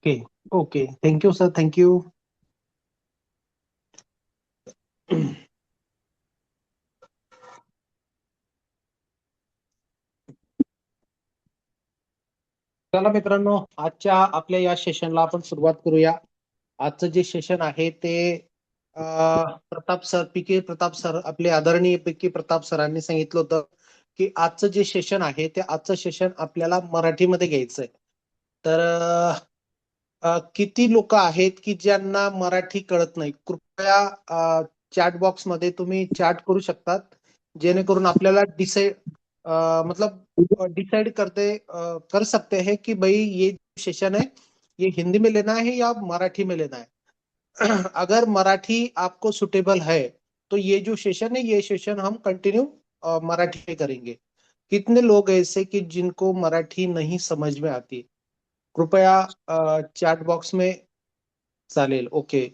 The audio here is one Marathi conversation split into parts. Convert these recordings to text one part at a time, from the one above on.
Okay okay, thank you sir, thank you. चला मित्रांनो, आजच्या आपल्या या सेशनला आपण सुरुवात करूया. आजचं जे सेशन आहे ते Pratap sir, PK. Pratap sir, आपले आदरणीय पी.के. प्रताप सरांनी सांगितलं होतं की आजचं जे सेशन आहे ते आजचं सेशन आपल्याला मराठीमध्ये घ्यायचंय. तर किती लोक आहेत की ज्यांना मराठी कळत नाही? कृपया चॅट बॉक्स मध्ये तुम्ही चॅट करू शकतात, जेणेकरून आपल्याला डिसाइड मतलब डिसाइड कर सकते हैं कि भाई ये सेशन है, ये हिंदी में लेना है या मराठी में लेना है. अगर मराठी आपको सुटेबल है तो ये जो सेशन है, ये सेशन हम कंटिन्यू मराठी में करेंगे. कितने लोग ऐसे कि जिनको मराठी नहीं समझ में आती? कृपया चॅट बॉक्स में. चालेल, ओके.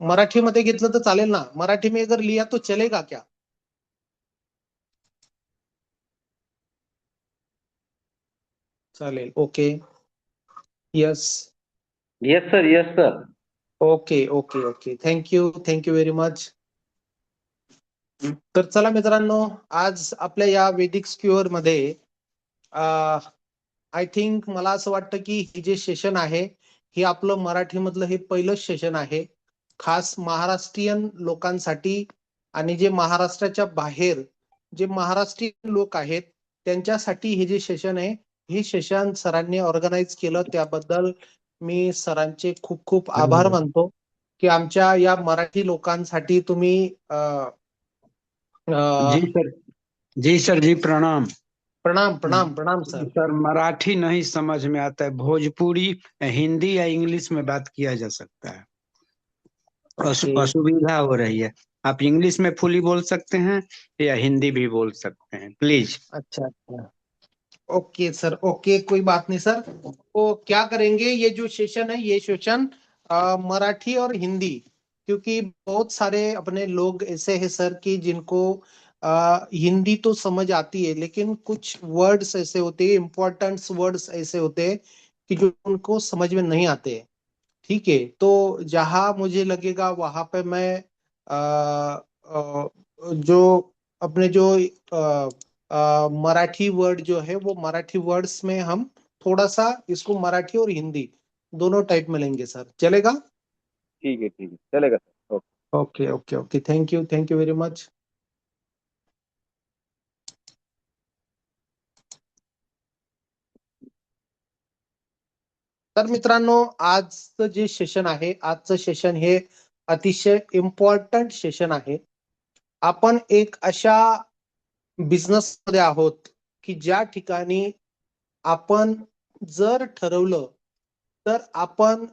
मराठीमध्ये घेतलं तर चालेल ना? मराठी में अगर लिया तो चलेगा क्या? चालेल, okay. Yes. Yes sir, yes sir. Okay okay okay, thank you, thank you very much. तर चला मित्रांनो, आज आपल्या या वेदिक स्क्युअर मध्ये आय थिंक मला असं वाटतं की हे जे सेशन आहे हे आपलं मराठीमधलं हे पहिलंच सेशन आहे, खास महाराष्ट्रीयन लोकांसाठी. आणि जे महाराष्ट्राच्या बाहेर जे महाराष्ट्रीयन लोक आहेत त्यांच्यासाठी हे जे सेशन आहे, हे सेशन सरांनी ऑर्गनाईज केलं. त्याबद्दल मी सरांचे खूप खूप आभार मानतो की आमच्या या मराठी लोकांसाठी तुम्ही जी सर, जी सर, जी प्रणाम. प्रणाम प्रणाम प्रणाम सर. सर मराठी नहीं समझ में आता है, भोजपुरी, हिंदी या इंग्लिश में बात किया जा सकता है. असुविधा हो रही है. आप इंग्लिश में फुली बोल सकते हैं या हिंदी भी बोल सकते हैं, प्लीज. अच्छा अच्छा, ओके सर, ओके, कोई बात नहीं सर. तो क्या करेंगे, ये जो सेशन है ये सेशन मराठी और हिंदी, क्योंकि बहुत सारे अपने लोग ऐसे हैं सर कि जिनको हिंदी तो समझ आती है लेकिन कुछ वर्ड्स ऐसे होते हैं, इम्पोर्टेंट वर्ड्स ऐसे होते हैं कि जो उनको समझ में नहीं आते हैं. ठीक है, तो जहां मुझे लगेगा वहां पे मैं जो अपने जो मराठी वर्ड जो है वो मराठी वर्ड्स में हम थोड़ा सा इसको मराठी और हिंदी दोनों टाइप में लेंगे सर, चलेगा? ठीक है, ठीक है, चलेगा sir. Okay. Okay okay okay, thank you, thank you very much. तर मित्रांनो, आजचं जे सेशन आहे, आजचं सेशन हे अतिशय इम्पॉर्टंट सेशन आहे. आपण एक अशा बिझनेस मध्ये आहोत की ज्या ठिकाणी आपण जर ठरवलं तर आपण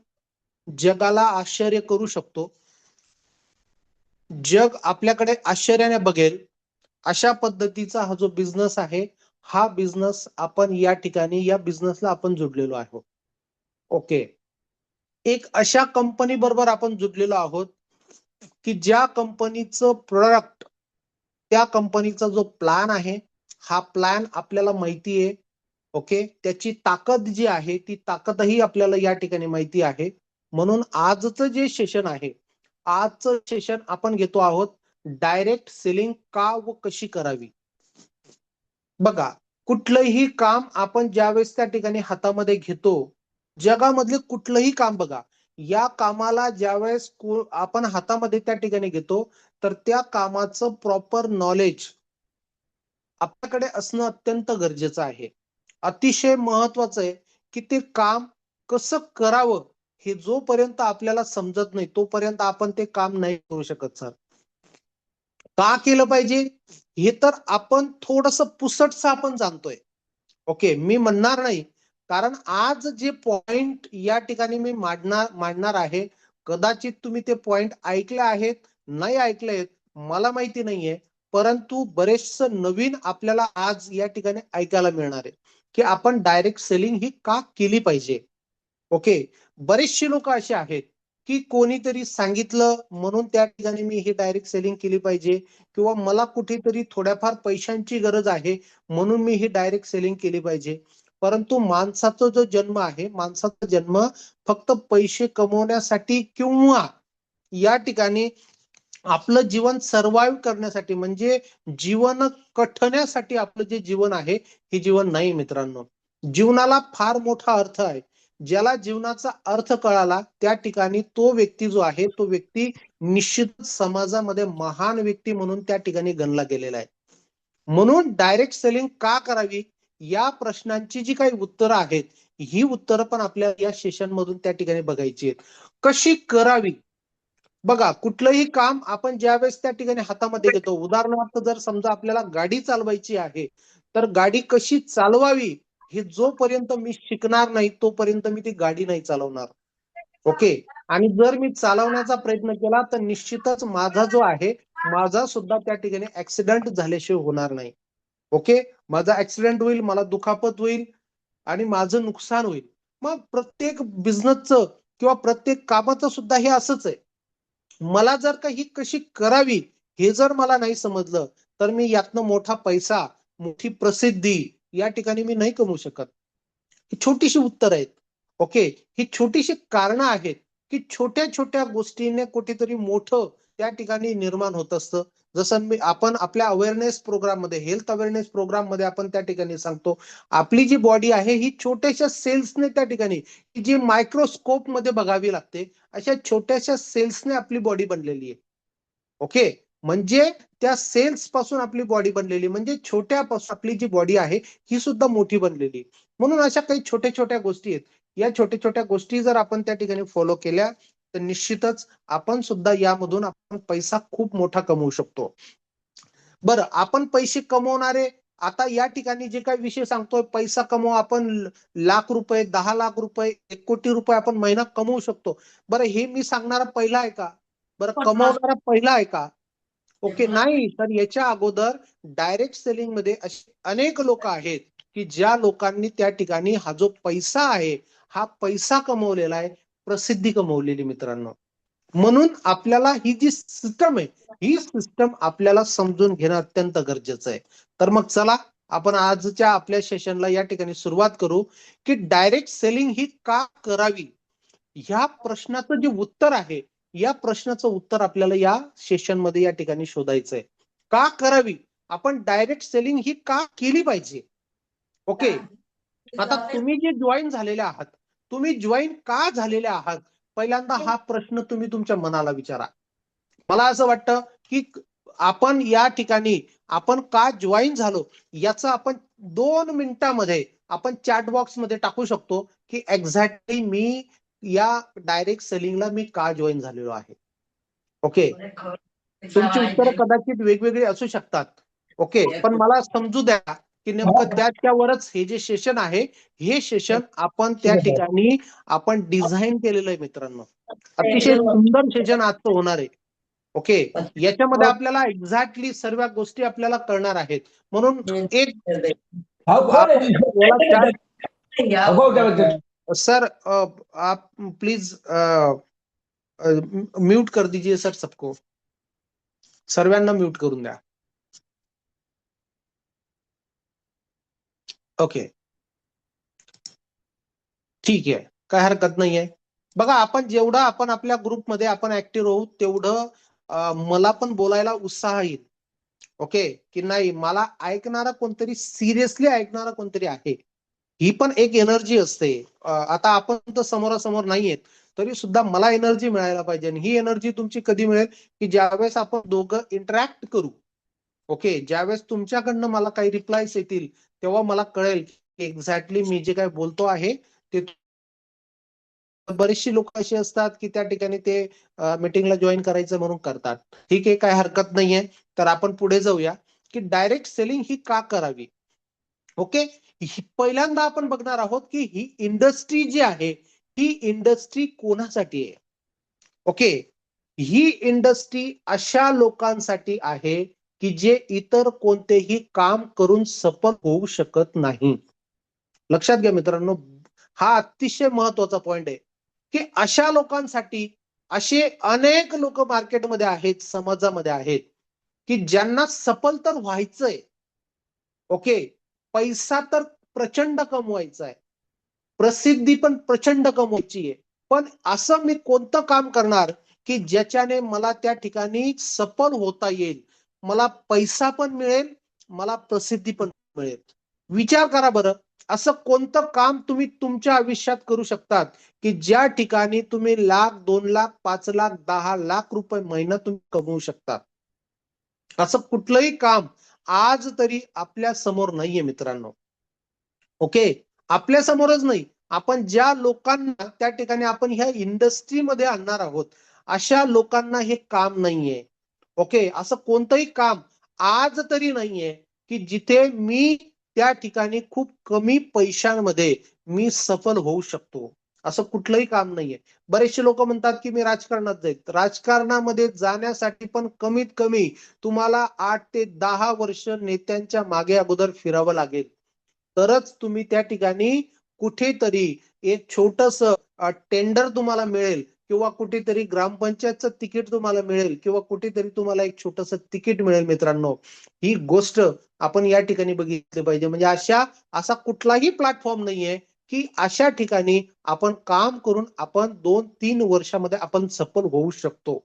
जगाला आश्चर्य करू शकतो. जग आपल्याकडे आश्चर्याने बघेल अशा पद्धतीचा हा जो बिझनेस आहे, हा बिझनेस आपण या ठिकाणी या बिझनेसला आपण जुडलेलो आहोत. ओके, एक अशा कंपनी बरोबर आपण जुडलेलो आहोत की ज्या कंपनीचं प्रोडक्ट, त्या कंपनीचा जो प्लॅन आहे, हा प्लॅन आपल्याला माहिती आहे. ओके, त्याची ताकद जी आहे ती ताकदही आपल्याला या ठिकाणी माहिती आहे. म्हणून आजचं जे सेशन आहे, आजचं सेशन आपण घेतो आहोत डायरेक्ट सेलिंग का व कशी करावी. बघा, कुठलंही काम आपण ज्यावेळेस त्या ठिकाणी हातामध्ये घेतो, जगामधले कुठलंही काम बघा, या कामाला ज्यावेळेस आपण हातामध्ये त्या ठिकाणी घेतो तर त्या कामाचं प्रॉपर नॉलेज आपल्याकडे असणं अत्यंत गरजेचं आहे. अतिशय महत्वाचं आहे की ते काम कसं करावं हे जोपर्यंत आपल्याला समजत नाही तोपर्यंत आपण ते काम नाही करू शकत सर. का केलं पाहिजे हे तर आपण थोडस पुसटचं आपण जाणतोय. ओके, मी म्हणणार नाही, कारण आज जे पॉइंट या ठिकाणी मी मांडणार आहे, कदाचित तुम्ही ते पॉइंट ऐकले आहेत, नाही ऐकले आहेत, मला माहिती नाहीये. परंतु बरेचसं नवीन आपल्याला आज या ठिकाणी ऐकायला मिळणार आहे की आपण डायरेक्ट सेलिंग ही का केली पाहिजे. ओके, बरेचसे लोक असे आहेत की कोणीतरी सांगितलं म्हणून त्या ठिकाणी मी ही डायरेक्ट सेलिंग केली पाहिजे, किंवा मला कुठेतरी थोड्याफार पैशांची गरज आहे म्हणून मी ही डायरेक्ट सेलिंग केली पाहिजे. परंतु माणसाचा जो जन्म आहे, माणसाचा जन्म फक्त पैसे कमवण्यासाठी किंवा या ठिकाणी आपलं जीवन सर्व्हाइव्ह करण्यासाठी, म्हणजे जीवन कठण्यासाठी आपलं जे जीवन आहे हे जीवन नाही मित्रांनो. जीवनाला फार मोठा अर्थ आहे. ज्याला जीवनाचा अर्थ कळाला त्या ठिकाणी तो व्यक्ती जो आहे तो व्यक्ती निश्चित समाजामध्ये महान व्यक्ती म्हणून त्या ठिकाणी गणला गेलेला आहे. म्हणून डायरेक्ट सेलिंग का करावी या प्रश्नांची जी काही उत्तरं आहेत, ही उत्तरं पण आपल्याला या सेशन मधून त्या ठिकाणी बघायची आहेत. कशी करावी? बघा, कुठलंही काम आपण ज्यावेळेस त्या ठिकाणी हातामध्ये घेतो, उदाहरणार्थ जर समजा आपल्याला गाडी चालवायची आहे, तर गाडी कशी चालवावी हे जोपर्यंत मी शिकणार नाही तोपर्यंत मी ती गाडी नाही चालवणार. ओके. आणि जर मी चालवण्याचा प्रयत्न केला तर निश्चितच माझा जो आहे, माझा सुद्धा त्या ठिकाणी ऍक्सिडेंट झाल्याशिवाय होणार नाही. ओके. माझा ऍक्सिडेंट होईल, मला दुखापत होईल आणि माझं नुकसान होईल. मग प्रत्येक बिझनेसचं किंवा प्रत्येक कामाचं सुद्धा हे असंच आहे. मला जर का ही कशी करावी हे जर मला नाही समजलं तर मी यातनं मोठा पैसा, मोठी प्रसिद्धी या ठिकाणी मी नाही कमवू शकत. ही छोटीशी उत्तर आहेत. ओके. ही छोटीशी कारणं आहेत की छोट्या छोट्या गोष्टीने कुठेतरी मोठं त्या ठिकाणी निर्माण होत असतं. जसं आपण आपल्या अवेअरनेस प्रोग्राम मध्ये, हेल्थ अवेअरनेस प्रोग्राम मध्ये आपण त्या ठिकाणी सांगतो, आपली जी बॉडी आहे ही छोट्याशा सेल्सने त्या ठिकाणी, जी मायक्रोस्कोप मध्ये बघावी लागते, अशा छोट्याशा सेल्सने आपली बॉडी बनलेली आहे. ओके. म्हणजे त्या सेल्स पासून आपली बॉडी बनलेली, म्हणजे छोट्यापासून आपली जी बॉडी आहे ही सुद्धा मोठी बनलेली. म्हणून अशा काही छोट्या छोट्या गोष्टी आहेत. या छोट्या छोट्या गोष्टी जर आपण त्या ठिकाणी फॉलो केल्या तर निश्चितच आपण सुद्धा यामधून आपण पैसा खूप मोठा कमवू शकतो. बरं, आपण पैसे कमवणारे, आता या ठिकाणी जे काही विषय सांगतोय, पैसा कमवू आपण, लाख रुपये, 10 लाख रुपये, 1 कोटी रुपये आपण महिना कमवू शकतो. बरं, हे मी सांगणारा पहिला आहे का? बरं, कमवणारा पहिला आहे का? ओके, नाही. तर याच्या अगोदर डायरेक्ट सेलिंग मध्ये असे अनेक लोक आहेत की ज्या लोकांनी त्या ठिकाणी हा जो पैसा आहे हा पैसा कमवलेला आहे, प्रसिद्धी कमवलेली मित्रांनो. म्हणून आपल्याला ही जी सिस्टम आहे, ही सिस्टम आपल्याला समजून घेणं अत्यंत गरजेचं आहे. तर मग चला आपण आजच्या आपल्या सेशनला या ठिकाणी सुरुवात करू की डायरेक्ट सेलिंग ही का करावी. ह्या प्रश्नाचं जे उत्तर आहे, या प्रश्नाचं उत्तर आपल्याला या सेशन मध्ये या ठिकाणी शोधायचंय. का करावी? आपण डायरेक्ट सेलिंग ही का केली पाहिजे? ओके. आता तुम्ही जे जॉईन झालेले आहात, तुम्ही जॉईन का झालेले आहात, पहिल्यांदा हा प्रश्न तुम्ही तुमच्या मनाला विचारा. मला असं वाटतं की आपण या ठिकाणी आपण का जॉईन झालो याचं आपण 2 मिनिटांमध्ये आपण चॅट बॉक्स मध्ये टाकू शकतो की एक्झॅक्टली मी या डायरेक्ट सेलिंगला मी का जॉईन झालेलो आहे. ओके. तुमची उत्तरं कदाचित वेगवेगळी असू शकतात. ओके. पण मला समजू द्या की नेमकं त्याच्यावरच हे जे सेशन आहे, हे सेशन आपण त्या ठिकाणी आपण डिझाईन केलेलं आहे मित्रांनो. अतिशय सुंदर सेशन आजचं होणार आहे. ओके. याच्यामध्ये आपल्याला एक्झॅक्टली सर्व गोष्टी आपल्याला कळणार आहेत. म्हणून एक आपण याला सर, आप प्लीज म्यूट कर दीजिए सर सबको. सर्वांना म्यूट करून द्या. ओके, ठीक आहे, काय हरकत नाहीये. बघा, आपण जेवढं आपण आपल्या ग्रुपमध्ये आपण ऍक्टिव्ह राहू तेवढं मला पण बोलायला उत्साह येईल. ओके, की नाही मला ऐकणारा कोणतरी, सिरियसली ऐकणारा कोणतरी आहे, ही पण एक एनर्जी असते. आता आपण तर समोरासमोर नाहीयेत तरी सुद्धा मला एनर्जी मिळायला पाहिजे. आणि ही एनर्जी तुमची कधी मिळेल की ज्यावेळेस आपण दोघं इंटरॅक्ट करू. ओके. ज्यावेळेस तुमच्याकडनं मला काही रिप्लायस येतील तेव्हा मला कळेल की एक्झॅक्टली मी जे काही बोलतो आहे ते. बरेचशी लोक अशी असतात की त्या ठिकाणी ते मीटिंगला जॉईन करायचं म्हणून करतात. ठीक आहे, काय हरकत नाहीये. तर आपण पुढे जाऊया की डायरेक्ट सेलिंग ही का करावी. ओके. पहिल्यांदा आपण बघणार आहोत की ही इंडस्ट्री जी आहे ही इंडस्ट्री कोणासाठी आहे. ओके. ही इंडस्ट्री अशा लोकांसाठी आहे की जे इतर कोणतेही काम करून सफल होऊ शकत नाही. लक्षात घ्या मित्रांनो, हा अतिशय महत्वाचा पॉइंट आहे की अशा लोकांसाठी असे अनेक लोक मार्केटमध्ये आहेत, समाजामध्ये आहेत, की ज्यांना सफल तर व्हायचंय, ओके, पैसा तर प्रचंड कमवायचा आहे, प्रसिद्धी पण प्रचंड कमवायची आहे, पण असं मी कोणतं काम करणार की ज्याच्याने मला त्या ठिकाणी सफल होता येईल, मला पैसा पण मिळेल, मला प्रसिद्धी पण मिळेल. विचार करा बरं, असं कोणतं काम तुम्ही तुमच्या आयुष्यात करू शकतात की ज्या ठिकाणी तुम्ही लाख, 2 लाख, 5 लाख, 10 लाख रुपये महिना तुम्ही कमवू शकता. असं कुठलंही काम आज तरी आपल्या समोर नाहीये मित्रांनो. ओके, आपल्या समोरच नाही, आपण ज्या लोकांना त्या ठिकाणी आपण ह्या इंडस्ट्रीमध्ये आणणार आहोत, अशा लोकांना हे काम नाहीये. ओके, असं कोणतंही काम आज तरी नाहीये की जिथे मी त्या ठिकाणी खूप कमी पैशांमध्ये मी सफल होऊ शकतो. असं कुठलंही काम नाहीये. बरेचसे लोक म्हणतात की मी राजकारणात जाईल. राजकारणामध्ये जाण्यासाठी पण कमीत कमी तुम्हाला 8 ते 10 वर्ष नेत्यांच्या मागे अगोदर फिरावं लागेल. तरच तुम्ही त्या ठिकाणी कुठेतरी एक छोटस टेंडर तुम्हाला मिळेल किंवा कुठेतरी ग्रामपंचायतचं तिकीट तुम्हाला मिळेल किंवा कुठेतरी तुम्हाला एक छोटस तिकीट मिळेल मित्रांनो. ही गोष्ट आपण या ठिकाणी बघितली पाहिजे. म्हणजे असा कुठलाही प्लॅटफॉर्म नाहीये की अशा ठिकाणी आपण काम करून आपण 2-3 वर्षामध्ये आपण सफल होऊ शकतो.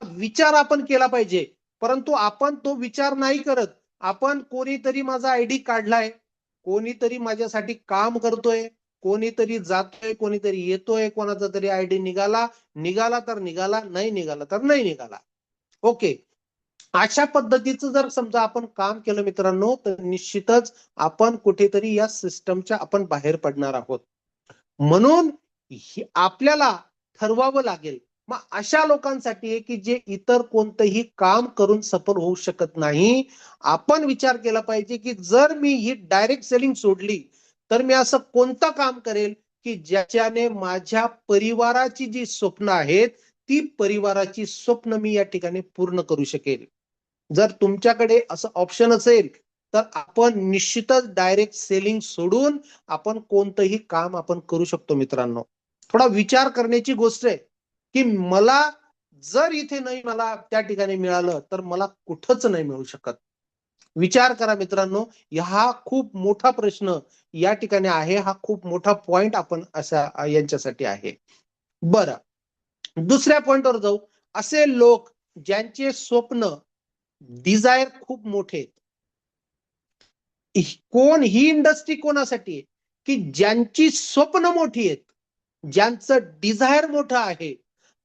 विचार आपण केला पाहिजे, परंतु आपण तो विचार नाही करत. आपण कोणीतरी माझा आयडी काढलाय, कोणीतरी माझ्यासाठी काम करतोय, कोणीतरी जातोय, कोणीतरी येतोय, कोणाचा तरी आयडी निघाला, निघाला तर निघाला, नाही निघाला तर नाही निघाला. ओके, अशा पद्धतीचं जर समजा आपण काम केलं मित्रांनो, तर निश्चितच आपण कुठेतरी या सिस्टमच्या आपण बाहेर पडणार आहोत. म्हणून आपल्याला ठरवावं लागेल. मग अशा लोकांसाठी आहे की जे इतर कोणतंही काम करून सफल होऊ शकत नाही, आपण विचार केला पाहिजे की जर मी ही डायरेक्ट सेलिंग सोडली तर मी असं कोणतं काम करेल की ज्याच्याने माझ्या परिवाराची जी स्वप्न आहेत ती परिवाराची स्वप्न मी या ठिकाणी पूर्ण करू शकेल. जर तुमच्याकडे असं ऑप्शन असेल तर आपण निश्चितच डायरेक्ट सेलिंग सोडून आपण कोणतंही काम आपण करू शकतो मित्रांनो. थोडा विचार करण्याची गोष्ट आहे की मला जर इथे नाही मला त्या ठिकाणी मिळालं तर मला कुठंच नाही मिळू शकत. विचार करा मित्रांनो, हा खूप मोठा प्रश्न या ठिकाणी आहे, हा खूप मोठा पॉइंट आपण असा यांच्यासाठी आहे. बरं, दुसऱ्या पॉइंटवर जाऊ. असे लोक ज्यांचे स्वप्न, डिझायर खूप मोठे आहेत. कोण ही इंडस्ट्री कोणासाठी आहे की ज्यांची स्वप्न मोठी आहेत, ज्यांचं डिझायर मोठं आहे,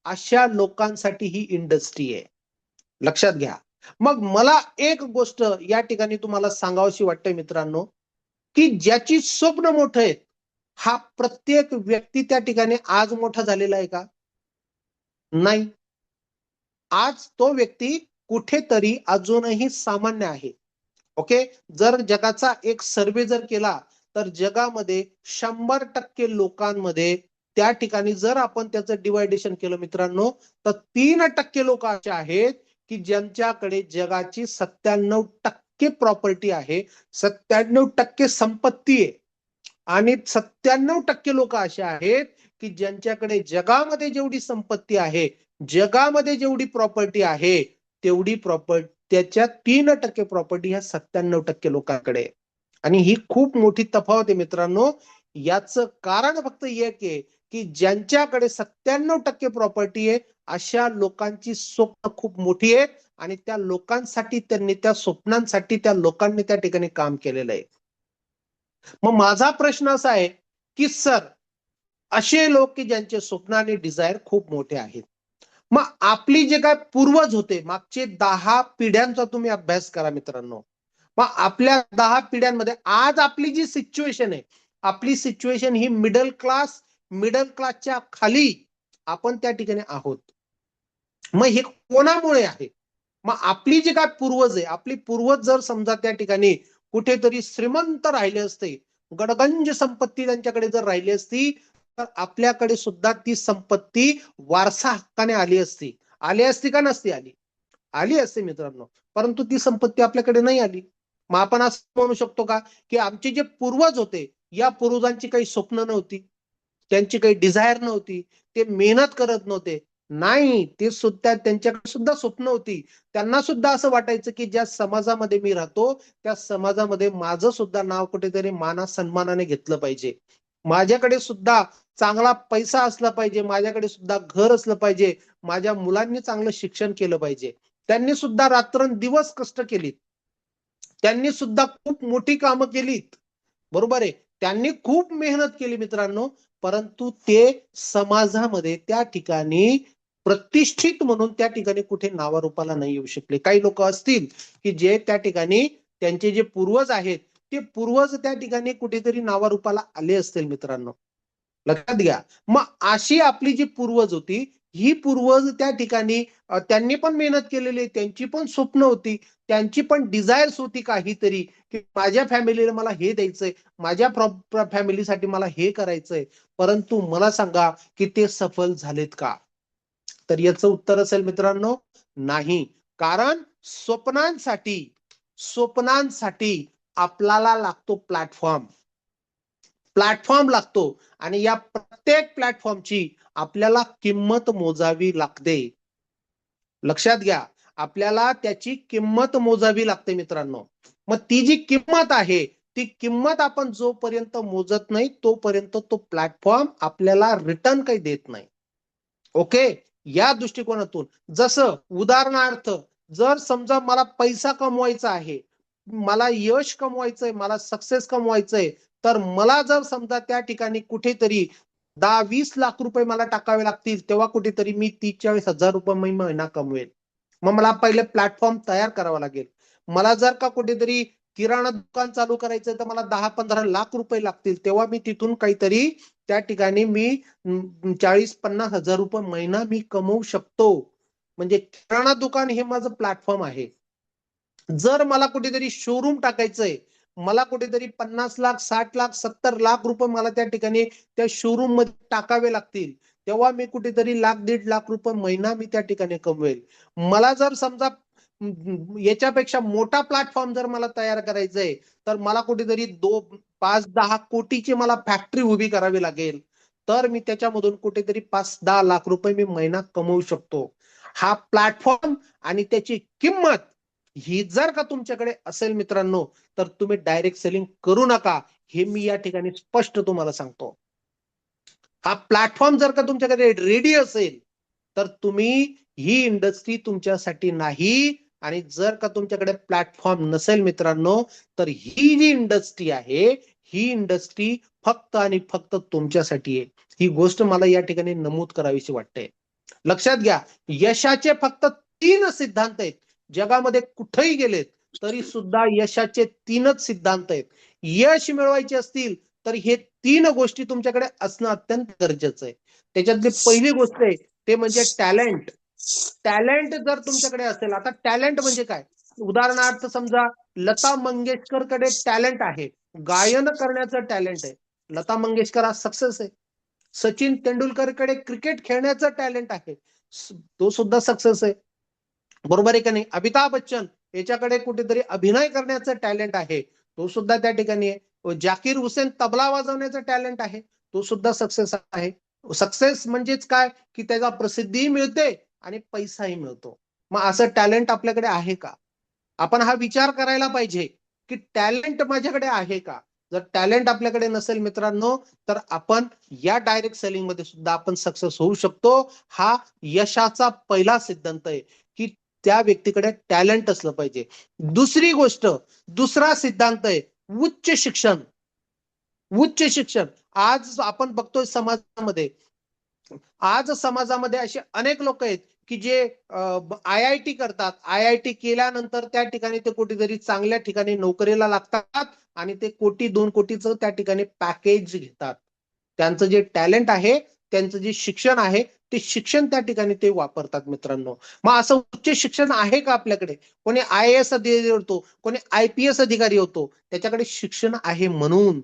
अशा लोकांसाठी ही इंडस्ट्री आहे. लक्षात घ्या. मग मला एक गोष्ट या ठिकाणी तुम्हाला सांगावीशी वाटते मित्रांनो, की ज्याची स्वप्न मोठं आहेत, हा प्रत्येक व्यक्ती त्या ठिकाणी आज मोठा झालेला आहे का? नाही. आज तो व्यक्ती कुठेतरी अजूनही सामान्य आहे. ओके, जर जगाचा एक सर्वे जर केला तर जगामध्ये 100% लोकांमध्ये त्या ठिकाणी जर आपण त्याचं डिवायडेशन केलं मित्रांनो, तर 3% लोक असे आहेत की ज्यांच्याकडे जगाची 97% प्रॉपर्टी आहे, 97% संपत्ती आहे. आणि 97% लोक असे आहेत की ज्यांच्याकडे जगामध्ये जेवढी संपत्ती आहे, जगामध्ये जेवढी प्रॉपर्टी आहे, तेवढी प्रॉपर्टी त्याच्या 3% प्रॉपर्टी ह्या 97% लोकांकडे. आणि ही खूप मोठी तफावत आहे मित्रांनो. याचं कारण फक्त एक आहे की ज्यांच्याकडे 97% प्रॉपर्टी आहे, अशा लोकांची स्वप्न खूप मोठी आहेत आणि त्या लोकांसाठी त्यांनी त्या स्वप्नांसाठी त्या लोकांनी त्या ठिकाणी काम केलेलं आहे. मग माझा प्रश्न असा आहे की सर, असे लोक की ज्यांचे स्वप्न आणि डिझायर खूप मोठे आहेत, मग आपली जे काय पूर्वज होते, मागचे 10 पिढ्यांचा तुम्ही अभ्यास करा मित्रांनो. मग आपल्या 10 पिढ्यांमध्ये आज आपली जी सिच्युएशन आहे, आपली सिच्युएशन ही मिडल क्लासच्या खाली आपण त्या ठिकाणी आहोत. मग हे कोणामुळे आहे? मग आपली जी काय पूर्वज आहे, आपली पूर्वज जर समजा त्या ठिकाणी कुठेतरी श्रीमंत राहिले असते, गडगंज संपत्ती त्यांच्याकडे जर राहिली असती, तर आपल्याकडे सुद्धा ती संपत्ती वारसा हक्काने आली असती. आली असती का नसती आली? आली असते मित्रांनो. परंतु ती संपत्ती आपल्याकडे नाही आली. मग आपण असं म्हणू शकतो का की आमचे जे पूर्वज होते, या पूर्वजांची काही स्वप्न नव्हती, त्यांची काही डिझायर नव्हती, ते मेहनत करत नव्हते. नाही, ते सुद्धा त्यांच्याकडे सुद्धा स्वप्न होती. त्यांना सुद्धा असं वाटायचं की ज्या समाजामध्ये मी राहतो त्या समाजामध्ये माझं सुद्धा नाव कुठेतरी सन्मानाने घेतलं पाहिजे. माझ्याकडे सुद्धा चांगला पैसा असला पाहिजे, माझ्याकडे सुद्धा घर असलं पाहिजे, माझ्या मुलांनी चांगलं शिक्षण केलं पाहिजे. त्यांनी सुद्धा रात्रंदिवस कष्ट केलीत. त्यांनी सुद्धा खूप मोठी कामं केलीत. बरोबर आहे. त्यांनी खूप मेहनत केली मित्रांनो, परंतु ते समाजामध्ये त्या ठिकाणी प्रतिष्ठित म्हणून त्या ठिकाणी कुठे नावारूपाला नाही येऊ शकले. काही लोक असतील की जे त्या ठिकाणी त्यांचे जे पूर्वज आहेत ते पूर्वज त्या ठिकाणी कुठेतरी नावारूपाला आले असतील मित्रांनो. लक्षात घ्या. मग अशी आपली जी पूर्वज होती, ही पूर्वज त्या ठिकाणी त्यांनी पण मेहनत केलेली, त्यांची पण स्वप्न होती, त्यांची पण डिझायर्स होती काहीतरी, की माझ्या फॅमिलीला मला हे द्यायचंय, माझ्या फॅमिलीसाठी मला हे करायचंय. परंतु मला सांगा की ते सफल झालेत का? तर याचं उत्तर असेल मित्रांनो, नाही. कारण स्वप्नांसाठी आपल्याला लागतो प्लॅटफॉर्म. प्लॅटफॉर्म लागतो आणि या प्रत्येक प्लॅटफॉर्मची आपल्याला किंमत मोजावी लागते. लक्षात घ्या, आपल्याला त्याची किंमत मोजावी लागते मित्रांनो. मग ती जी किंमत आहे ती किंमत आपण जोपर्यंत मोजत नाही तोपर्यंत तो प्लॅटफॉर्म आपल्याला रिटर्न काही देत नाही. ओके, या दृष्टिकोनातून जसं उदाहरणार्थ जर समजा मला पैसा कमवायचा आहे, मला यश कमवायचंय, मला सक्सेस कमवायचंय, तर मला जर समजा त्या ठिकाणी कुठेतरी 10-20 लाख रुपये मला टाकावे लागतील, तेव्हा कुठेतरी मी 30-40 हजार रुपये महिना कमवेल. मग मला पहिले प्लॅटफॉर्म तयार करावा लागेल. मला जर का कुठेतरी किराणा दुकान चालू करायचं तर मला 10-15 लाख रुपये लागतील, तेव्हा मी तिथून काहीतरी त्या ठिकाणी मी 40-50 हजार रुपये महिना मी कमवू शकतो. म्हणजे किराणा दुकान हे माझं प्लॅटफॉर्म आहे. जर मला कुठेतरी शोरूम टाकायचंय, मला कुठेतरी 50 लाख, 60 लाख, 70 लाख रुपये मला त्या ठिकाणी त्या शोरूम मध्ये टाकावे लागतील, तेव्हा मी कुठेतरी 1-1.5 लाख रुपये महिना मी त्या ठिकाणी कमवेल. मला जर समजा याच्यापेक्षा मोठा प्लॅटफॉर्म जर मला तयार करायचंय, तर मला कुठेतरी 5-10 कोटीची मला फॅक्टरी उभी करावी लागेल. तर मी त्याच्यामधून कुठेतरी 5-10 लाख रुपये मी महिना कमवू शकतो. हा प्लॅटफॉर्म आणि त्याची किंमत ही जर का तुमच्याकडे असेल मित्रांनो, तर तुम्ही डायरेक्ट सेलिंग करू नका. हे मी या ठिकाणी स्पष्ट तुम्हाला सांगतो. हा प्लॅटफॉर्म जर का तुमच्याकडे रेडी असेल, तर तुम्ही ही इंडस्ट्री तुमच्यासाठी नाही. आणि जर का तुमच्याकडे प्लॅटफॉर्म नसेल मित्रांनो, तर ही जी इंडस्ट्री आहे, ही इंडस्ट्री फक्त आणि फक्त तुमच्यासाठी आहे. ही गोष्ट मला या ठिकाणी नमूद करावीशी वाटते. लक्षात घ्या, यशाचे फक्त 3 सिद्धांत आहेत. जगामध्ये कुठेही गेलेत तरी सुद्धा यशाचे 3च सिद्धांत आहेत. यश मिळवायचे असतील तर हे 3 गोष्टी तुमच्याकडे असणं अत्यंत गरजेचं आहे. त्याच्यातली पहिली गोष्ट आहे ते म्हणजे टॅलेंट. टॅलेंट जर तुमच्याकडे असेल, आता टॅलेंट म्हणजे काय? उदाहरणार्थ समजा लता मंगेशकरकडे टॅलेंट आहे, गायन करण्याचं टॅलेंट आहे. लता मंगेशकर आज सक्सेस आहे. सचिन तेंडुलकरकडे क्रिकेट खेळण्याचं टॅलेंट आहे, तो सुद्धा सक्सेस आहे. बरोबर आहे का नाही? अमिताभ बच्चन याच्याकडे कुठेतरी अभिनय करण्याचं टॅलेंट आहे, तो सुद्धा त्या ठिकाणी आहे. जाकीर हुसेन तबला वाजवण्याचं टॅलेंट आहे, तो सुद्धा सक्सेस आहे. सक्सेस म्हणजेच काय की त्याला प्रसिद्धीही मिळते आणि पैसाही मिळतो. मग असं टॅलेंट आपल्याकडे आहे का? आपण हा विचार करायला पाहिजे की टॅलेंट माझ्याकडे आहे का? जर टॅलेंट आपल्याकडे नसेल मित्रांनो, तर आपण या डायरेक्ट सेलिंग मध्ये सुद्धा आपण सक्सेस होऊ शकतो. हा यशाचा पहिला सिद्धांत आहे की त्या व्यक्तीकडे टॅलेंट असलं पाहिजे. दुसरी गोष्ट, दुसरा सिद्धांत आहे उच्च शिक्षण. उच्च शिक्षण आज आपण बघतोय समाजामध्ये, आज समाजामध्ये असे अनेक लोक आहेत की जे IIT करतात. IIT केल्यानंतर त्या ठिकाणी ते कुठेतरी चांगल्या ठिकाणी नोकरीला लागतात आणि ते 1-2 कोटीचं त्या ठिकाणी पॅकेज घेतात. त्यांचं जे टॅलेंट आहे, त्यांचं जे शिक्षण आहे, ते शिक्षण त्या ठिकाणी ते वापरतात मित्रांनो. मग असं उच्च शिक्षण आहे का आपल्याकडे? कोणी IAS अधिकारी होतो, कोणी IPS अधिकारी होतो, त्याच्याकडे शिक्षण आहे म्हणून.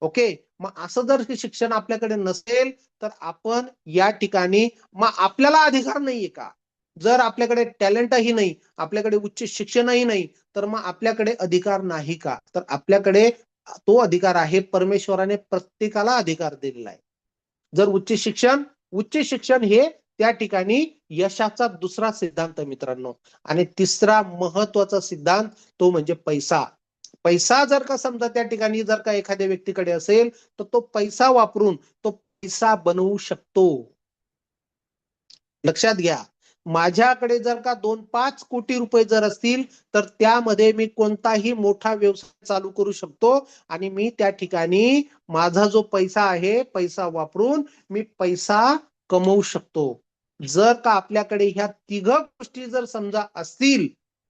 ओके, मग असं जर शिक्षण आपल्याकडे नसेल तर आपण या ठिकाणी मग आपल्याला अधिकार नाहीये का? जर आपल्याकडे टॅलेंटही नाही, आपल्याकडे उच्च शिक्षणही नाही, तर मग आपल्याकडे अधिकार नाही का? तर आपल्याकडे तो अधिकार आहे. परमेश्वराने प्रत्येकाला अधिकार दिलेला आहे. जर उच्च शिक्षण उच्च शिक्षण हे त्या ठिकाणी यशाचा दुसरा सिद्धांत मित्रांनो. आणि तिसरा महत्वाचा सिद्धांत तो म्हणजे पैसा. पैसा जर का समजा त्या ठिकाणी जर का एखाद्या व्यक्तीकडे असेल तर तो पैसा वापरून तो पैसा बनवू शकतो. लक्षात घ्या, माझ्याकडे जर का 2-5 कोटी रुपये जर असतील तर त्यामध्ये मी कोणताही मोठा व्यवसाय चालू करू शकतो आणि मी त्या ठिकाणी माझा जो पैसा आहे पैसा वापरून मी पैसा कमवू शकतो. जर का आपल्याकडे ह्या तिघ गोष्टी जर समजा असतील,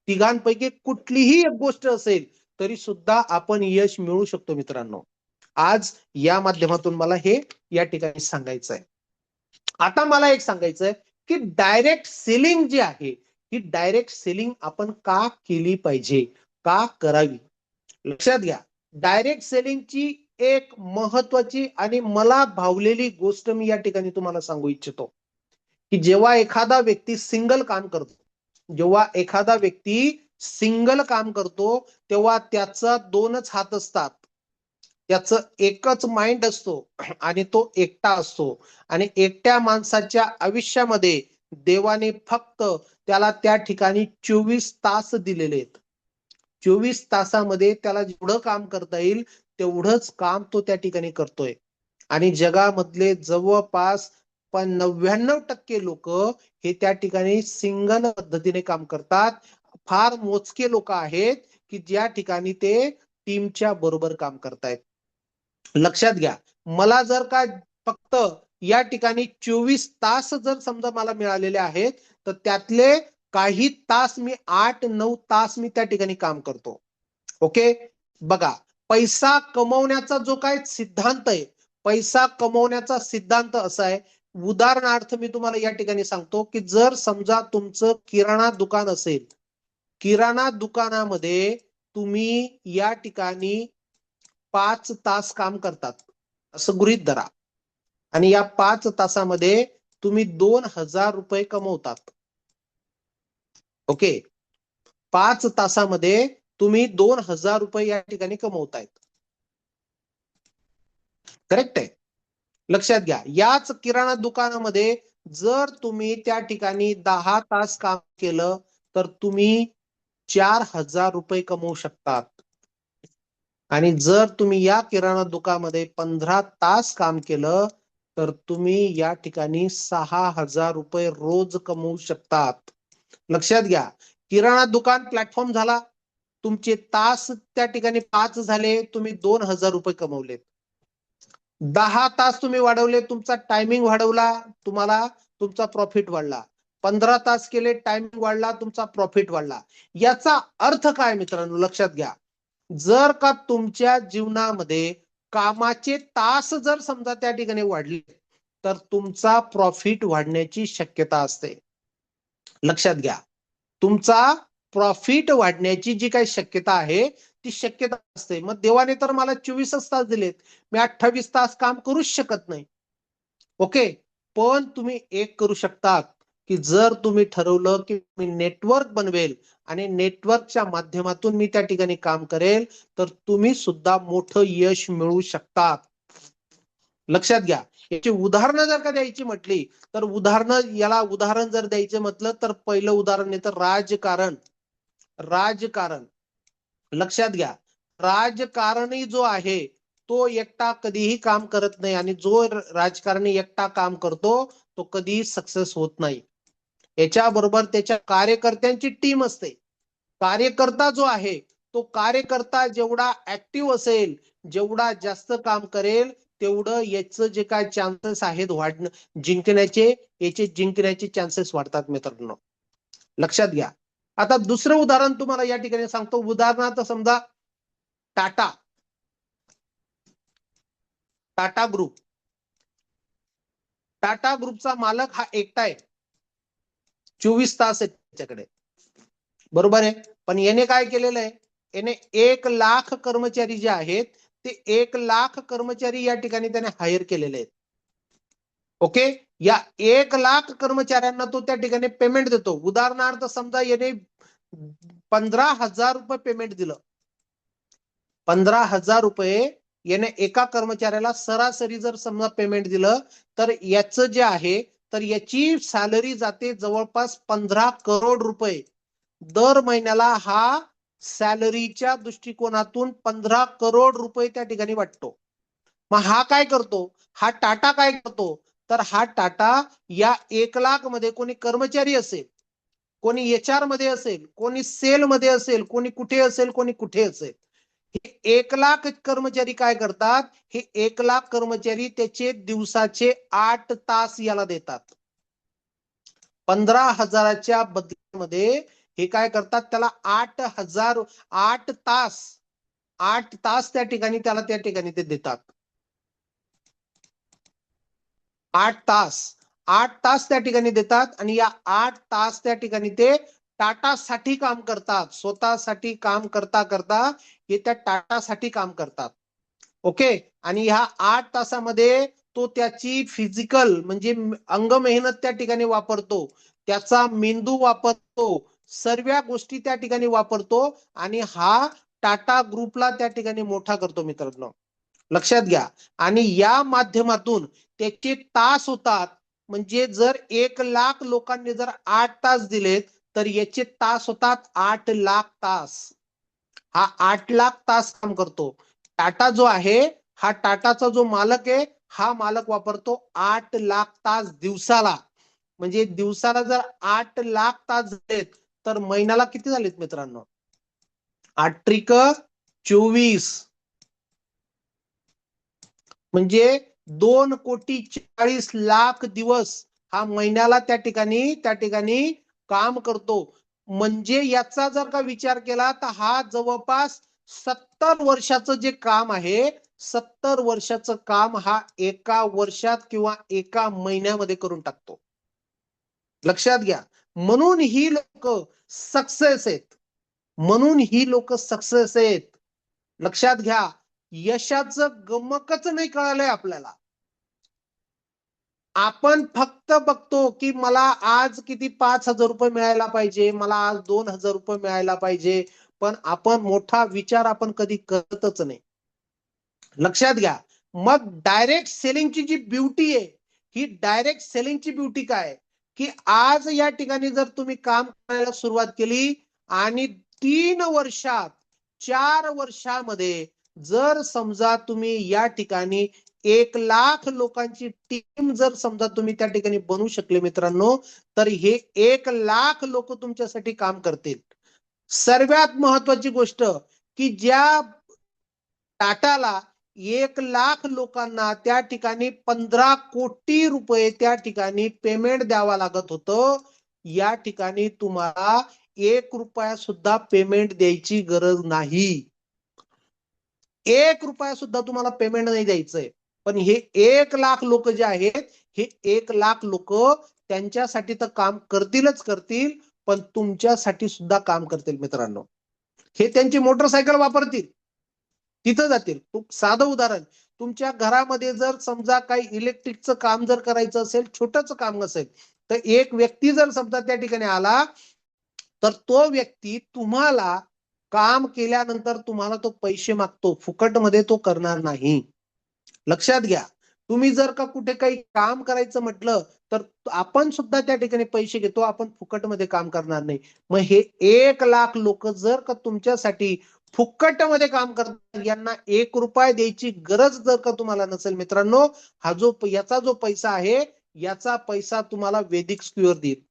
तिघांपैकी कुठलीही एक गोष्ट असेल तरी सुद्धा आपण यश मिळवू शकतो मित्रांनो. आज या माध्यमातून मला हे या ठिकाणी सांगायचं आहे. आता मला एक सांगायचंय की डायरेक्ट सेलिंग जी आहे ही डायरेक्ट सेलिंग आपण का केली पाहिजे, का करावी. लक्षात घ्या, डायरेक्ट सेलिंगची एक महत्वाची आणि मला भावलेली गोष्ट मी या ठिकाणी तुम्हाला सांगू इच्छितो की जेव्हा एखादा व्यक्ती सिंगल काम करतो, जेव्हा एखादा व्यक्ती सिंगल काम करतो तेव्हा त्याचा 2च हात असतात, त्याचं एकच माइंड असतो आणि तो एकटा असतो. आणि एकट्या माणसाच्या आयुष्यामध्ये देवाने फक्त त्याला त्या ठिकाणी 24 तास दिलेले आहेत. 24 तासामध्ये त्याला जेवढं काम करता येईल तेवढंच काम तो त्या ठिकाणी करतोय. आणि जगामधले जवळपास 99% लोक हे त्या ठिकाणी सिंगल पद्धतीने काम करतात. फार मोजके लोक आहेत की ज्या ठिकाणी ते टीमच्या बरोबर काम करतायत. लक्षात घ्या, मला जर का फक्त या ठिकाणी 24 तास जर समजा मला मिळालेले आहेत तर त्यातले काही तास मी 8-9 तास मी त्या ठिकाणी काम करतो. ओके, बघा, पैसा कमवण्याचा जो काय सिद्धांत आहे, पैसा कमवण्याचा सिद्धांत असा आहे. उदाहरणार्थ मी तुम्हाला या ठिकाणी सांगतो की जर समजा तुमचं किराणा दुकान असेल, किराणा दुकानामध्ये तुम्ही या ठिकाणी 5 तास काम करतात असं गृहीत धरा आणि या 5 तासामध्ये तुम्ही 2000 रुपये कमवतात. ओके, 5 तासामध्ये तुम्ही 2000 रुपये या ठिकाणी कमवतायत. करेक्ट आहे. लक्षात घ्या, याच किराणा दुकानामध्ये जर तुम्ही त्या ठिकाणी 10 तास काम केलं तर तुम्ही 4000 रुपये कमवू शकतात. आणि जर तुम्ही या किराणा दुकानामध्ये 15 तास काम केलं तर तुम्ही या ठिकाणी 6000 रुपये रोज कमवू शकतात. लक्षात घ्या, किराणा दुकान प्लॅटफॉर्म झाला, तुमचे तास त्या ठिकाणी 5 झाले, तुम्ही 2000 रुपये कमवलेत. 10 तास तुम्ही वाढवले, तुमचा टायमिंग वाढवला, तुम्हाला तुमचा प्रॉफिट वाढला. 15 तास केले, टायमिंग वाढला, तुमचा प्रॉफिट वाढला. याचा अर्थ काय मित्रांनो, लक्षात घ्या, जर का तुमच्या जीवनामध्ये कामाचे तास जर समजा त्या ठिकाणी वाढले तर तुमचा प्रॉफिट वाढण्याची शक्यता असते. लक्षात घ्या, तुमचा प्रॉफिट वाढण्याची जी काही शक्यता आहे ती शक्यता असते. मग देवाने तर मला 24 तास दिलेत, मी 28 तास काम करूच शकत नाही. ओके, पण तुम्ही एक करू शकता की जर तुम्ही ठरवलं की मी नेटवर्क बनवेल आणि नेटवर्कच्या माध्यमातून मी त्या ठिकाणी काम करेल तर तुम्ही सुद्धा मोठं यश मिळवू शकता. लक्षात घ्या, याची उदाहरणं जर का द्यायची म्हटली तर उदाहरण जर द्यायचं म्हटलं तर पहिलं उदाहरण येतं राजकारण. राजकारण, लक्षात घ्या, राजकारणी जो आहे तो एकटा कधीही काम करत नाही आणि जो राजकारणी एकटा काम करतो तो कधीही सक्सेस होत नाही. याच्याबरोबर त्याच्या कार्यकर्त्यांची टीम असते. कार्यकर्ता जो आहे तो कार्यकर्ता जेवढा ऍक्टिव्ह असेल, जेवढा जास्त काम करेल तेवढं याचं जे काय चान्सेस आहेत जिंकण्याचे चान्सेस वाढतात मित्रांनो. लक्षात घ्या. आता दुसरं उदाहरण तुम्हाला या ठिकाणी सांगतो. उदाहरणार्थ समजा टाटा ग्रुप. टाटा ग्रुपचा मालक हा एकटा आहे, 24 तास आहे त्याच्याकडे, बरोबर आहे. पण याने काय केलेलं आहे, याने 1 लाख कर्मचारी जे आहेत ते 1 लाख कर्मचारी या ठिकाणी त्याने हायर केलेले आहेत. ओके, या 1 लाख कर्मचाऱ्यांना तो त्या ठिकाणी पेमेंट देतो. उदाहरणार्थ समजा याने 15,000 रुपये पेमेंट दिलं, 15,000 रुपये याने एका कर्मचाऱ्याला सरासरी जर समजा पेमेंट दिलं तर याचं जे आहे तर याची सॅलरी जाते जवळपास 15 करोड रुपये दर महिन्याला. हा सॅलरीच्या दृष्टिकोनातून 15 करोड रुपये त्या ठिकाणी वाटतो. मग हा काय करतो, हा टाटा काय करतो, तर हा टाटा या 1,00,000 मध्ये कोणी कर्मचारी असेल, कोणी HR मध्ये असेल, कोणी सेल मध्ये असेल, कोणी कुठे असेल, कोणी कुठे असेल, हे 1,00,000 कर्मचारी काय करतात, हे 1,00,000 कर्मचारी त्याचे दिवसाचे 8 तास याला देतात. 15,000च्या बदल्यामध्ये हे काय करतात, त्याला 8,000 8 तास त्या ठिकाणी त्याला त्या ठिकाणी ते देतात. 8 तास त्या ठिकाणी देतात आणि या 8 तास त्या ठिकाणी ते टाटासाठी काम करतात. स्वतःसाठी काम करता करता हे त्या टाटासाठी काम करतात. ओके. आणि ह्या 8 तासामध्ये तो त्याची फिजिकल म्हणजे अंग मेहनत त्या ठिकाणी वापरतो, त्याचा मेंदू वापरतो, सर्व गोष्टी त्या ठिकाणी वापरतो आणि हा टाटा ग्रुपला त्या ठिकाणी मोठा करतो मित्रांनो. लक्षात घ्या. आणि या माध्यमातून त्याचे तास होतात. म्हणजे जर 1,00,000 लोकांनी जर 8 तास दिलेत तर याचे तास होतात 8,00,000 तास. हा 8,00,000 तास काम करतो. टाटा जो आहे, हा टाटाचा जो मालक आहे, हा मालक वापरतो 8,00,000 तास दिवसाला. म्हणजे दिवसाला जर 8,00,000 तास झालेत तर महिन्याला किती झालेत मित्रांनो, 8 त्रिक 24 म्हणजे 2,40,00,000 दिवस हा महिन्याला त्या ठिकाणी काम करतो. म्हणजे याचा जर का विचार केला तर हा जवळपास 70 वर्षाचं जे काम आहे, 70 वर्षाचं काम हा एका वर्षात किंवा एका महिन्यामध्ये करून टाकतो. लक्षात घ्या. म्हणून ही लोक सक्सेस आहेत. म्हणून ही लोक सक्सेस आहेत. लक्षात घ्या. यशाचं गमकच नाही कळालंय आपल्याला. आपण फक्त बघतो की मला आज किती 5,000 रुपये मिळायला पाहिजे, मला आज 2,000 रुपये मिळायला पाहिजे, पण आपण मोठा विचार आपण कधी करतच नाही. लक्षात घ्या. मग डायरेक्ट सेलिंगची जी ब्युटी आहे, ही डायरेक्ट सेलिंगची ब्युटी काय, की आज या ठिकाणी जर तुम्ही काम करायला सुरुवात केली आणि 3 वर्षात 4 वर्षामध्ये जर समजा तुम्ही या ठिकाणी 1,00,000 लोकांची टीम जर समजा तुम्ही त्या ठिकाणी बनवू शकले मित्रांनो, तर हे 1,00,000 लोक तुमच्यासाठी काम करतील. सर्वात महत्वाची गोष्ट की ज्या टाटाला 1,00,000 लोकांना त्या ठिकाणी 15 कोटी रुपये त्या ठिकाणी पेमेंट द्यावा लागत होतं, या ठिकाणी तुम्हाला 1 रुपया सुद्धा पेमेंट द्यायची गरज नाही. 1 रुपया सुद्धा तुम्हाला पेमेंट नाही द्यायचंय. पण हे 1,00,000 लोक जे आहेत, हे 1,00,000 लोक त्यांच्यासाठी तर काम करतीलच करतील, पण तुमच्यासाठी सुद्धा काम करतील मित्रांनो. हे त्यांची मोटरसायकल वापरतील, तिथं जातील. साधं उदाहरण, तुमच्या घरामध्ये जर समजा काही इलेक्ट्रिकचं काम जर करायचं असेल, छोटंच काम असेल, तर एक व्यक्ती जर समजा त्या ठिकाणी आला तर तो व्यक्ती तुम्हाला काम केल्यानंतर तुम्हाला तो पैसे मागतो, फुकटमध्ये तो करणार नाही. लक्षात घ्या. तुम्ही जर का कुठे काही काम करायचं म्हटलं तर आपण सुद्धा त्या ठिकाणी पैसे घेतो, आपण फुकटमध्ये काम करणार नाही. मग हे 1,00,000 लोक जर का तुमच्यासाठी फुकटमध्ये काम करतात, यांना 1 रुपया द्यायची गरज जर का तुम्हाला नसेल मित्रांनो, हा जो याचा जो पैसा आहे, याचा पैसा तुम्हाला वैदिक स्क्वेअर देईल.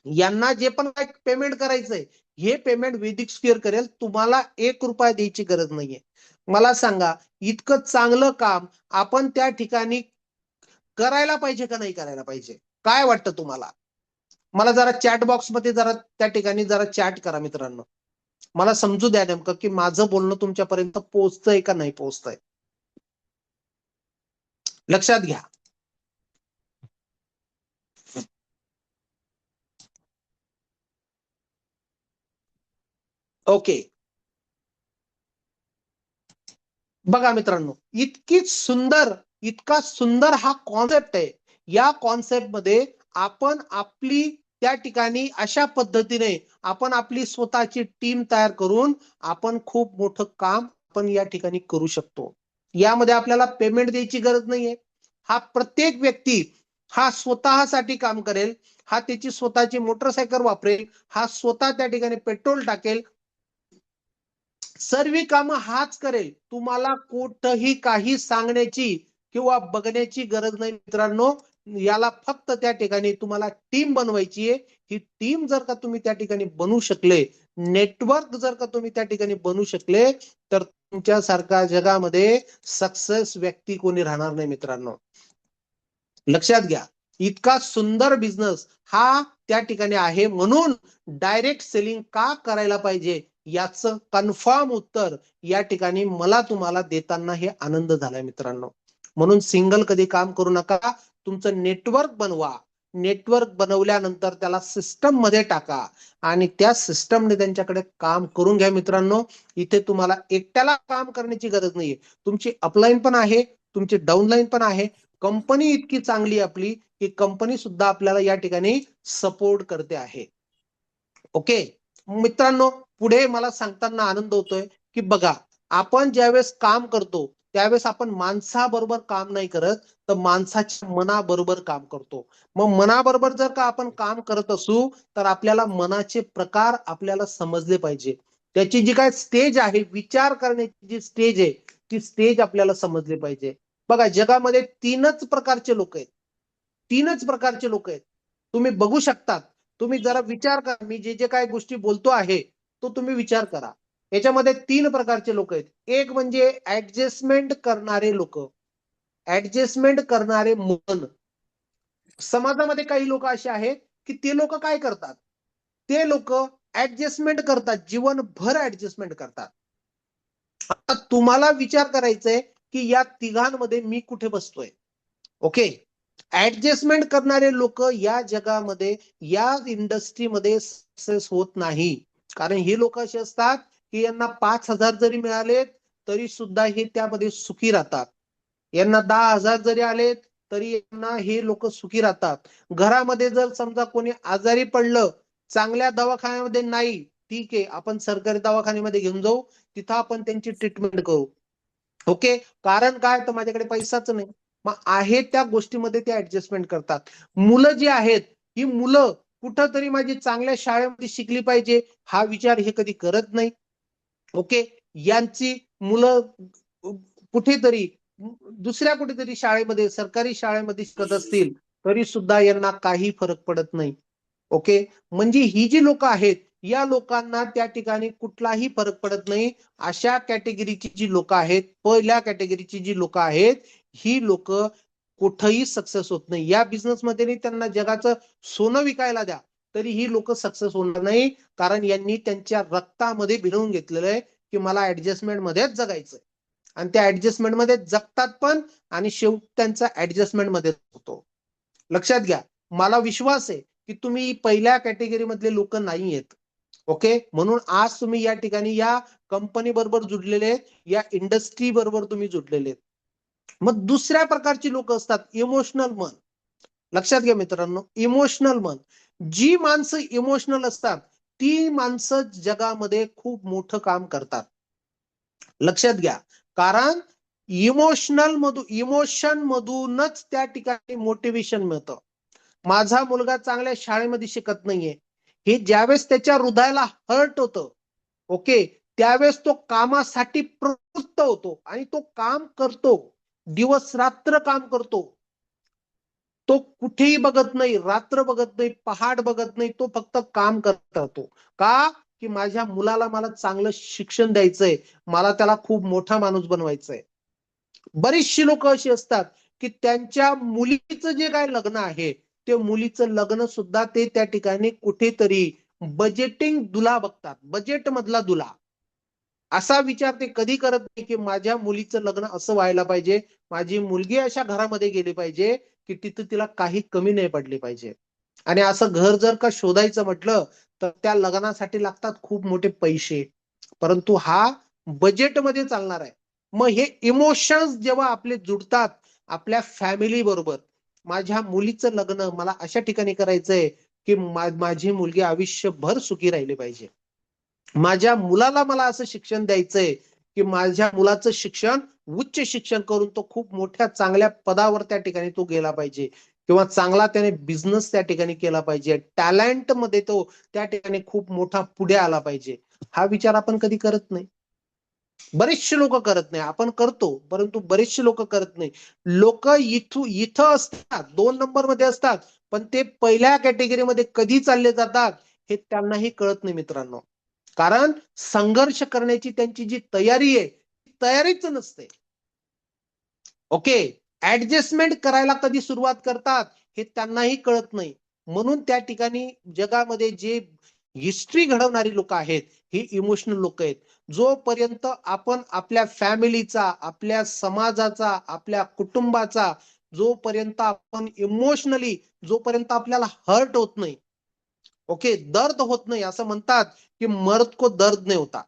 यांना जे पण काही पेमेंट करायचंय, हे पेमेंट वैदिक स्क्वेअर करेल. तुम्हाला 1 रुपया द्यायची गरज नाहीये. मला सांगा, इतकं चांगलं काम आपण त्या ठिकाणी करायला पाहिजे का नाही करायला पाहिजे? काय वाटतं तुम्हाला? मला जरा चॅट बॉक्स मध्ये जरा त्या ठिकाणी जरा चॅट करा मित्रांनो. मला समजू द्या नेमकं की माझं बोलणं तुमच्यापर्यंत पोहोचतंय का नाही पोहोचतंय. लक्षात घ्या. ओके. बघा मित्रांनो, इतका सुंदर हा कॉन्सेप्ट आहे. या कॉन्सेप्ट मध्ये आपण आपली त्या ठिकाणी अशा पद्धतीने आपण आपली स्वतःची टीम तयार करून आपण खूप मोठं काम आपण या ठिकाणी करू शकतो. यामध्ये आपल्याला पेमेंट द्यायची गरज नाहीये. हा प्रत्येक व्यक्ती हा स्वतःसाठी काम करेल, हा त्याची स्वतःची मोटरसायकल वापरेल, हा स्वतः त्या ठिकाणी पेट्रोल टाकेल, सर्व कामं हाच करेल. तुम्हाला कुठंही काही सांगण्याची किंवा बघण्याची गरज नाही मित्रांनो. याला फक्त त्या ठिकाणी तुम्हाला टीम बनवायची आहे. ही टीम जर का तुम्ही त्या ठिकाणी बनवू शकले, नेटवर्क जर का तुम्ही त्या ठिकाणी बनवू शकले, तर तुमच्यासारख्या जगामध्ये सक्सेस व्यक्ती कोणी राहणार नाही मित्रांनो. लक्षात घ्या, इतका सुंदर बिझनेस हा त्या ठिकाणी आहे. म्हणून डायरेक्ट सेलिंग का करायला पाहिजे याचं कन्फर्म उत्तर या ठिकाणी मला तुम्हाला देताना हे आनंद झालाय मित्रांनो. म्हणून सिंगल कधी काम करू नका. तुमचं नेटवर्क बनवा. नेटवर्क बनवल्यानंतर त्याला सिस्टम मध्ये टाका आणि त्या सिस्टमने त्यांच्याकडे काम करून घ्या मित्रांनो. इथे तुम्हाला एकट्याला काम करण्याची गरज नाहीये. तुमची अपलाईन पण आहे, तुमची डाऊनलाईन पण आहे. कंपनी इतकी चांगली आपली की कंपनी सुद्धा आपल्याला या ठिकाणी सपोर्ट करते आहे. ओके मित्रांनो, पुढे मला सांगताना आनंद होतोय की बघा, आपण ज्यावेळेस काम करतो त्यावेळेस आपण माणसाबरोबर काम नाही करत, तर माणसाच्या मनाबरोबर काम करतो. मग मनाबरोबर जर का आपण काम करत असू तर आपल्याला मनाचे प्रकार आपल्याला समजले पाहिजे. त्याची जी काय स्टेज आहे, विचार करण्याची जी स्टेज आहे, ती स्टेज आपल्याला समजली पाहिजे. बघा, जगामध्ये तीनच प्रकारचे लोक आहेत. तीनच प्रकारचे लोक आहेत. तुम्ही बघू शकतात. तुम्ही जरा विचार करा. मी जे जे काही गोष्टी बोलतो आहे तो तुम्ही विचार करा. याच्यामध्ये तीन प्रकारचे लोक आहेत. एक म्हणजे ऍडजस्टमेंट करणारे लोक, ऍडजस्टमेंट करणारे मन. समाजामध्ये काही लोक असे आहेत की ते लोक काय करतात, ते लोक ऍडजस्टमेंट करतात, जीवनभर ऍडजस्टमेंट करतात. आता तुम्हाला विचार करायचंय की या तिघांमध्ये मी कुठे बसतोय. ओके, ऍडजस्टमेंट करणारे लोक या जगामध्ये, या इंडस्ट्रीमध्ये सक्सेस होत नाही. कारण हे लोक असे असतात की यांना 5,000 जरी मिळाले तरी सुद्धा हे त्यामध्ये सुखी राहतात. यांना 10,000 जरी आले तरी यांना हे लोक सुखी राहतात. घरामध्ये जर समजा कोणी आजारी पडलं, चांगल्या दवाखान्यामध्ये नाही, ठीक आहे, आपण सरकारी दवाखान्यामध्ये घेऊन जाऊ, तिथं आपण त्यांची ट्रीटमेंट करू. ओके, कारण काय, तर माझ्याकडे पैसाच नाही. मग आहे त्या गोष्टीमध्ये ते ऍडजस्टमेंट करतात. मुलं जी आहेत, ही मुलं कुठंतरी माझी चांगल्या शाळेमध्ये शिकली पाहिजे हा विचार हे कधी करत नाही. ओके, यांची मुलं कुठेतरी दुसऱ्या कुठेतरी शाळेमध्ये, सरकारी शाळेमध्ये शिकत असतील तरी सुद्धा यांना काही फरक पडत नाही. ओके, म्हणजे ही जी लोक आहेत या लोकांना त्या ठिकाणी कुठलाही फरक पडत नाही. अशा कॅटेगरीची जी लोक आहेत, पहिल्या कॅटेगरीची जी लोक आहेत, ही लोक कुठेही सक्सेस होत नाही. या बिझनेसमध्ये त्यांना जगाचं सोनं विकायला द्या तरी ही लोक सक्सेस होणार नाही. कारण यांनी त्यांच्या रक्तामध्ये भिनवून घेतलेलं आहे की मला ऍडजस्टमेंट मध्येच जगायचंय. आणि त्या ऍडजस्टमेंट मध्ये जगतात पण आणि शेवटी त्यांचा ऍडजस्टमेंट मध्ये होतो. लक्षात घ्या, मला विश्वास आहे की तुम्ही पहिल्या कॅटेगरी मधले लोक नाही आहेत. ओके, म्हणून आज तुम्ही या ठिकाणी या कंपनी बरोबर जुडलेले आहेत, या इंडस्ट्री बरोबर तुम्ही जुडलेले आहेत. मग दुसऱ्या प्रकारची लोक असतात इमोशनल मन. लक्षात घ्या मित्रांनो, इमोशनल मन. जी माणसं इमोशनल असतात ती माणसं जगामध्ये खूप मोठं काम करतात. लक्षात घ्या, कारण इमोशन मधूनच त्या ठिकाणी मोटिवेशन मिळतं. माझा मुलगा चांगल्या शाळेमध्ये शिकत नाहीये, हे ज्यावेळेस त्याच्या हृदयाला हर्ट होतं, ओके, त्यावेळेस तो कामासाठी प्रवृत्त होतो आणि तो काम करतो, दिवस रात्र काम करतो. तो कुठेही बघत नाही, रात्र बघत नाही, पहाट बघत नाही, तो फक्त काम करत राहतो. का, की माझ्या मुलाला मला चांगलं शिक्षण द्यायचंय, मला त्याला खूप मोठा माणूस बनवायचंय. बरीचशी लोक अशी असतात की त्यांच्या मुलीचं जे काय लग्न आहे, ते मुलीचं लग्न सुद्धा ते त्या ठिकाणी कुठेतरी बजेटिंग दुला बघतात, बजेट मधला दुला. असा विचार ते कधी करत नाही की माझ्या मुलीचं लग्न असं व्हायला पाहिजे, माझी मुलगी अशा घरामध्ये गेली पाहिजे की तिथं तिला काही कमी नाही पडली पाहिजे. आणि असं घर जर का शोधायचं म्हटलं तर त्या लग्नासाठी लागतात खूप मोठे पैसे, परंतु हा बजेटमध्ये चालणार आहे. मग हे इमोशन्स जेव्हा आपले जुडतात आपल्या फॅमिली बरोबर, माझ्या मुलीचं लग्न मला अशा ठिकाणी करायचंय की माझी मुलगी आयुष्यभर सुखी राहिली पाहिजे, माझ्या मुलाला मला असं शिक्षण द्यायचंय की माझ्या मुलाचं शिक्षण उच्च शिक्षण करून तो खूप मोठ्या चांगल्या पदावर त्या ठिकाणी तो गेला पाहिजे, किंवा चांगला त्याने बिझनेस त्या ठिकाणी केला पाहिजे, टॅलेंट मध्ये तो त्या ठिकाणी खूप मोठा पुढे आला पाहिजे. हा विचार आपण कधी करत नाही. बरेचसे लोक करत नाही, आपण करतो परंतु बरेचसे लोक करत नाही. लोक इथं असतात, 2 नंबर मध्ये असतात, पण ते पहिल्या कॅटेगरीमध्ये कधी चालले जातात हे त्यांनाही कळत नाही मित्रांनो. कारण संघर्ष करण्याची त्यांची जी तयारी आहे, तयारीच नसते. ओके, ऍडजस्टमेंट करायला कधी सुरुवात करतात हे त्यांनाही कळत नाही. म्हणून त्या ठिकाणी जगामध्ये जे हिस्ट्री घडवणारी लोक आहेत ही इमोशनल लोक आहेत. जोपर्यंत आपण आपल्या फॅमिलीचा, आपल्या समाजाचा, आपल्या कुटुंबाचा, जोपर्यंत आपण इमोशनली, जोपर्यंत आपल्याला हर्ट होत नाही, ओके, दर्द होत नाही. असं म्हणतात की मर्द को दर्द नाही होता.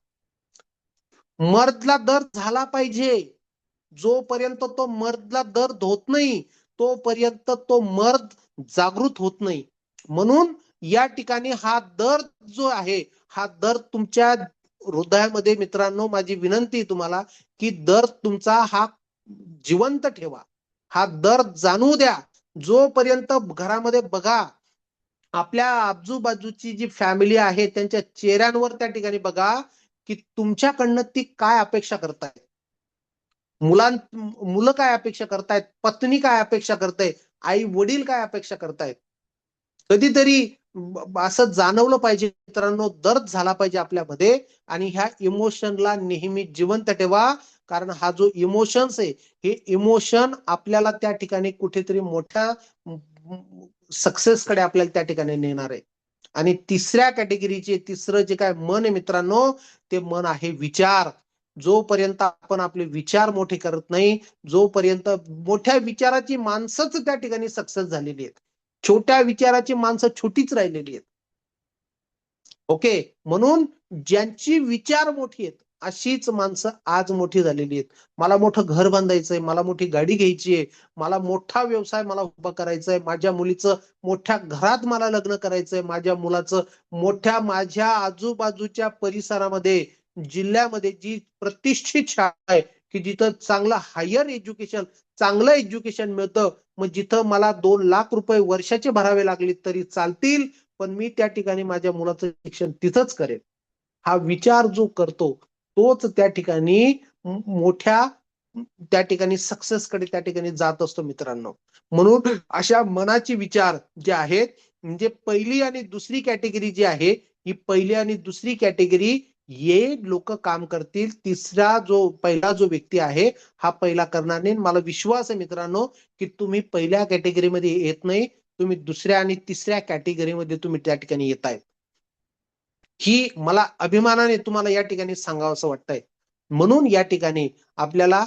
मर्दला दर्द झाला पाहिजे. जोपर्यंत तो मर्दला दर्द होत नाही तोपर्यंत तो मर्द जागृत होत नाही. म्हणून या ठिकाणी हा दर्द जो आहे, हा दर्द तुमच्या हृदयामध्ये मित्रांनो, माझी विनंती तुम्हाला की दर्द तुमचा हा जिवंत ठेवा, हा दर्द जाणू द्या. जोपर्यंत घरामध्ये बघा, आपल्या आजूबाजूची जी फॅमिली आहे त्यांच्या चेहऱ्यांवर त्या ठिकाणी बघा की तुमच्याकडनं ती काय अपेक्षा करतायत. मुलं काय अपेक्षा करतायत, पत्नी काय अपेक्षा करतायत, आई वडील काय अपेक्षा करतायत. कधीतरी असं जाणवलं पाहिजे मित्रांनो, दर्द झाला पाहिजे आपल्यामध्ये. आणि ह्या इमोशनला नेहमी जिवंत ठेवा, कारण हा जो इमोशन्स आहे, हे इमोशन आपल्याला त्या ठिकाणी कुठेतरी मोठ्या सक्सेस कडे आपल्याला त्या ठिकाणी नेणार आहे. आणि तिसऱ्या कॅटेगरीचे तिसरं जे काय मन आहे मित्रांनो, ते मन आहे विचार. जोपर्यंत आपण आपले विचार मोठे करत नाही, जोपर्यंत मोठ्या विचाराची माणसंच त्या ठिकाणी सक्सेस झालेली आहेत, छोट्या विचाराची माणसं छोटीच राहिलेली आहेत. ओके, म्हणून ज्यांची विचार मोठी आहेत अशीच माणसं आज मोठी झालेली आहेत. मला मोठं घर बांधायचंय, मला मोठी गाडी घ्यायची आहे, मला मोठा व्यवसाय मला उभा करायचा आहे, माझ्या मुलीचं मोठ्या घरात मला लग्न करायचंय, माझ्या मुलाचं मोठ्या, माझ्या आजूबाजूच्या परिसरामध्ये, जिल्ह्यामध्ये जी प्रतिष्ठित शाळा आहे की जिथं चांगलं हायर एज्युकेशन, चांगलं एज्युकेशन मिळतं, मग जिथं मला 2 लाख रुपये वर्षाचे भरावे लागले तरी चालतील, पण मी त्या ठिकाणी माझ्या मुलाचं शिक्षण तिथंच करेन. हा विचार जो करतो तोच त्या ठिकाणी मोठ्या त्या ठिकाणी सक्सेस कडे त्या ठिकाणी जात असतो मित्रांनो. म्हणून अशा मनाचे विचार जे आहेत, म्हणजे पहिली आणि दुसरी कॅटेगरी जी आहे, ही पहिली आणि दुसरी कॅटेगरी हे लोक काम करतील. पहिला जो व्यक्ती आहे हा पहिला करणार नाही. मला विश्वास आहे मित्रांनो की तुम्ही पहिल्या कॅटेगरीमध्ये येत नाही, तुम्ही दुसऱ्या आणि तिसऱ्या कॅटेगरीमध्ये तुम्ही त्या ठिकाणी येताय. ही मला अभिमानाने तुम्हाला या ठिकाणी सांगावं असं वाटतंय. म्हणून या ठिकाणी आपल्याला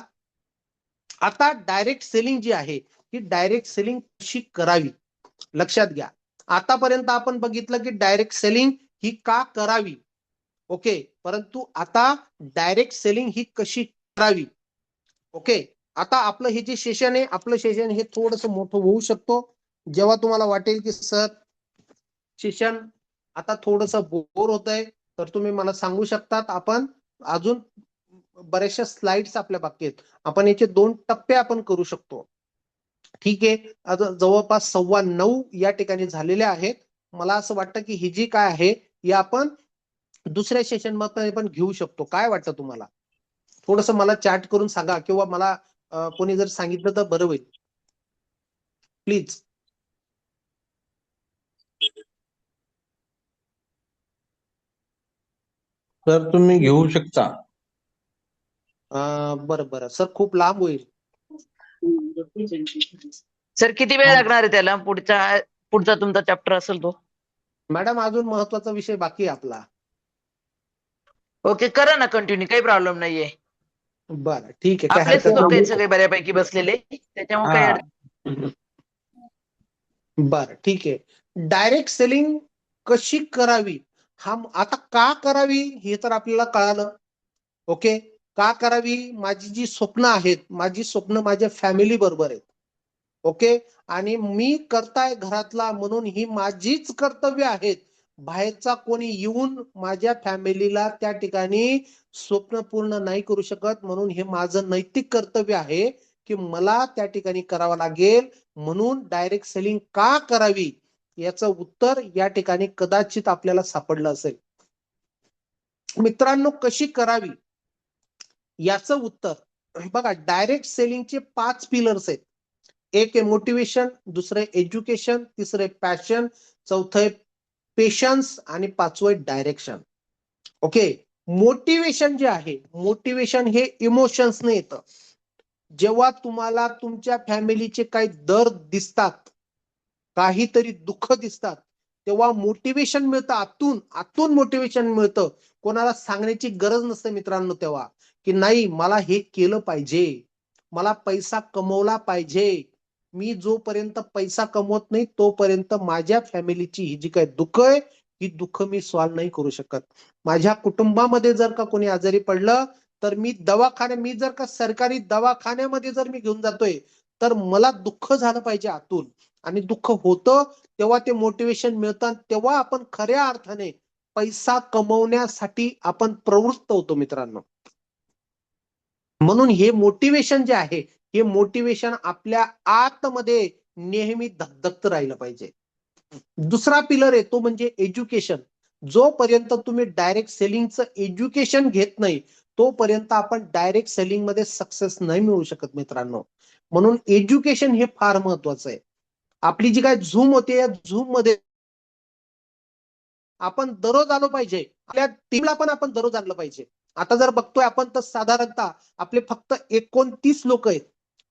आता डायरेक्ट सेलिंग जी आहे, ही डायरेक्ट सेलिंग कशी करावी लक्षात घ्या. आतापर्यंत आपण बघितलं की डायरेक्ट सेलिंग ही का करावी, ओके, परंतु आता डायरेक्ट सेलिंग ही कशी करावी. ओके, आता आपलं हे जे सेशन आहे, आपलं सेशन हे थोडंसं मोठं होऊ शकतो. जेव्हा तुम्हाला वाटेल की सर सेशन आता थोडंसं बोर होत आहे, तर तुम्ही मला सांगू शकतात. आपण अजून बऱ्याचशा स्लाइड्स आपल्या बाकी आहेत, आपण याचे 2 टप्पे आपण करू शकतो. ठीक आहे, आता जवळपास 9:15 या ठिकाणी झालेले आहेत. मला असं वाटतं की ही जी काय आहे ही आपण दुसऱ्या सेशन मध्ये पण घेऊ शकतो. काय वाटतं तुम्हाला? थोडंसं मला चॅट करून सांगा, किंवा मला कोणी जर सांगितलं तर बरं होईल, प्लीज. सर तुम्ही घेऊ शकता. बरं बरं सर, खूप लांब होईल. सर किती वेळ लागणार आहे त्याला? पुढचा तुमचा चॅप्टर असेल तो? मॅडम अजून महत्वाचा विषय बाकी आहे आपला. ओके, करा ना कंटिन्यू, काही प्रॉब्लेम नाहीये. बरं ठीक आहे, काय आपलेच हरकत लोक आहेत नाही. सगळे बऱ्यापैकी बसलेले, त्याच्यामुळे काही हा, बरं ठीक आहे. डायरेक्ट सेलिंग कशी करावी, हा आता का करावी हे तर आपल्याला कळालं. ओके, का करावी? माझी जी स्वप्न आहेत, माझी स्वप्न माझ्या फॅमिली बरोबर आहेत. ओके, आणि मी करताय घरातला म्हणून ही माझीच कर्तव्य आहेत. बाहेरचा कोणी येऊन माझ्या फॅमिलीला त्या ठिकाणी स्वप्न पूर्ण नाही करू शकत. म्हणून हे माझं नैतिक कर्तव्य आहे की मला त्या ठिकाणी करावं लागेल. म्हणून डायरेक्ट सेलिंग का करावी याचं उत्तर या ठिकाणी कदाचित आपल्याला सापडलं असेल. मित्रांनो, कशी करावी याचं उत्तर बघा, डायरेक्ट सेलिंगचे 5 पिलर्स आहेत. एक आहे मोटिवेशन, दुसरं आहे एज्युकेशन, तिसरं आहे पॅशन, चौथं आहे पेशन्स आणि पाचवं आहे डायरेक्शन. ओके, मोटिवेशन जे आहे, मोटिवेशन हे इमोशन्सने येतं. जेव्हा तुम्हाला तुमच्या फॅमिलीचे काही दर्द दिसतात, काहीतरी दुःख दिसतात, तेव्हा मोटिवेशन मिळतं. आतून आतून मोटिवेशन मिळतं. कोणाला सांगण्याची गरज नसते मित्रांनो तेव्हा, की नाही मला हे केलं पाहिजे, मला पैसा कमवला पाहिजे. मी जोपर्यंत पैसा कमवत नाही तोपर्यंत माझ्या फॅमिलीची ही जी काही दुःख आहे ही दुःख मी सॉल्व्ह नाही करू शकत. माझ्या कुटुंबामध्ये जर का कोणी आजारी पडलं तर मी जर का सरकारी दवाखान्यामध्ये जर मी घेऊन जातोय तर मला दुःख झालं पाहिजे आतून. आणि दुःख होतं तेव्हा ते मोटिवेशन मिळतं, तेव्हा आपण खऱ्या अर्थाने पैसा कमवण्यासाठी आपण प्रवृत्त होतो मित्रांनो. म्हणून हे मोटिवेशन जे आहे, हे मोटिवेशन आपल्या आतमध्ये नेहमी धगधगत राहिलं पाहिजे. दुसरा पिलर आहे तो म्हणजे एज्युकेशन. जोपर्यंत तुम्ही डायरेक्ट सेलिंगचं एज्युकेशन घेत नाही तोपर्यंत आपण डायरेक्ट सेलिंग मध्ये सक्सेस नाही मिळू शकत मित्रांनो. म्हणून एज्युकेशन हे फार महत्वाचं आहे. आपली जी काय झूम होते या झूम मध्ये आपण दररोज आलो पाहिजे. आपल्या टीमला पण आपण दररोज आणलं पाहिजे. आता जर बघतोय आपण तर साधारणतः आपले फक्त 29 लोक आहेत.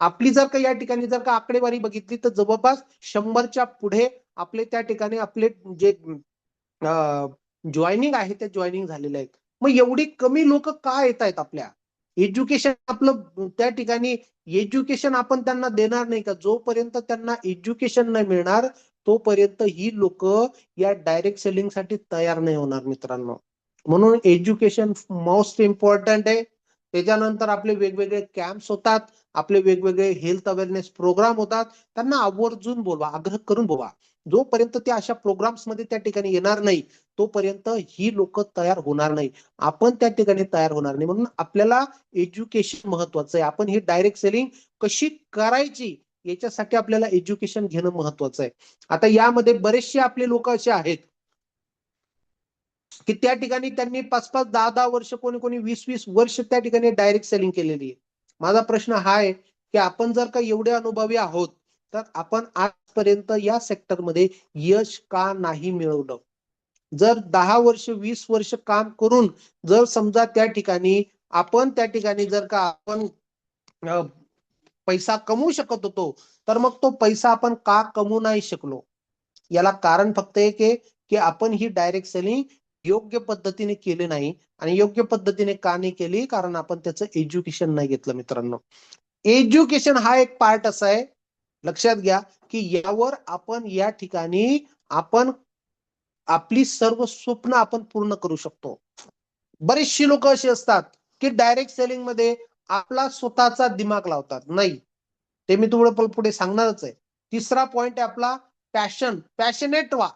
आपली जर का या ठिकाणी जर का आकडेवारी बघितली तर जवळपास 100च्या पुढे आपले त्या ठिकाणी आपले जे जॉईनिंग आहे ते जॉईनिंग झालेले आहेत. मग एवढी कमी लोक का येत आहेत आपल्या? एज्युकेशन आपलं त्या ठिकाणी एज्युकेशन आपण त्यांना देणार नाही का? जोपर्यंत त्यांना एज्युकेशन नाही मिळणार तोपर्यंत ही लोक या डायरेक्ट सेलिंग साठी तयार नाही होणार मित्रांनो. म्हणून एज्युकेशन मोस्ट इम्पॉर्टंट आहे. त्याच्यानंतर आपले वेगवेगळे कॅम्प्स होतात, आपले वेगवेगळे हेल्थ अवेअरनेस प्रोग्राम होतात. त्यांना आवर्जून बोलवा, आग्रह करून बोलवा. जोपर्यंत ते अशा प्रोग्राम्स मध्ये त्या ठिकाणी येणार नाही तोपर्यंत ही लोक तयार होणार नाही, आपण त्या ठिकाणी तयार होणार नाही. म्हणून आपल्याला एज्युकेशन महत्वाचं आहे. आपण ही डायरेक्ट सेलिंग कशी करायची याच्यासाठी आपल्याला एज्युकेशन घेणं महत्वाचं आहे. आता यामध्ये बरेचसे आपले लोक असे आहेत की त्या ठिकाणी त्यांनी 5-5, 10-10 वर्ष, कोणी कोणी 20-20 वर्ष त्या ठिकाणी डायरेक्ट सेलिंग केलेली आहे. माझा प्रश्न हा आहे की आपण जर का एवढे अनुभवी आहोत तर आपण आजपर्यंत या सेक्टरमध्ये यश का नाही मिळवलं? जर 10 वर्ष 20 वर्ष काम करून जर समजा त्या ठिकाणी आपण जर का आपण पैसा कमवू शकत होतो तर मग तो पैसा आपण का कमवू नाही शकलो? याला कारण फक्त एक आहे की आपण ही डायरेक्ट सेलिंग योग्य पद्धतीने केली नाही. आणि योग्य पद्धतीने का नाही केली? कारण आपण त्याचं एज्युकेशन नाही घेतलं मित्रांनो. एज्युकेशन हा एक पार्ट असा आहे, लक्षात घ्या, की यावर आपण या ठिकाणी आपण आपली सर्व स्वप्न आपण पूर्ण करू शकतो. बरेचशी लोक अशी असतात की डायरेक्ट सेलिंग मध्ये आपला स्वतःचा दिमाग लावतात. नाही, ते मी तुम्हाला पुढे सांगणारच आहे. तिसरा पॉइंट आहे आपला पॅशन. पॅशनेट व्हा.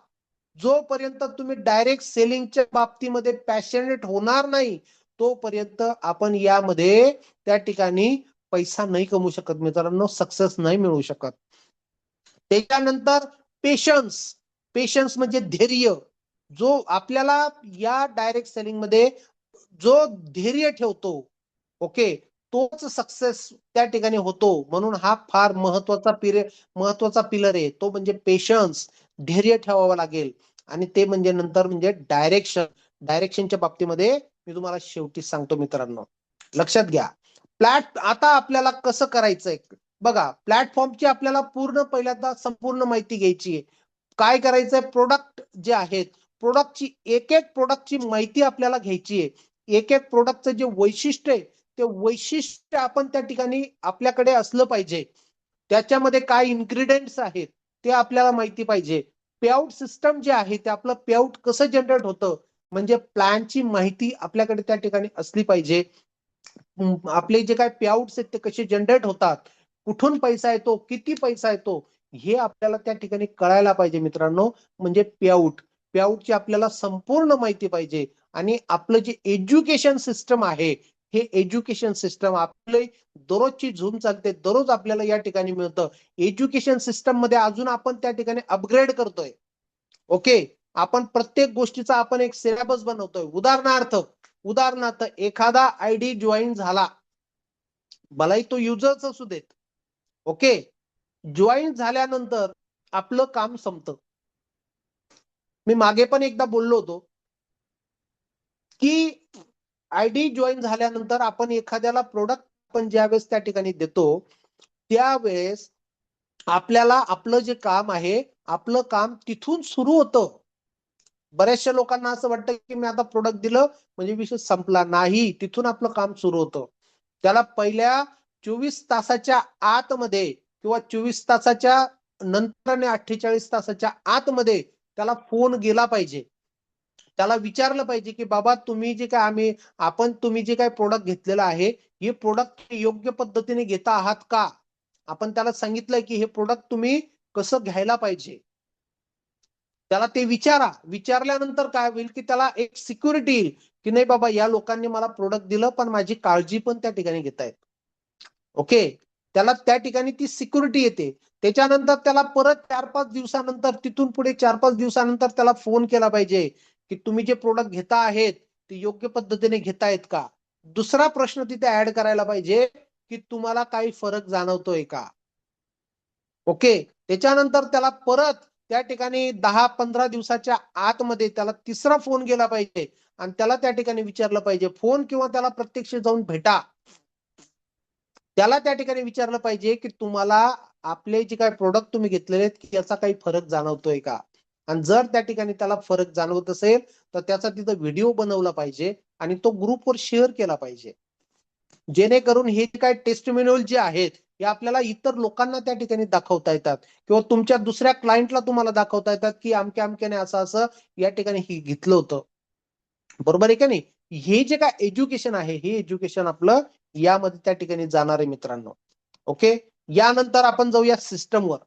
जोपर्यंत तुम्ही डायरेक्ट सेलिंगच्या बाबतीमध्ये पॅशनेट होणार नाही तोपर्यंत आपण यामध्ये त्या ठिकाणी पैसा नाही कमवू शकत मित्रांनो, सक्सेस नाही मिळवू शकत. त्याच्यानंतर पेशन्स. पेशन्स म्हणजे धैर्य. जो आपल्याला या डायरेक्ट सेलिंग मध्ये जो धैर्य ठेवतो, ओके, तोच सक्सेस त्या ठिकाणी होतो. म्हणून हा फार महत्वाचा पिलर आहे, तो म्हणजे पेशन्स. धैर्य ठेवावं लागेल. आणि ते म्हणजे नंतर म्हणजे डायरेक्शन. डायरेक्शनच्या बाबतीमध्ये मी तुम्हाला शेवटी सांगतो मित्रांनो, लक्षात घ्या. आता आपल्याला कसं करायचंय बघा. प्लॅटफॉर्मची आपल्याला पहिल्यांदा संपूर्ण माहिती घ्यायची आहे. काय करायचंय? प्रोडक्ट जे आहेत, प्रोडक्टची एक प्रोडक्टची माहिती आपल्याला घ्यायची आहे. एक प्रोडक्टचं जे वैशिष्ट्य आहे ते वैशिष्ट्य आपण त्या ठिकाणी आपल्याकडे असलं पाहिजे. त्याच्यामध्ये काय इन्ग्रेडियंट्स आहेत ते आपल्याला माहिती पाहिजे. पेआउट सिस्टम जे आहे ते आपलं पेआउट कसं जनरेट होतं म्हणजे प्लॅनची माहिती आपल्याकडे त्या ठिकाणी असली पाहिजे. आपले जे काय पेआउट्स आहेत ते कसे जनरेट होतात, कुठून पैसा येतो, किती पैसा येतो, हे आपल्याला त्या ठिकाणी कळायला पाहिजे मित्रांनो. म्हणजे पेआउट. पेआउटची आपल्याला संपूर्ण माहिती पाहिजे. आणि आपलं जे एज्युकेशन सिस्टम आहे, हे एज्युकेशन सिस्टम आपले दररोजची झूम चालते, दररोज आपल्याला या ठिकाणी मिळतं. एज्युकेशन सिस्टम मध्ये अजून आपण त्या ठिकाणी अपग्रेड करतोय. ओके, आपण प्रत्येक गोष्टीचा आपण एक सिलेबस बनवतोय. उदाहरणार्थ एखादा आयडी जॉईन झाला, भलाही तो युजर्स असू देत. ओके, जॉईन झाल्यानंतर आपलं काम संपतं. मी मागे पण एकदा बोललो होतो की आयडी जॉईन झाल्यानंतर आपण एखाद्याला प्रोडक्ट आपण ज्यावेळेस त्या ठिकाणी देतो, त्यावेळेस आपल्याला आपलं जे काम आहे, आपलं काम तिथून सुरू होतं. बऱ्याचशा लोकांना असं वाटतं की मी आता प्रोडक्ट दिलं म्हणजे विषय संपला. नाही, तिथून आपलं काम सुरू होतं. त्याला पहिल्या 24 तासाच्या आतमध्ये किंवा 24 तासाच्या नंतर आणि 48 तासाच्या आतमध्ये त्याला फोन गेला पाहिजे. त्याला विचारलं पाहिजे की बाबा तुम्ही जे काय तुम्ही जे काय प्रोडक्ट घेतलेलं आहे, हे प्रोडक्ट योग्य पद्धतीने घेता आहात का? आपण त्याला सांगितलंय की हे प्रोडक्ट तुम्ही कसं घ्यायला पाहिजे. त्याला ते विचारा. विचारल्यानंतर काय होईल की त्याला एक सिक्युरिटी येईल की नाही बाबा या लोकांनी मला प्रोडक्ट दिलं पण माझी काळजी पण त्या ठिकाणी घेतायत. ओके, त्याला त्या ठिकाणी ती सिक्युरिटी येते. त्याच्यानंतर त्याला परत 4-5 दिवसानंतर, तिथून पुढे 4-5 दिवसानंतर त्याला फोन केला पाहिजे की तुम्ही जे प्रोडक्ट घेता आहेत ते योग्य पद्धतीने घेतायत का. दुसरा प्रश्न तिथे ऍड करायला पाहिजे की तुम्हाला काही फरक जाणवतोय का. ओके, त्याच्यानंतर त्याला परत त्या ठिकाणी 10-15 दिवसाच्या आतमध्ये त्याला तिसरा फोन गेला पाहिजे आणि त्याला त्या ठिकाणी विचारलं पाहिजे, फोन किंवा त्याला प्रत्यक्ष जाऊन भेटा. त्याला त्या ठिकाणी विचारलं पाहिजे की तुम्हाला आपले जे काही प्रोडक्ट तुम्ही घेतलेले आहेत याचा काही फरक जाणवतोय का. आणि जर त्या ठिकाणी त्याला फरक जाणवत असेल तर त्याचा तिथं व्हिडिओ बनवला पाहिजे आणि तो ग्रुपवर शेअर केला पाहिजे. जेणेकरून हे जे काही टेस्टिमोनियल जे आहेत हे आपल्याला इतर लोकांना त्या ठिकाणी दाखवता येतात किंवा तुमच्या दुसऱ्या क्लायंटला तुम्हाला दाखवता येतात की अमक्या अमक्याने असं या ठिकाणी हे घेतलं होतं. बरोबर आहे का नाही. हे जे काय एज्युकेशन आहे, हे एज्युकेशन आपलं यामध्ये त्या ठिकाणी जाणार आहे मित्रांनो. ओके, यानंतर आपण जाऊया सिस्टमवर.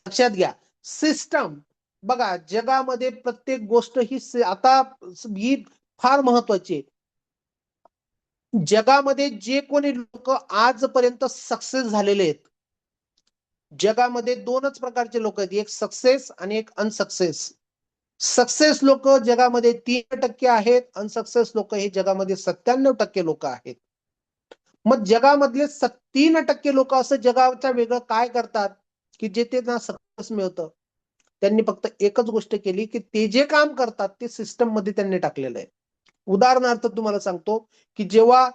लक्षात घ्या, सिस्टम बघा जगामध्ये प्रत्येक गोष्ट आता ही फार महत्वाची आहे. जगामध्ये जे कोणी लोक आजपर्यंत सक्सेस झालेले आहेत, जगामध्ये दोनच प्रकारचे लोक आहेत, एक सक्सेस आणि एक अनसक्सेस. सक्सेस लोक जगामध्ये 3% आहेत, अनसक्सेस लोक हे जगामध्ये 97% लोक आहेत. मग जगामधले 3% लोक असं जगाच्या वेगळं काय करतात की जे त्यांना सक्सेस मिळतं. त्यांनी फक्त एकच गोष्ट केली की ते जे काम करतात ते सिस्टम मध्ये त्यांनी टाकलेलं आहे. उदाहरणार्थ तुम्हाला सांगतो की जेव्हा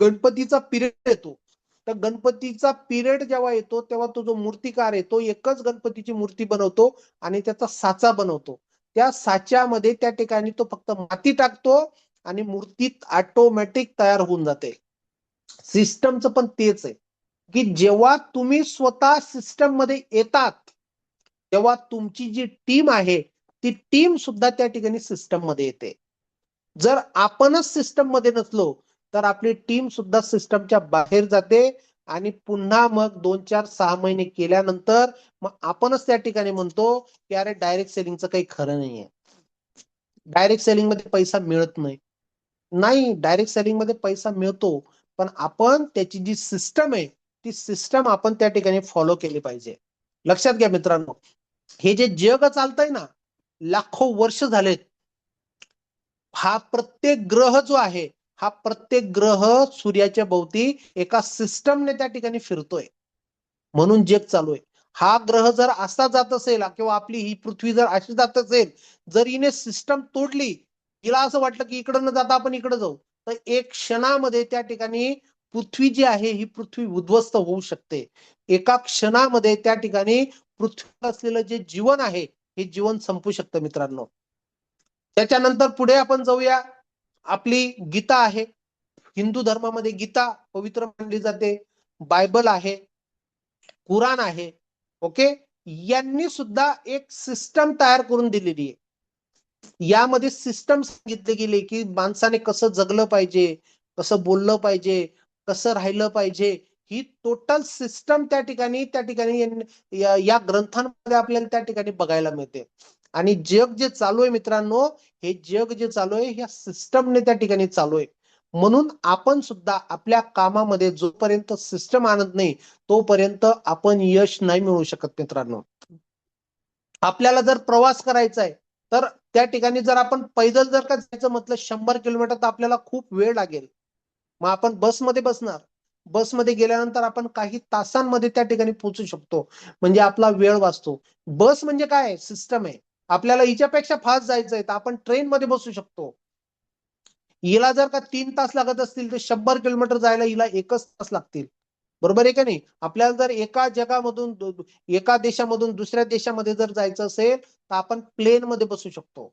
गणपतीचा पिरियड येतो, तर गणपतीचा पिरियड जेव्हा येतो तेव्हा तो जो मूर्तिकार आहे तो एकच गणपतीची मूर्ती बनवतो आणि त्याचा साचा बनवतो. त्या साच्यामध्ये त्या ठिकाणी तो फक्त माती टाकतो आणि मूर्ती ऑटोमॅटिक तयार होऊन जाते. सिस्टमचं पण तेच आहे की जेव्हा तुम्ही स्वतः सिस्टम मध्ये येतात तेव्हा तुमची जी टीम आहे ती टीम सुद्धा त्या ठिकाणी सिस्टम मध्ये येते. जर आपणच सिस्टम मध्ये नसलो तर आपली टीम सुद्धा सिस्टमच्या बाहेर जाते आणि पुन्हा मग 2-4-6 महिने केल्यानंतर मग आपणच त्या ठिकाणी म्हणतो की अरे डायरेक्ट सेलिंगचं काही खरं नाहीये, डायरेक्ट सेलिंग मध्ये पैसा मिळत नाही. नाही, डायरेक्ट सेलिंग मध्ये पैसा मिळतो, पण आपण त्याची जी सिस्टम आहे ती सिस्टम आपण त्या ठिकाणी फॉलो केली पाहिजे. लक्षात घ्या मित्रांनो, हे जे जग चालतंय ना, लाखो वर्ष झालेत, हा प्रत्येक ग्रह जो आहे, हा प्रत्येक ग्रह सूर्याच्या भोवती एका सिस्टमने त्या ठिकाणी फिरतोय, म्हणून जग चालू आहे. हा ग्रह जर असा जात असेल किंवा आपली ही पृथ्वी जर अशी जात असेल, जर हिने सिस्टम तोडली, हिला असं वाटलं की इकडं न जाता आपण इकडे जाऊ, तर एक क्षणामध्ये त्या ठिकाणी पृथ्वी जी आहे ही पृथ्वी उद्ध्वस्त होऊ शकते. एका क्षणामध्ये त्या ठिकाणी पृथ्वीवर असलेलं जे जीवन आहे हे जीवन संपू शकतं मित्रांनो. त्याच्यानंतर पुढे आपण जाऊया. आपली गीता आहे, हिंदू धर्मामध्ये गीता पवित्र मानली जाते. बायबल आहे, कुराण आहे. ओके, यांनी सुद्धा एक सिस्टम तयार करून दिलेली आहे. यामध्ये सिस्टम सांगितले गेले की माणसाने कसं जगलं पाहिजे, कसं बोललं पाहिजे, कसं राहिलं पाहिजे, ही टोटल सिस्टम त्या ठिकाणी या ग्रंथांमध्ये आपल्याला त्या ठिकाणी बघायला मिळते. आणि जग जे चालू आहे मित्रांनो, हे जग जे चालू आहे ह्या सिस्टमने त्या ठिकाणी चालू आहे. म्हणून आपण सुद्धा आपल्या कामामध्ये जोपर्यंत सिस्टम आणत नाही तोपर्यंत आपण यश नाही मिळवू शकत मित्रांनो. आपल्याला जर प्रवास करायचा आहे तर त्या ठिकाणी जर आपण पैदल जर का जायचं म्हटलं 100 किलोमीटर तर आपल्याला खूप वेळ लागेल. मग आपण बसमध्ये बसणार. बसमध्ये गेल्यानंतर आपण काही तासांमध्ये त्या ठिकाणी पोहोचू शकतो. म्हणजे आपला वेळ वाचतो. बस म्हणजे काय सिस्टम आहे. आपल्याला हिच्यापेक्षा फास्ट जायचंय तर आपण ट्रेनमध्ये बसू शकतो. हिला जर का 3 तास लागत असतील तर 100 किलोमीटर जायला हिला 1च तास लागतील. बरोबर आहे का नाही? आपल्याला जर एका जगामधून एका देशामधून दुसऱ्या देशामध्ये जर जायचं असेल तर आपण प्लेन मध्ये बसू शकतो.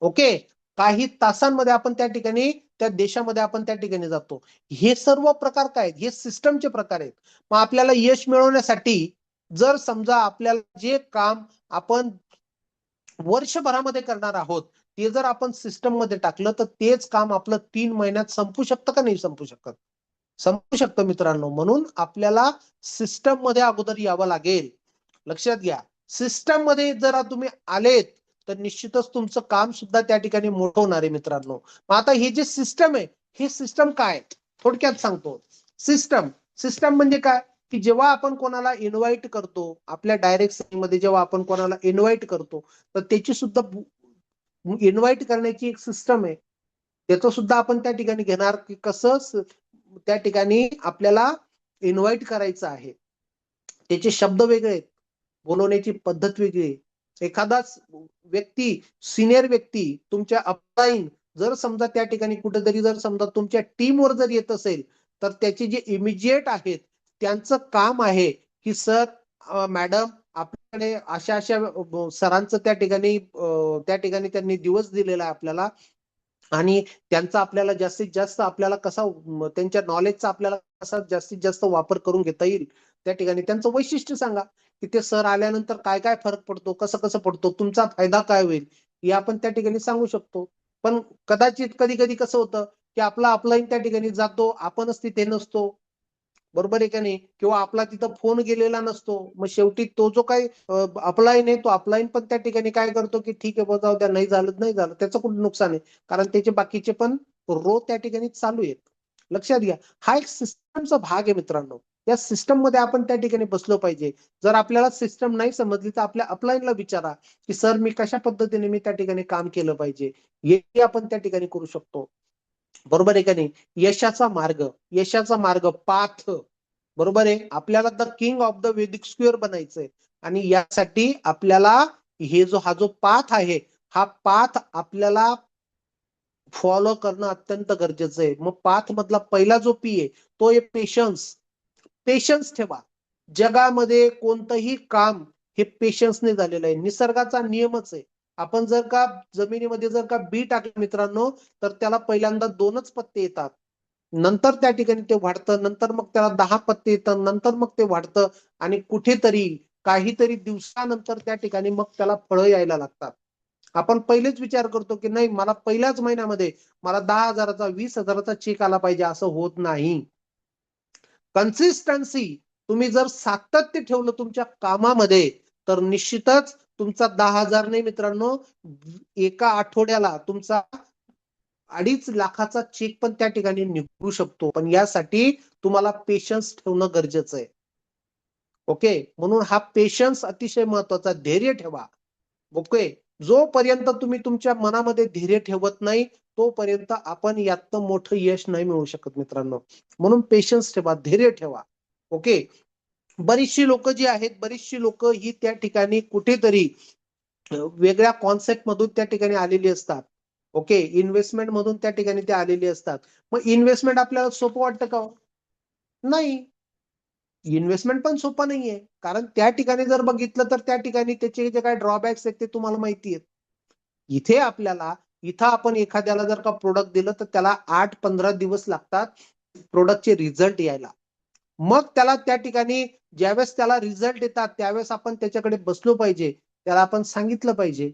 ओके, काही तासांमध्ये आपण त्या ठिकाणी त्या देशामध्ये आपण त्या ठिकाणी जातो. हे सर्व प्रकार काय आहेत? हे सिस्टमचे प्रकार आहेत. मग आपल्याला यश मिळवण्यासाठी जर समजा आपल्याला जे काम आपण वर्षभरामध्ये करणार आहोत ते जर आपण सिस्टम मध्ये टाकलं तर तेच काम आपलं 3 महिन्यात संपू शकतं का नाही संपू शकत? संपू शकतं मित्रांनो. म्हणून आपल्याला सिस्टम मध्ये अगोदर यावं लागेल. लक्षात घ्या, सिस्टम मध्ये जर तुम्ही आलेत तर निश्चितच तुमचं काम सुद्धा त्या ठिकाणी मोठं होणार आहे मित्रांनो. मग आता हे जे सिस्टम आहे हे सिस्टम काय थोडक्यात सांगतो. सिस्टम सिस्टम म्हणजे काय की जेव्हा आपण कोणाला इन्व्हाइट करतो आपल्या डायरेक्ट सेलिंग मध्ये जेव्हा आपण कोणाला इन्व्हाइट करतो तर त्याची सुद्धा इन्व्हाइट करण्याची एक सिस्टम आहे. त्याचं सुद्धा आपण त्या ठिकाणी घेणार की कसं त्या ठिकाणी आपल्याला इन्व्हाइट करायचं आहे. त्याचे शब्द वेगळे आहेत, बोलवण्याची पद्धत वेगळी आहे. एखादाच व्यक्ती सिनियर व्यक्ती तुमच्या अपलाईन जर समजा त्या ठिकाणी कुठेतरी जर समजा तुमच्या टीमवर जर येत असेल तर त्याचे जे इमिजिएट आहेत त्यांचं काम आहे की सर मॅडम आपल्याकडे अशा अशा सरांचं त्या ठिकाणी त्यांनी दिवस दिलेला आहे आपल्याला आणि त्यांचा आपल्याला जास्तीत जास्त आपल्याला कसा त्यांच्या नॉलेजचा आपल्याला कसा जास्तीत जास्त वापर करून घेता येईल त्या ठिकाणी त्यांचं वैशिष्ट्य सांगा की ते सर आल्यानंतर काय काय फरक पडतो कसं कसं पडतो तुमचा फायदा काय होईल हे आपण त्या ठिकाणी सांगू शकतो. पण कदाचित कधी कधी कसं होतं की आपला अपलाईन त्या ठिकाणी जातो आपणच तिथे नसतो. बरोबर आहे का नाही? किंवा आपला तिथं फोन गेलेला नसतो. मग शेवटी तो जो काही अपलाईन आहे तो अपलाईन पण त्या ठिकाणी काय करतो की ठीक आहे बघ जाऊ द्या नाही झालं त्याचं कुठं नुकसान आहे कारण त्याचे बाकीचे पण रो त्या ठिकाणी चालू आहेत. लक्षात घ्या, हा एक सिस्टमचा भाग आहे मित्रांनो. या सिस्टम मध्ये आपण त्या ठिकाणी बसलो पाहिजे. जर आपल्याला सिस्टम नाही समजली तर आपल्या अपलाईनला विचारा की सर मी कशा पद्धतीने मी त्या ठिकाणी काम केलं पाहिजे हे आपण त्या ठिकाणी करू शकतो. बरोबर आहे का नाही? यशाचा मार्ग पाथ. बरोबर आहे, आपल्याला the king of the Vedic square बनायचंय आणि यासाठी आपल्याला हा जो पाथ आहे हा पाथ आपल्याला फॉलो करणं अत्यंत गरजेचं आहे. मग पाथ मधला पहिला जो पी आहे तो आहे पेशन्स. पेशन्स ठेवा. जगामध्ये कोणतंही काम हे पेशन्सने झालेलं आहे. निसर्गाचा नियमच आहे. आपण जर का जमिनीमध्ये जर का बी टाकलं मित्रांनो तर त्याला पहिल्यांदा 2च पत्ते येतात. नंतर त्या ठिकाणी ते वाढतं, नंतर मग त्याला 10 पत्ते येतात, नंतर मग ते वाढतं आणि कुठेतरी काहीतरी दिवसानंतर त्या ठिकाणी मग त्याला फळं यायला लागतात. आपण पहिलेच विचार करतो की नाही मला पहिल्याच महिन्यामध्ये मला 10,000चा 20,000चा चेक आला पाहिजे असं होत नाही. कन्सिस्टन्सी, तुम्ही जर सातत्य ठेवलं तुमच्या कामामध्ये तर निश्चितच तुमचा 10,000 नाही मित्रांनो एका आठवड्याला तुमचा 2.5 लाखाचा चेक पण त्या ठिकाणी निघू शकतो. पण यासाठी तुम्हाला पेशन्स ठेवणं गरजेचं आहे. ओके, म्हणून हा पेशन्स अतिशय महत्वाचा. धैर्य ठेवा. ओके, जोपर्यंत तुम्ही तुमच्या मनामध्ये धैर्य ठेवत नाही तोपर्यंत आपण यात मोठं यश नाही मिळवू शकत मित्रांनो. म्हणून पेशन्स ठेवा, धैर्य ठेवा. ओके, बरीचशी लोक जी आहेत बरीचशी लोक ही त्या ठिकाणी कुठेतरी वेगळ्या कॉन्सेप्ट मधून त्या ठिकाणी आलेली असतात. ओके, इन्व्हेस्टमेंट मधून त्या ठिकाणी ते आलेली असतात. मग इन्व्हेस्टमेंट आपल्याला सोपं वाटतं का? नाही, इन्व्हेस्टमेंट पण सोपं नाहीये. कारण त्या ठिकाणी जर बघितलं तर त्या ठिकाणी त्याचे जे काही ड्रॉबॅक्स आहेत ते तुम्हाला माहिती आहेत. इथं आपण एखाद्याला जर का प्रोडक्ट दिलं तर त्याला 8-15 दिवस लागतात प्रोडक्टचे रिझल्ट यायला. मग त्याला त्या ठिकाणी ज्यावेळेस त्याला रिझल्ट येतात त्यावेळेस आपण त्याच्याकडे बसलो पाहिजे. त्याला आपण सांगितलं पाहिजे.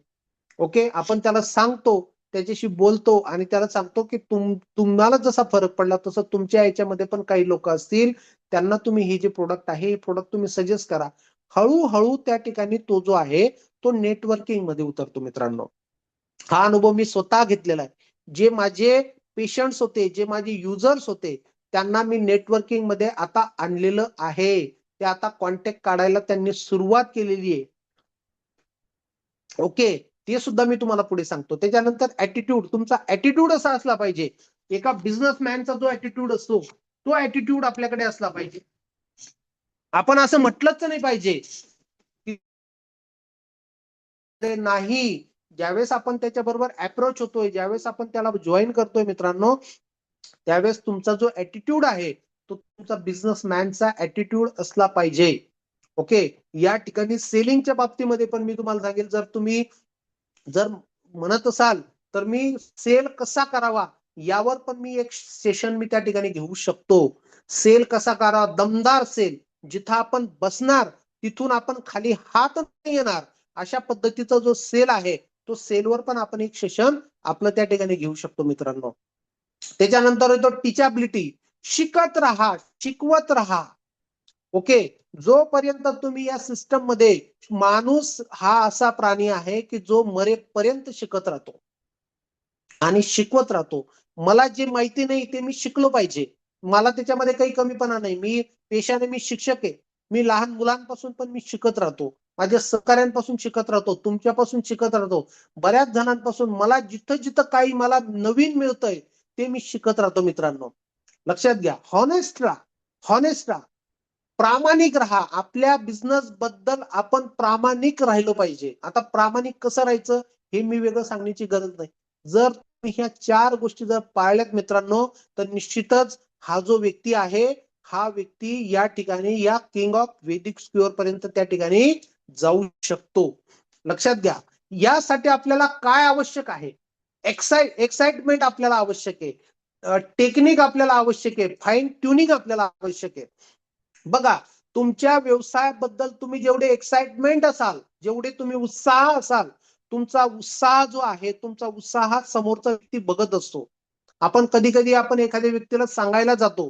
ओके, आपण त्याला सांगतो, त्याच्याशी बोलतो आणि त्याला सांगतो की तुम्हाला जसा फरक पडला तसं तुमच्या याच्यामध्ये पण काही लोक असतील त्यांना तुम्ही हे जे प्रोडक्ट आहे हे प्रोडक्ट तुम्ही सजेस्ट करा. हळूहळू त्या ठिकाणी तो जो आहे तो नेटवर्किंग मध्ये उतरतो मित्रांनो. हा अनुभव मी स्वतः घेतलेला आहे. जे माझे पेशंट्स होते, जे माझे युजर्स होते, त्यांना मी नेटवर्किंग मध्ये आता आणलेलं आहे. ते आता कॉन्टॅक्ट काढायला त्यांनी सुरुवात केलेली आहे. ओके, ते सुद्धा मी तुम्हाला पुढे सांगतो. त्याच्यानंतर ऍटिट्यूड, तुमचा ऍटिट्यूड असा असला पाहिजे. एका बिझनेसमॅनचा जो ऍटिट्यूड असतो तो ऍटिट्यूड आपल्याकडे असला पाहिजे. आपण असं म्हटलंच नाही पाहिजे नाही. ज्यावेळेस आपण त्याच्याबरोबर अप्रोच होतोय, ज्यावेळेस आपण त्याला जॉईन करतोय मित्रांनो, त्यावेळेस तुमचा जो ऍटिट्यूड आहे तो तुमचा बिझनेसमॅनचा ऍटिट्यूड असला पाहिजे. ओके, या ठिकाणी सेलिंगच्या बाबतीमध्ये पण मी तुम्हाला सांगेल, जर म्हणत असाल तर मी सेल कसा करावा यावर पण मी एक सेशन मी त्या ठिकाणी घेऊ शकतो. सेल कसा करावा, दमदार सेल, जिथं आपण बसणार तिथून आपण खाली हात नाही येणार अशा पद्धतीचा जो सेल आहे तो सेलवर पण आपण एक सेशन आपलं त्या ठिकाणी घेऊ शकतो मित्रांनो. त्याच्यानंतर येतो टीचॅबिलिटी, शिकत राहा, शिकवत राहा. ओके, जोपर्यंत तुम्ही या सिस्टम मध्ये, माणूस हा असा प्राणी आहे की जो मरेपर्यंत शिकत राहतो आणि शिकवत राहतो. मला जे माहिती नाही ते मी शिकलो पाहिजे. मला त्याच्यामध्ये काही कमीपणा नाही. मी पेशाने मी शिक्षक आहे. मी लहान मुलांपासून पण मी शिकत राहतो, माझ्या सहकाऱ्यांपासून शिकत राहतो, तुमच्यापासून शिकत राहतो, बऱ्याच जणांपासून. मला जिथं जिथं काही मला नवीन मिळतंय ते मी शिकत राहतो मित्रांनो. लक्षात घ्या, हॉनेस्ट राहा, हॉनेस्ट राहा, प्रामाणिक राहा. आपल्या बिझनेस बद्दल आपण प्रामाणिक राहिलो पाहिजे. आता प्रामाणिक कसं राहायचं हे मी वेगळं सांगण्याची गरज नाही. जर तुम्ही ह्या 4 गोष्टी जर पाळल्यात मित्रांनो तर निश्चितच हा जो व्यक्ती आहे हा व्यक्ती या ठिकाणी या किंग ऑफ वेदिक स्क्वेअर पर्यंत त्या ठिकाणी जाऊ शकतो. लक्षात घ्या, यासाठी आपल्याला काय आवश्यक आहे? एक्साइटमेंट आपल्याला आवश्यक आहे, टेक्निक आपल्याला आवश्यक आहे, फाईन ट्युनिंग आपल्याला आवश्यक आहे. बघा, तुमच्या व्यवसायाबद्दल तुम्ही जेवढे एक्साइटमेंट असाल, जेवढे तुम्ही उत्साह असाल, तुमचा उत्साह जो आहे, तुमचा उत्साह समोरचा व्यक्ती बघत असतो. आपण कधी कधी आपण एखाद्या व्यक्तीला सांगायला जातो,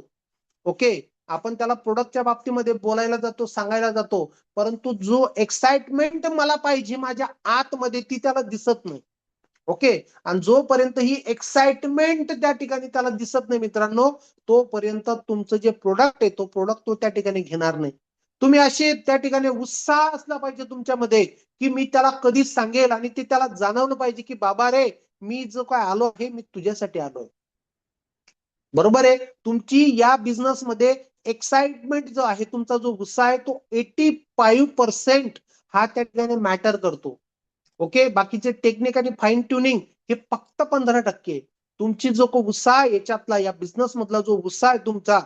ओके, आपण त्याला प्रोडक्टच्या बाबतीमध्ये बोलायला जातो, सांगायला जातो, परंतु जो एक्साइटमेंट मला पाहिजे माझ्या आतमध्ये ती त्याला दिसत नाही. ओके, आणि जोपर्यंत ही एक्साइटमेंट त्या ठिकाणी त्याला दिसत नाही मित्रांनो, तोपर्यंत तुमचं जे प्रोडक्ट आहे तो प्रोडक्ट तो त्या ठिकाणी घेणार नाही. तुम्ही असे त्या ठिकाणी उत्साह असला पाहिजे तुमच्यामध्ये की मी त्याला कधीच सांगेल आणि ते त्याला जाणवलं पाहिजे की बाबा रे, मी जो काय आलो आहे मी तुझ्यासाठी आलोय. बरोबर आहे. तुमची या बिझनेस मध्ये एक्साइटमेंट जो आहे, तुमचा जो उत्साह आहे तो 85% हा त्या ठिकाणी मॅटर करतो. ओके, बाकीचे टेक्निक आणि फाईन ट्युनिंग हे फक्त 15%. तुमची जो उत्साह याच्यातला, या बिझनेस मधला जो उत्साह आहे तुमचा,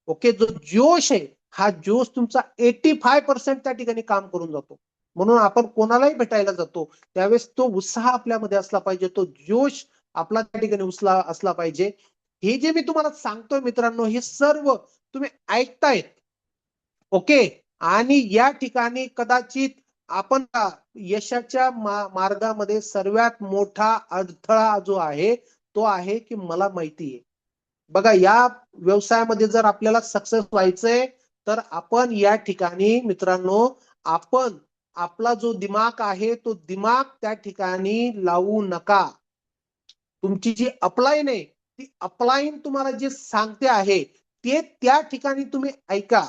ओके, जो जोश आहे, हा जोश तुमचा 85% त्या ठिकाणी काम करून जातो. म्हणून आपण कोणालाही भेटायला जातो त्यावेळेस तो उत्साह आपल्यामध्ये असला पाहिजे, तो जोश आपला त्या ठिकाणी असला पाहिजे. हे जे मी तुम्हाला सांगतोय मित्रांनो, हे सर्व तुम्ही ऐकतायत. ओके, आणि या ठिकाणी कदाचित आपण यशाच्या मार्गामध्ये सर्वात मोठा अडथळा जो आहे तो आहे की मला माहिती आहे. बघा, या व्यवसायामध्ये जर आपल्याला सक्सेस व्हायचंय तर आपण या ठिकाणी मित्रांनो, आपण आपला जो दिमाग आहे तो दिमाग त्या ठिकाणी लावू नका. तुमची जी अपलाईन आहे ती अपलाईन तुम्हाला जे सांगते आहे ते त्या ठिकाणी तुम्ही ऐका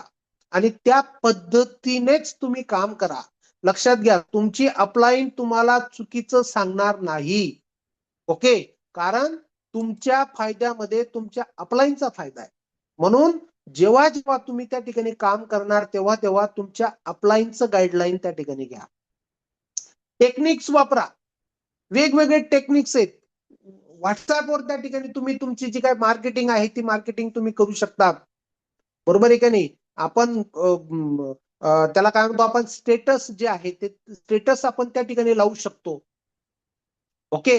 आणि त्या पद्धतीनेच तुम्ही काम करा. लक्षात घ्या, तुमची अपलाईन तुम्हाला चुकीचं सांगणार नाही. ओके, कारण तुमच्या फायद्यामध्ये तुमच्या अपलाईनचा फायदा आहे. म्हणून जेव्हा जेव्हा तुम्ही त्या ठिकाणी काम करणार तेव्हा तेव्हा तुमच्या अपलाईनचं गाईडलाईन त्या ठिकाणी घ्या. टेक्निक्स वापरा, वेगवेगळे टेक्निक्स आहेत. व्हॉट्सअपवर त्या ठिकाणी तुम्ही तुमची जी काय मार्केटिंग आहे ती मार्केटिंग तुम्ही करू शकता. बरोबर आहे का नाही? आपण त्याला काय म्हणतो, आपण स्टेटस जे आहे ते स्टेटस आपण त्या ठिकाणी लावू शकतो. ओके,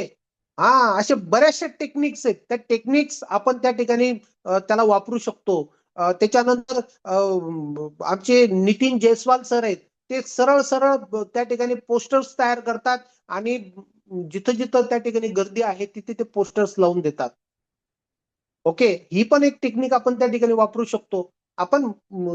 हा, असे बऱ्याचशा टेक्निक्स आहेत. त्या टेक्निक्स आपण त्या ठिकाणी त्याला वापरू शकतो. त्याच्यानंतर आमचे नितीन जयस्वाल सर आहेत, ते सरळ सरळ त्या ठिकाणी पोस्टर्स तयार करतात आणि जिथं जिथं त्या ठिकाणी गर्दी आहे तिथे ते पोस्टर्स लावून देतात. ओके, ही पण एक टेक्निक आपण त्या ठिकाणी वापरू शकतो. आपण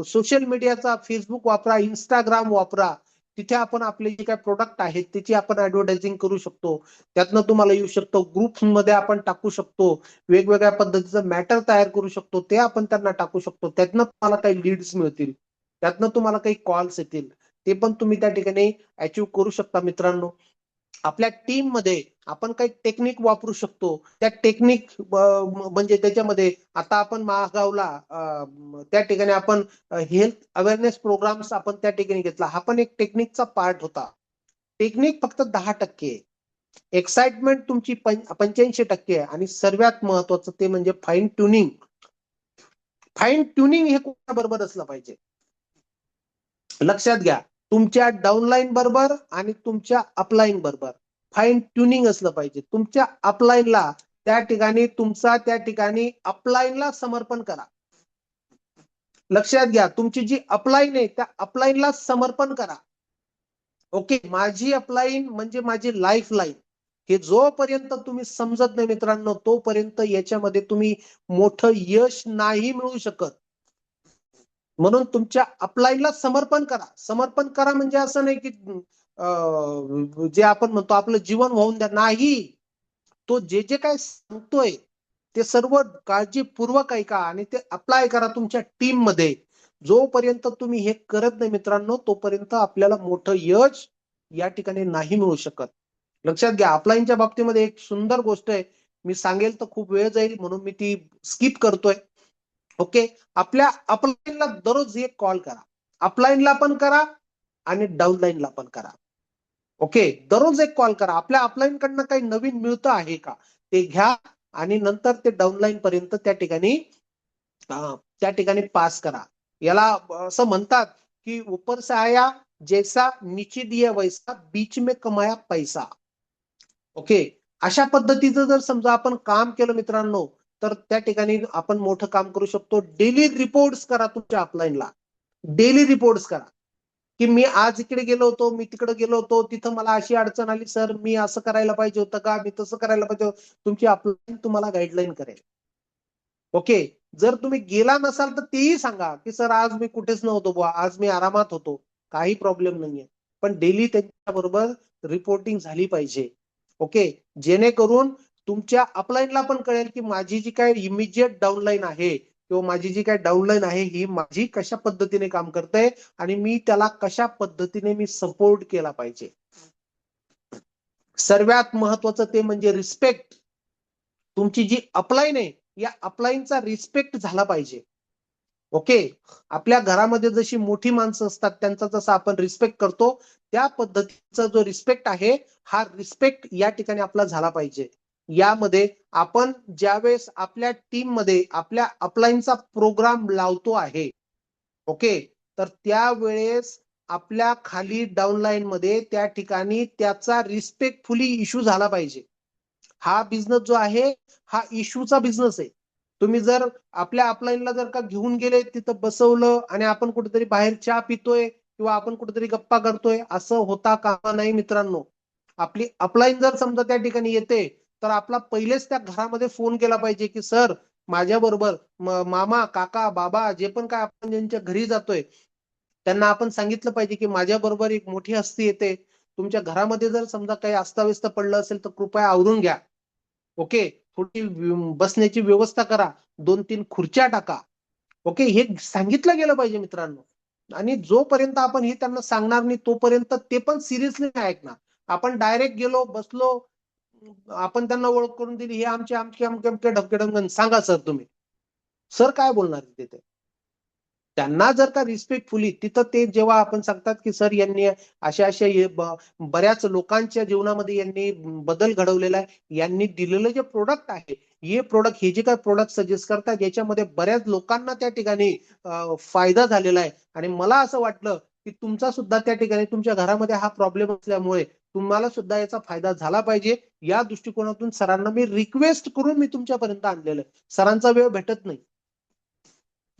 सोशल मीडियाचा फेसबुक वापरा, इंस्टाग्राम वापरा. तिथे आपण आपले जे काही प्रोडक्ट आहेत त्याची आपण ऍडव्हर्टायझिंग करू शकतो. त्यातनं तुम्हाला येऊ शकतो. ग्रुप्समध्ये आपण टाकू शकतो. वेगवेगळ्या पद्धतीचं मॅटर तयार करू शकतो. ते आपण त्यांना टाकू शकतो. त्यातनं तुम्हाला काही लीड्स मिळतील. त्यातनं तुम्हाला काही कॉल्स येतील. ते पण तुम्ही त्या ठिकाणी अचीव्ह करू शकता मित्रांनो. आपल्या टीम मध्ये आपण काही टेक्निक वापरू शकतो. त्या टेक्निक म्हणजे त्याच्यामध्ये आता आपण महागावला त्या ठिकाणी आपण हेल्थ अवेअरनेस प्रोग्राम्स आपण त्या ठिकाणी घेतला. हा पण एक टेक्निकचा पार्ट होता. टेक्निक फक्त 10%, एक्साइटमेंट तुमची 85% आहे. आणि सर्वात महत्वाचं ते म्हणजे फाईन ट्युनिंग. फाईन ट्युनिंग हे कोणाबरोबर असलं पाहिजे लक्षात घ्या. तुमच्या डाऊनलाईन बरोबर आणि तुमच्या अपलाईन बरोबर फाईन ट्युनिंग असलं पाहिजे. तुमच्या अपलाईनला त्या ठिकाणी अपलाईनला समर्पण करा. लक्षात घ्या, तुमची जी अपलाईन आहे त्या अपलाईनला समर्पण करा. ओके, माझी अपलाईन म्हणजे माझी लाईफ लाईन. हे जोपर्यंत तुम्ही समजत नाही मित्रांनो, तोपर्यंत याच्यामध्ये तुम्ही मोठं यश नाही मिळू शकत. म्हणून तुमच्या अपलाईनला समर्पण करा. समर्पण करा म्हणजे असं नाही की जे आपण म्हणतो आपलं जीवन वाहून द्या, नाही. तो जे जे काय सांगतोय ते सर्व काळजीपूर्वक ऐका आणि ते अप्लाय करा तुमच्या टीम मध्ये. जोपर्यंत तुम्ही हे करत नाही मित्रांनो, तोपर्यंत आपल्याला मोठं यश या ठिकाणी नाही मिळू शकत. लक्षात घ्या. अपलाईनच्या बाबतीमध्ये एक सुंदर गोष्ट आहे, मी सांगेल तर खूप वेळ जाईल म्हणून मी ती स्किप करतोय. ओके, आपल्या अपलाईनला दररोज एक कॉल करा. अपलाईनला पण करा आणि डाऊनलाईनला पण करा. ओके, दररोज एक कॉल करा. आपल्या अपलाईन कडनं काही नवीन मिळतं आहे का ते घ्या आणि नंतर ते डाऊनलाईन पर्यंत त्या ठिकाणी पास करा. याला असं म्हणतात की ऊपर से आया जैसा नीचे दिया वैसा बीच में कमाया पैसा. ओके, अशा पद्धतीचं जर समजा आपण काम केलं मित्रांनो, तर त्या ठिकाणी आपण मोठं काम करू शकतो. डेली रिपोर्ट्स करा तुमच्या अपलाईनला. डेली रिपोर्ट्स करा की मी आज इकडे गेलो होतो, मी तिकडे गेलो होतो, तिथं मला अशी अडचण आली सर, मी असं करायला पाहिजे होतं का, मी तसं करायला पाहिजे होतं. तुमची अपलाईन तुम्हाला गाईडलाईन करेल. ओके, जर तुम्ही गेला नसाल तर तेही सांगा की सर आज मी कुठेच नव्हतो बुवा, आज मी आरामात होतो. काही प्रॉब्लेम नाहीये. पण डेली त्यांच्या बरोबर रिपोर्टिंग झाली पाहिजे. ओके, जेणेकरून तुमच्या अपलाईनला पण कळेल की माझी जी काय इमिजिएट डाऊनलाईन आहे किंवा माझी जी काय डाऊनलाईन आहे ही माझी कशा पद्धतीने काम करते आणि मी त्याला कशा पद्धतीने मी सपोर्ट केला पाहिजे. सर्वात महत्वाचं ते म्हणजे रिस्पेक्ट. तुमची जी अपलाईन आहे या अपलाईनचा रिस्पेक्ट झाला पाहिजे. ओके, आपल्या घरामध्ये जशी मोठी माणसं असतात त्यांचा जसा आपण रिस्पेक्ट करतो, त्या पद्धतीचा जो रिस्पेक्ट आहे हा रिस्पेक्ट या ठिकाणी आपला झाला पाहिजे. यामध्ये आपण ज्यावेळेस आपल्या टीम मध्ये आपल्या अपलाईनचा प्रोग्राम लावतो आहे, ओके, तर त्यावेळेस आपल्या खाली डाऊनलाईन मध्ये त्या ठिकाणी त्याचा रिस्पेक्टफुली इश्यू झाला पाहिजे. हा बिझनेस जो आहे हा इश्यूचा बिझनेस आहे. तुम्ही जर आपल्या अपलाईनला जर का घेऊन गेले, तिथं बसवलं आणि आपण कुठेतरी बाहेर चहा पितोय किंवा आपण कुठेतरी गप्पा करतोय, असं होता कामा नाही मित्रांनो. आपली अपलाईन जर समजा त्या ठिकाणी येते तर आपला पहिलेच त्या घरामध्ये फोन केला पाहिजे की सर माझ्या बरोबर मामा, काका, बाबा जे पण काय आपण ज्यांच्या घरी जातोय त्यांना आपण सांगितलं पाहिजे की माझ्या बरोबर एक मोठी हस्ती येते. तुमच्या घरामध्ये जर समजा काही अस्ताव्यस्त पडलं असेल तर कृपया आवरून घ्या. ओके, थोडी बसण्याची व्यवस्था करा, 2-3 खुर्च्या टाका. ओके, हे सांगितलं गेलं पाहिजे मित्रांनो. आणि जोपर्यंत आपण हे त्यांना सांगणार नाही तोपर्यंत ते पण सिरियसली नाही ऐकणार. आपण डायरेक्ट गेलो, बसलो, आपण त्यांना ओळख करून दिली, हे आमचे आमचे आमके आमके ढबके सांगा सर तुम्ही. सर काय बोलणार तिथे? त्यांना जर का रिस्पेक्टफुली तिथं ते जेव्हा आपण सांगतात की सर यांनी अशा बऱ्याच लोकांच्या जीवनामध्ये यांनी बदल घडवलेला आहे, यांनी दिलेलं जे प्रोडक्ट आहे हे जे काय प्रोडक्ट सजेस्ट करतात याच्यामध्ये बऱ्याच लोकांना त्या ठिकाणी फायदा झालेला आहे. आणि मला असं वाटलं की तुमचा सुद्धा त्या ठिकाणी तुमच्या घरामध्ये हा प्रॉब्लेम असल्यामुळे तुम्हाला सुद्धा याचा फायदा झाला पाहिजे, या दृष्टिकोनातून सरांना मी रिक्वेस्ट करून मी तुमच्यापर्यंत आणलेलं आहे. सरांचा वेळ भेटत नाही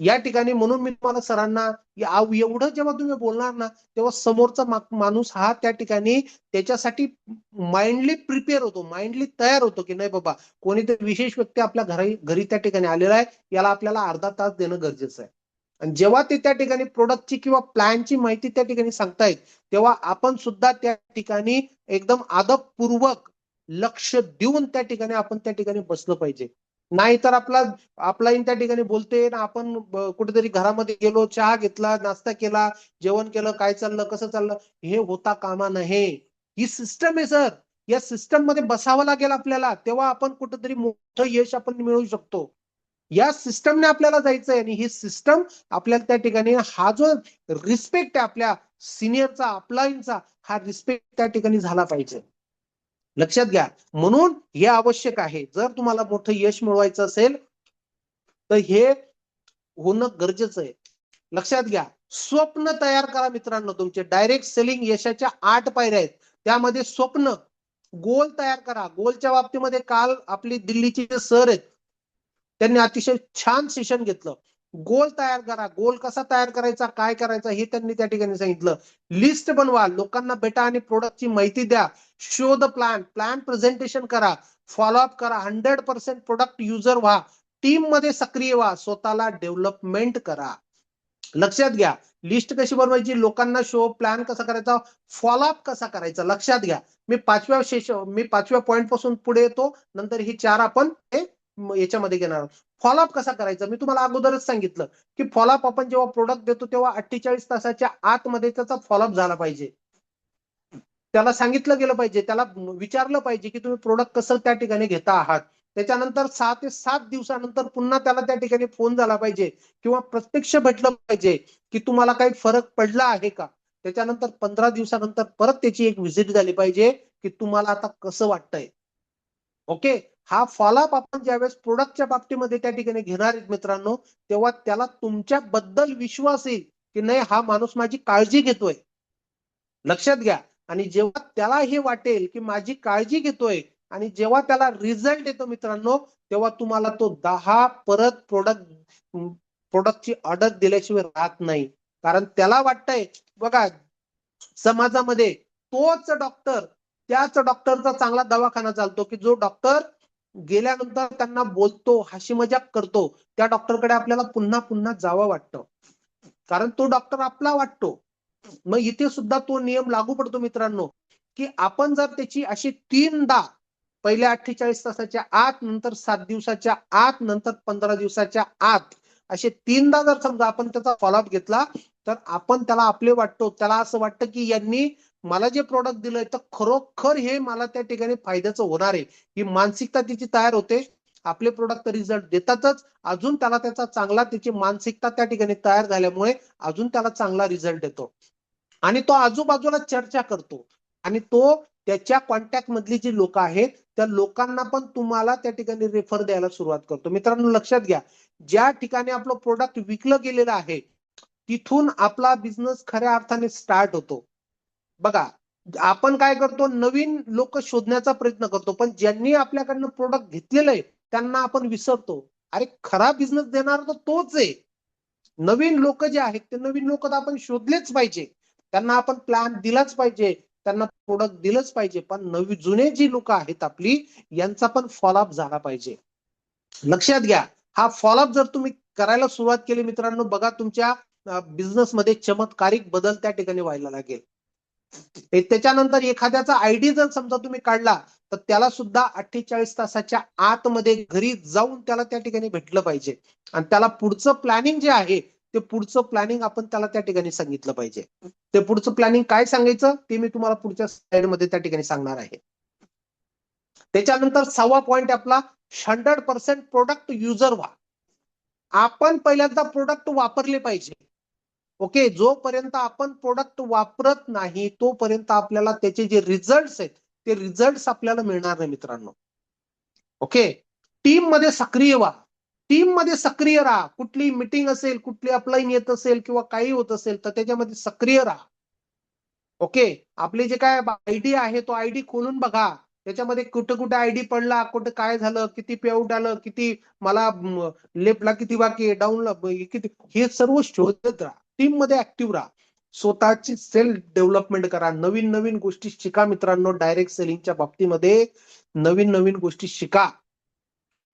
या ठिकाणी, म्हणून मी तुम्हाला सरांना एवढं जेव्हा तुम्ही बोलणार ना तेव्हा समोरचा माणूस हा त्या ठिकाणी त्याच्यासाठी माइंडली प्रिपेअर होतो, माइंडली तयार होतो की नाही बाबा कोणीतरी विशेष व्यक्ती आपल्या घरी त्या ठिकाणी आलेला आहे, याला आपल्याला अर्धा तास देणं गरजेचं आहे. आणि जेव्हा ते त्या ठिकाणी प्रोडक्टची किंवा प्लॅनची माहिती त्या ठिकाणी सांगतायत, तेव्हा आपण सुद्धा त्या ठिकाणी एकदम आदबपूर्वक लक्ष देऊन त्या ठिकाणी आपण त्या ठिकाणी बसलं पाहिजे. नाहीतर आपला त्या ठिकाणी बोलते ना, आपण कुठेतरी घरामध्ये गेलो, चहा घेतला, नाश्ता केला, जेवण केलं, काय चाललं, कसं चाललं, हे होता कामा नये. ही सिस्टम आहे सर. या सिस्टम मध्ये बसावं लागेल आपल्याला, तेव्हा आपण कुठेतरी मोठं यश आपण मिळवू शकतो. या सिस्टमने आपल्याला जायचंय आणि ही सिस्टम आपल्याला त्या ठिकाणी हा जो रिस्पेक्ट आहे आपल्या सिनियरचा, अपलाईनचा, हा रिस्पेक्ट त्या ठिकाणी झाला पाहिजे. लक्षात घ्या. म्हणून हे आवश्यक आहे. जर तुम्हाला मोठं यश मिळवायचं असेल तर हे होणं गरजेचं आहे. लक्षात घ्या. स्वप्न तयार करा मित्रांनो तुमचे. डायरेक्ट सेलिंग यशाच्या 8 पायऱ्या आहेत. त्यामध्ये स्वप्न, गोल तयार करा. गोलच्या बाबतीमध्ये काल आपली दिल्लीचे जे सर आहेत त्यांनी अतिशय छान सेशन घेतलं. गोल तयार करा. गोल कसा तयार करायचा, काय करायचा हे त्यांनी त्या ठिकाणी सांगितलं. लिस्ट बनवा, लोकांना भेटा आणि प्रोडक्टची माहिती द्या. Show the plan, plan presentation करा, फॉलोअप करा, 100% प्रोडक्ट युजर व्हा, टीम मध्ये सक्रिय व्हा, स्वतःला डेव्हलपमेंट करा. लक्षात घ्या. लिस्ट कशी बनवायची, लोकांना शो, प्लॅन कसा करायचा, फॉलोअप कसा करायचा. लक्षात घ्या. मी 5व्या पॉईंट पासून पुढे येतो, नंतर ही 4 आपण याच्यामध्ये घेणार आहोत. फॉलोअप कसा करायचा मी तुम्हाला अगोदरच सांगितलं की फॉलोअप आपण जेव्हा प्रोडक्ट देतो तेव्हा 48 तासाच्या आतमध्ये त्याचा फॉलोअप झाला पाहिजे. त्याला सांगितलं गेलं पाहिजे, त्याला विचारलं पाहिजे की तुम्ही प्रोडक्ट कसं त्या ठिकाणी घेता आहात. त्याच्यानंतर 6 ते 7 दिवसानंतर पुन्हा त्याला त्या ठिकाणी फोन झाला पाहिजे किंवा प्रत्यक्ष भेटलं पाहिजे की तुम्हाला काही फरक पडला आहे का. त्याच्यानंतर 15 दिवसानंतर परत त्याची एक व्हिजिट झाली पाहिजे की तुम्हाला आता कसं वाटतंय. ओके. हा फॉलोअप आपण ज्यावेळेस प्रोडक्टच्या बाबतीमध्ये त्या ठिकाणी घेणार आहेत मित्रांनो, तेव्हा त्याला तुमच्याबद्दल विश्वास येईल की नाही हा माणूस माझी काळजी घेतोय. लक्षात घ्या. आणि जेव्हा त्याला हे वाटेल की माझी काळजी घेतोय आणि जेव्हा त्याला रिझल्ट येतो मित्रांनो, तेव्हा तुम्हाला तो 10 परत प्रोडक्टची ऑर्डर दिल्याशिवाय राहत नाही. कारण त्याला वाटतंय बघा समाजामध्ये तोच डॉक्टर, त्याच डॉक्टरचा चांगला दवाखाना चालतो की जो डॉक्टर गेल्यानंतर त्यांना बोलतो, हशी मजाक करतो. त्या डॉक्टरकडे आपल्याला पुन्हा पुन्हा जावं वाटतं, कारण तो डॉक्टर आपला वाटतो. मग इथे सुद्धा तो नियम लागू पडतो मित्रांनो की आपण जर त्याची अशी 3दा, पहिल्या 48 तासाच्या आत, नंतर 7 दिवसाच्या आत, नंतर 15 दिवसाच्या आत, असे 3दा जर समजा आपण त्याचा फॉलोअप घेतला तर आपण त्याला आपले वाटतो. त्याला असं वाटतं की यांनी मला जे प्रोडक्ट दिलंय तर खरोखर हे मला त्या ठिकाणी फायद्याचं होणार आहे. ही मानसिकता तिची तयार होते. आपले प्रोडक्ट रिझल्ट देतातच, अजून त्याला त्याचा चांगला, त्याची मानसिकता त्या ठिकाणी तयार झाल्यामुळे अजून त्याला चांगला रिझल्ट येतो आणि तो आजूबाजूला चर्चा करतो आणि तो त्याच्या कॉन्टॅक्ट मधली जी लोक आहेत त्या लोकांना पण तुम्हाला त्या ठिकाणी रेफर द्यायला सुरुवात करतो. मित्रांनो लक्षात घ्या, ज्या ठिकाणी आपलं प्रोडक्ट विकलं गेलेलं आहे तिथून आपला बिझनेस खऱ्या अर्थाने स्टार्ट होतो. बघा आपण काय करतो, नवीन लोक शोधण्याचा प्रयत्न करतो, पण ज्यांनी आपल्याकडनं प्रोडक्ट घेतलेलं आहे त्यांना आपण विसरतो. अरे खरा बिझनेस देणारा तर तोच आहे. नवीन लोक जे आहेत ते नवीन लोक तर आपण शोधलेच पाहिजे, त्यांना आपण प्लॅन दिलाच पाहिजे, त्यांना प्रोडक्ट दिलंच पाहिजे. पण नवी जुने जी लोक आहेत आपली, यांचा पण फॉलोअप झाला पाहिजे. लक्षात घ्या. हा फॉलोअप जर तुम्ही करायला सुरुवात केली मित्रांनो, बघा तुमच्या बिझनेस मध्ये चमत्कारिक बदल त्या ठिकाणी व्हायला लागेल. त्याच्यानंतर एखाद्याचा आयडी जर समजा तुम्ही काढला तर त्याला सुद्धा 48 तासाच्या आतमध्ये घरी जाऊन त्याला त्या ठिकाणी भेटलं पाहिजे आणि त्याला पुढचं प्लॅनिंग जे आहे ते पुढचं प्लॅनिंग आपण त्याला त्या ठिकाणी सांगितलं पाहिजे. ते पुढचं प्लॅनिंग काय सांगायचं ते मी तुम्हाला पुढच्या स्लाइड मध्ये त्या ठिकाणी सांगणार आहे. त्याच्यानंतर 6वा पॉइंट आपला 100% प्रोडक्ट युजर व्हा. आपण पहिल्यांदा प्रोडक्ट वापरले पाहिजे. ओके. जोपर्यंत आपण प्रोडक्ट वापरत नाही तोपर्यंत आपल्याला त्याचे जे रिझल्ट आहेत ते रिझल्ट आपल्याला मिळणार नाही मित्रांनो. ओके. टीम मध्ये सक्रिय व्हा. टीम मध्ये सक्रिय राहा. कुठली मीटिंग असेल, कुठली अपलाईन येत असेल किंवा काही होत असेल तर त्याच्यामध्ये सक्रिय राहा. ओके. आपले जे काय आयडी आहे तो आयडी खोलून बघा. त्याच्यामध्ये कुठे कुठे आयडी पडला, कुठे काय झालं, किती पेआउट आलं, किती मला लेफ्टला किती बाकी आहे, डाऊनला किती, हे सर्व शोधत राहा. टीम मध्ये ऍक्टिव्ह राहा. स्वतःची सेल्फ डेव्हलपमेंट करा. नवीन नवीन गोष्टी शिका मित्रांनो. डायरेक्ट सेलिंगच्या बाबतीमध्ये नवीन नवीन गोष्टी शिका.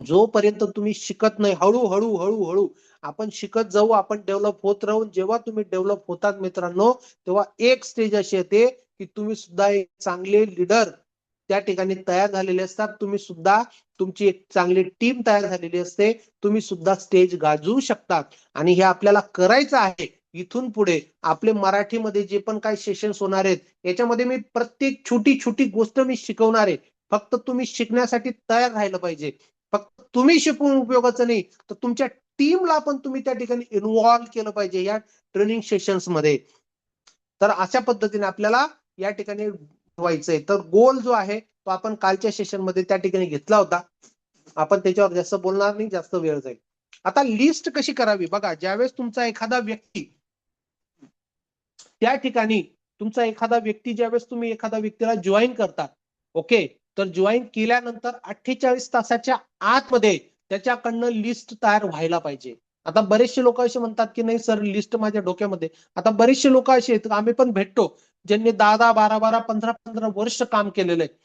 जोपर्यंत तुम्ही शिकत नाही, हळूहळू हळूहळू आपण शिकत जाऊ, आपण डेव्हलप होत राहू. जेव्हा तुम्ही डेव्हलप होतात मित्रांनो, तेव्हा एक स्टेज अशी येते की तुम्ही सुद्धा एक चांगले लीडर त्या ठिकाणी तयार झालेले असतात. तुम्ही सुद्धा तुमची एक चांगली टीम तयार झालेली असते. तुम्ही सुद्धा स्टेज गाजवू शकतात आणि हे आपल्याला करायचं आहे. इथून पुढे आपले मराठीमध्ये जे पण काही सेशन्स होणार आहेत, याच्यामध्ये मी प्रत्येक छोटी छोटी गोष्ट मी शिकवणार आहे. फक्त तुम्ही शिकण्यासाठी तयार राहिलं पाहिजे. फक्त तुम्ही शिकून उपयोगाचं नाही, तर तुमच्या टीमला पण तुम्ही त्या ठिकाणी इन्व्हॉल्व केलं पाहिजे या ट्रेनिंग सेशन्स मध्ये. तर अशा पद्धतीने आपल्याला या ठिकाणी व्हायचंय. तर गोल जो आहे तो आपण कालच्या सेशन मध्ये त्या ठिकाणी घेतला होता. आपण त्याच्यावर जास्त बोलणार नाही, जास्त वेळ जाईल. आता लिस्ट कशी करावी बघा. ज्यावेळेस तुमचा एखादा व्यक्ती त्या ठिकाणी ज्यावेळेस तुम्ही एखाद्या व्यक्तीला जॉईन करतात, ओके, तर जॉईन केल्यानंतर 48 तासाच्या आतमध्ये त्याच्याकडनं लिस्ट तयार व्हायला पाहिजे. आता बरेचसे लोक असे म्हणतात की नाही सर लिस्ट माझ्या डोक्यामध्ये. आता बरेचसे लोक असे आहेत, आम्ही पण भेटतो, ज्यांनी 10-10, 12-12, 15-15 वर्ष काम केलेलं आहे.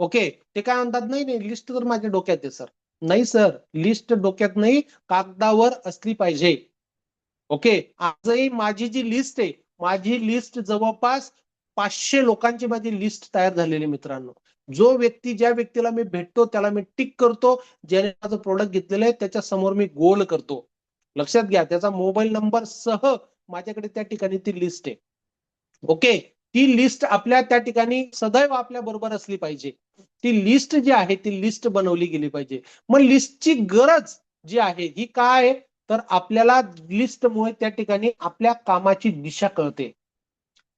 ओके, ते काय म्हणतात, नाही नाही लिस्ट तर माझ्या डोक्यात आहे सर. नाही सर, लिस्ट डोक्यात नाही, कागदावर असली पाहिजे. ओके, आजही माझी जी लिस्ट आहे, माझी लिस्ट जवळपास 500 लोकांची माझी लिस्ट तयार झालेली मित्रांनो. ज्या व्यक्तीला मी भेटतो त्याला मी टिक करतो. ज्याने माझं प्रोडक्ट घेतलेलं आहे त्याच्या समोर मी गोल करतो. लक्षात घ्या, त्याचा मोबाईल नंबर सह माझ्याकडे त्या ठिकाणी ती लिस्ट आहे. ओके, ती लिस्ट आपल्या त्या ठिकाणी सदैव आपल्या बरोबर असली पाहिजे. ती लिस्ट जी आहे ती लिस्ट बनवली गेली पाहिजे. मग लिस्टची गरज जी आहे ही काय, तर आपल्याला लिस्टमुळे त्या ठिकाणी आपल्या कामाची दिशा कळते.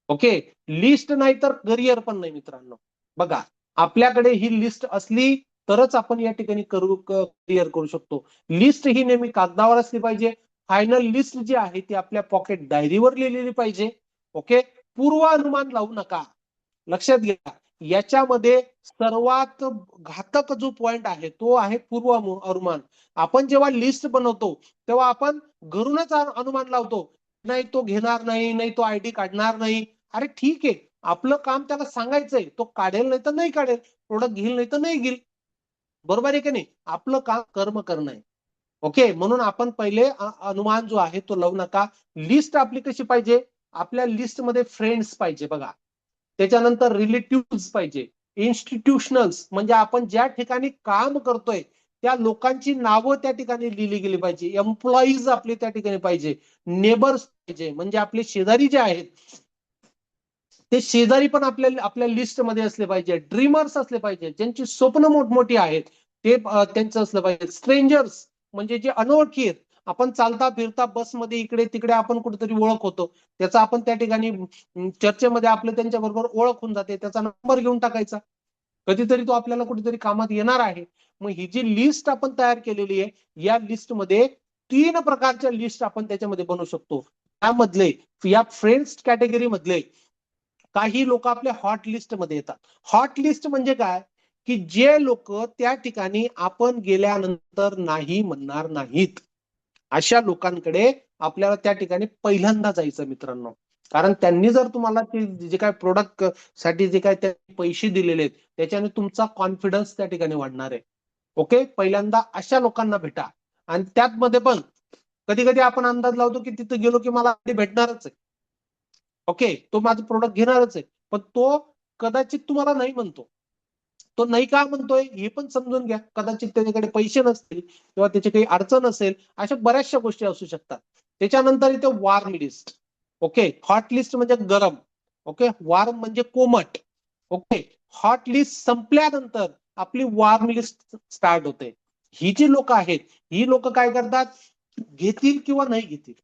ओके, लिस्ट नाही तर करिअर पण नाही मित्रांनो. बघा, आपल्याकडे ही लिस्ट असली तरच आपण या ठिकाणी क्लिअर करू शकतो. लिस्ट ही नेहमी कागदावर असली पाहिजे. फायनल लिस्ट जी आहे ती आपल्या पॉकेट डायरीवर लिहिलेली पाहिजे. ओके, पूर्वानुमान लावू नका. लक्षात घ्या, याच्यामध्ये सर्वात घातक जो पॉइंट आहे तो आहे पूर्वानुमान. आपण जेव्हा लिस्ट बनवतो तेव्हा आपण घरूनच अनुमान लावतो, नाही तो घेणार नाही, नाही तो आयडी काढणार नाही. अरे ठीक आहे, आपलं काम त्याला सांगायचंय, तो काढेल नाही तर नाही काढेल, प्रोडक्ट घेईल नाही तर नाही घेईल. बरोबर आहे की नाही? आपलं काम कर्म करणं आहे. ओके, म्हणून आपण पहिले अनुमान जो आहे तो लावू नका. लिस्ट आपली कशी पाहिजे, आपल्या लिस्ट मध्ये फ्रेंड्स पाहिजे बघा. त्याच्यानंतर रिलेटिव्ह पाहिजे. इन्स्टिट्यूशनल्स म्हणजे आपण ज्या ठिकाणी काम करतोय त्या लोकांची नावं त्या ठिकाणी लिहिली गेली पाहिजे. एम्प्लॉईज आपले त्या ठिकाणी पाहिजे. नेबर्स पाहिजे, म्हणजे आपले शेजारी जे आहेत ते शेजारी पण आपल्या लिस्ट मध्ये असले पाहिजे. ड्रीमर्स असले पाहिजे, ज्यांची स्वप्न मोठमोठी आहेत ते त्यांचं असलं पाहिजे. स्ट्रेंजर्स म्हणजे जे अनोळखी आहेत, आपण चालता फिरता बसमध्ये इकडे तिकडे आपण कुठेतरी ओळख होतो, त्याचा आपण त्या ठिकाणी चर्चेमध्ये आपलं त्यांच्या बरोबर ओळख होऊन जाते, त्याचा नंबर घेऊन टाकायचा. कधीतरी तो आपल्याला कुठेतरी कामात येणार आहे. मग ही जी लिस्ट आपण तयार केलेली आहे, या लिस्टमध्ये 3 प्रकारच्या लिस्ट आपण त्याच्यामध्ये बनवू शकतो. त्यामधले या फ्रेंड्स कॅटेगरी मधले काही लोक आपल्या हॉट लिस्ट मध्ये येतात. हॉट लिस्ट म्हणजे काय, की जे लोक त्या ठिकाणी आपण गेल्यानंतर नाही म्हणणार नाहीत, अशा लोकांकडे आपल्याला त्या ठिकाणी पहिल्यांदा जायचं मित्रांनो. कारण त्यांनी जर तुम्हाला जे काय प्रोडक्ट साठी जे काय पैसे दिलेले आहेत त्याच्याने तुमचा कॉन्फिडन्स त्या ठिकाणी वाढणार आहे. ओके, पहिल्यांदा अशा लोकांना भेटा. आणि त्यामध्ये पण कधी कधी आपण अंदाज लावतो की तिथे गेलो की मला भेटणारच आहे. ओके, तो माझं प्रोडक्ट घेणारच आहे, पण तो कदाचित तुम्हाला नाही म्हणतो. तो नाही का म्हणतोय हे पण समजून घ्या. कदाचित त्याच्याकडे पैसे नसतील किंवा त्याची काही अडचण असेल, अशा बऱ्याचशा गोष्टी असू शकतात. त्याच्यानंतर इथे warm list. Okay, hot list म्हणजे गरम. ओके, वॉर्म म्हणजे कोमट. ओके, हॉट लिस्ट संपल्यानंतर आपली वॉर्म लिस्ट स्टार्ट होते. ही जी लोक आहेत, ही लोक काय करतात, घेतील किंवा नाही घेतील.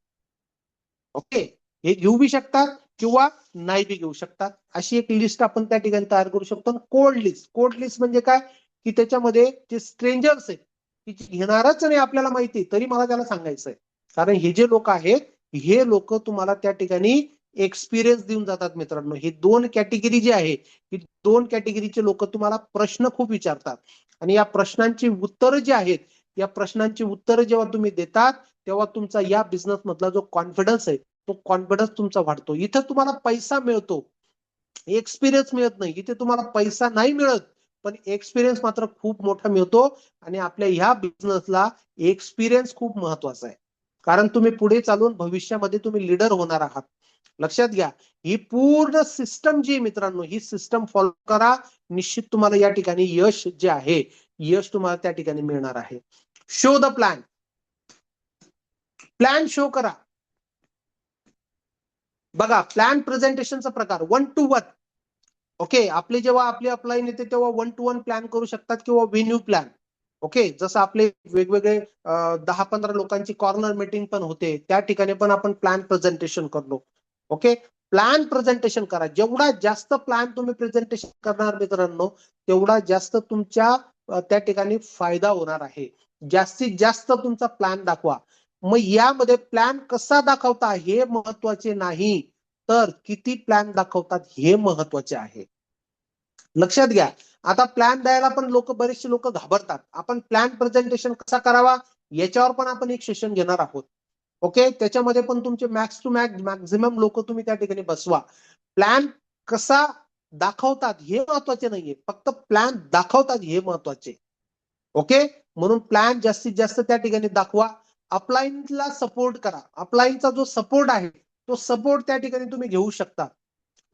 ओके, हे घेऊ बी शकतात किंवा नाही बी घेऊ शकतात. अशी एक लिस्ट आपण त्या ठिकाणी तयार करू शकतो. कोल्ड लिस्ट म्हणजे काय, की त्याच्यामध्ये जे स्ट्रेंजर्स आहेत, की घेणारच नाही आपल्याला माहिती तरी मला त्याला सांगायचंय. कारण हे जे लोक आहेत, हे लोक तुम्हाला त्या ठिकाणी एक्सपिरियन्स देऊन जातात मित्रांनो. ही 2 कॅटेगरी जी आहे, ही 2 कॅटेगरीचे लोक तुम्हाला प्रश्न खूप विचारतात आणि या प्रश्नांची उत्तरं जी आहेत, या प्रश्नांची उत्तरं जेव्हा तुम्ही देतात तेव्हा तुमचा या बिझनेस मधला जो कॉन्फिडन्स आहे तो कॉन्फिडन्स तुमचा वाढतो. इथं तुम्हाला पैसा मिळतो, एक्सपिरियन्स मिळत नाही. इथे तुम्हाला पैसा नाही मिळत, पण एक्सपिरियन्स मात्र खूप मोठा मिळतो आणि आपल्या ह्या बिझनेसला एक्सपिरियन्स खूप महत्वाचा आहे. कारण तुम्ही पुढे चालून भविष्यामध्ये तुम्ही लीडर होणार आहात. लक्षात घ्या, ही पूर्ण सिस्टम जी मित्रांनो, ही सिस्टम फॉलो करा, निश्चित तुम्हाला या ठिकाणी यश जे आहे, यश तुम्हाला त्या ठिकाणी मिळणार आहे. Show the plan. Plan show करा. बघा, प्लॅन प्रेझेंटेशनचा प्रकार 1 to 1. ओके, आपले जेव्हा आपले अपलाईन येते तेव्हा 1 to 1 प्लॅन करू शकतात किंवा व्हेन्यू प्लॅन. ओके, जसं आपले वेगवेगळे 10-15 लोकांची कॉर्नर मीटिंग पण होते, त्या ठिकाणी पण आपण प्लॅन प्रेझेंटेशन करलो. ओके, प्लॅन प्रेझेंटेशन करा. जेवढा जास्त प्लॅन तुम्ही प्रेझेंटेशन करणार मित्रांनो, तेवढा जास्त तुमच्या त्या ठिकाणी फायदा होणार आहे. जास्तीत जास्त तुमचा प्लॅन दाखवा. मग यामध्ये प्लॅन कसा दाखवता हे महत्वाचे नाही, तर किती प्लॅन दाखवतात हे महत्वाचे आहे. लक्षात घ्या. आता प्लॅन द्यायला पण बरेचसे लोक घाबरतात. आपण प्लॅन प्रेझेंटेशन कसा करावा याच्यावर पण आपण एक सेशन घेणार आहोत. ओके, त्याच्यामध्ये पण तुमचे मॅक्स टू मॅक्झिमम लोक तुम्ही त्या ठिकाणी बसवा. प्लॅन कसा दाखवतात हे महत्वाचे नाहीये, फक्त प्लॅन दाखवतात हे महत्वाचे. ओके, म्हणून प्लॅन जास्तीत जास्त त्या ठिकाणी दाखवा. अपलाईनला सपोर्ट करा. अपलाईनचा जो सपोर्ट आहे तो सपोर्ट त्या ठिकाणी तुम्ही घेऊ शकता.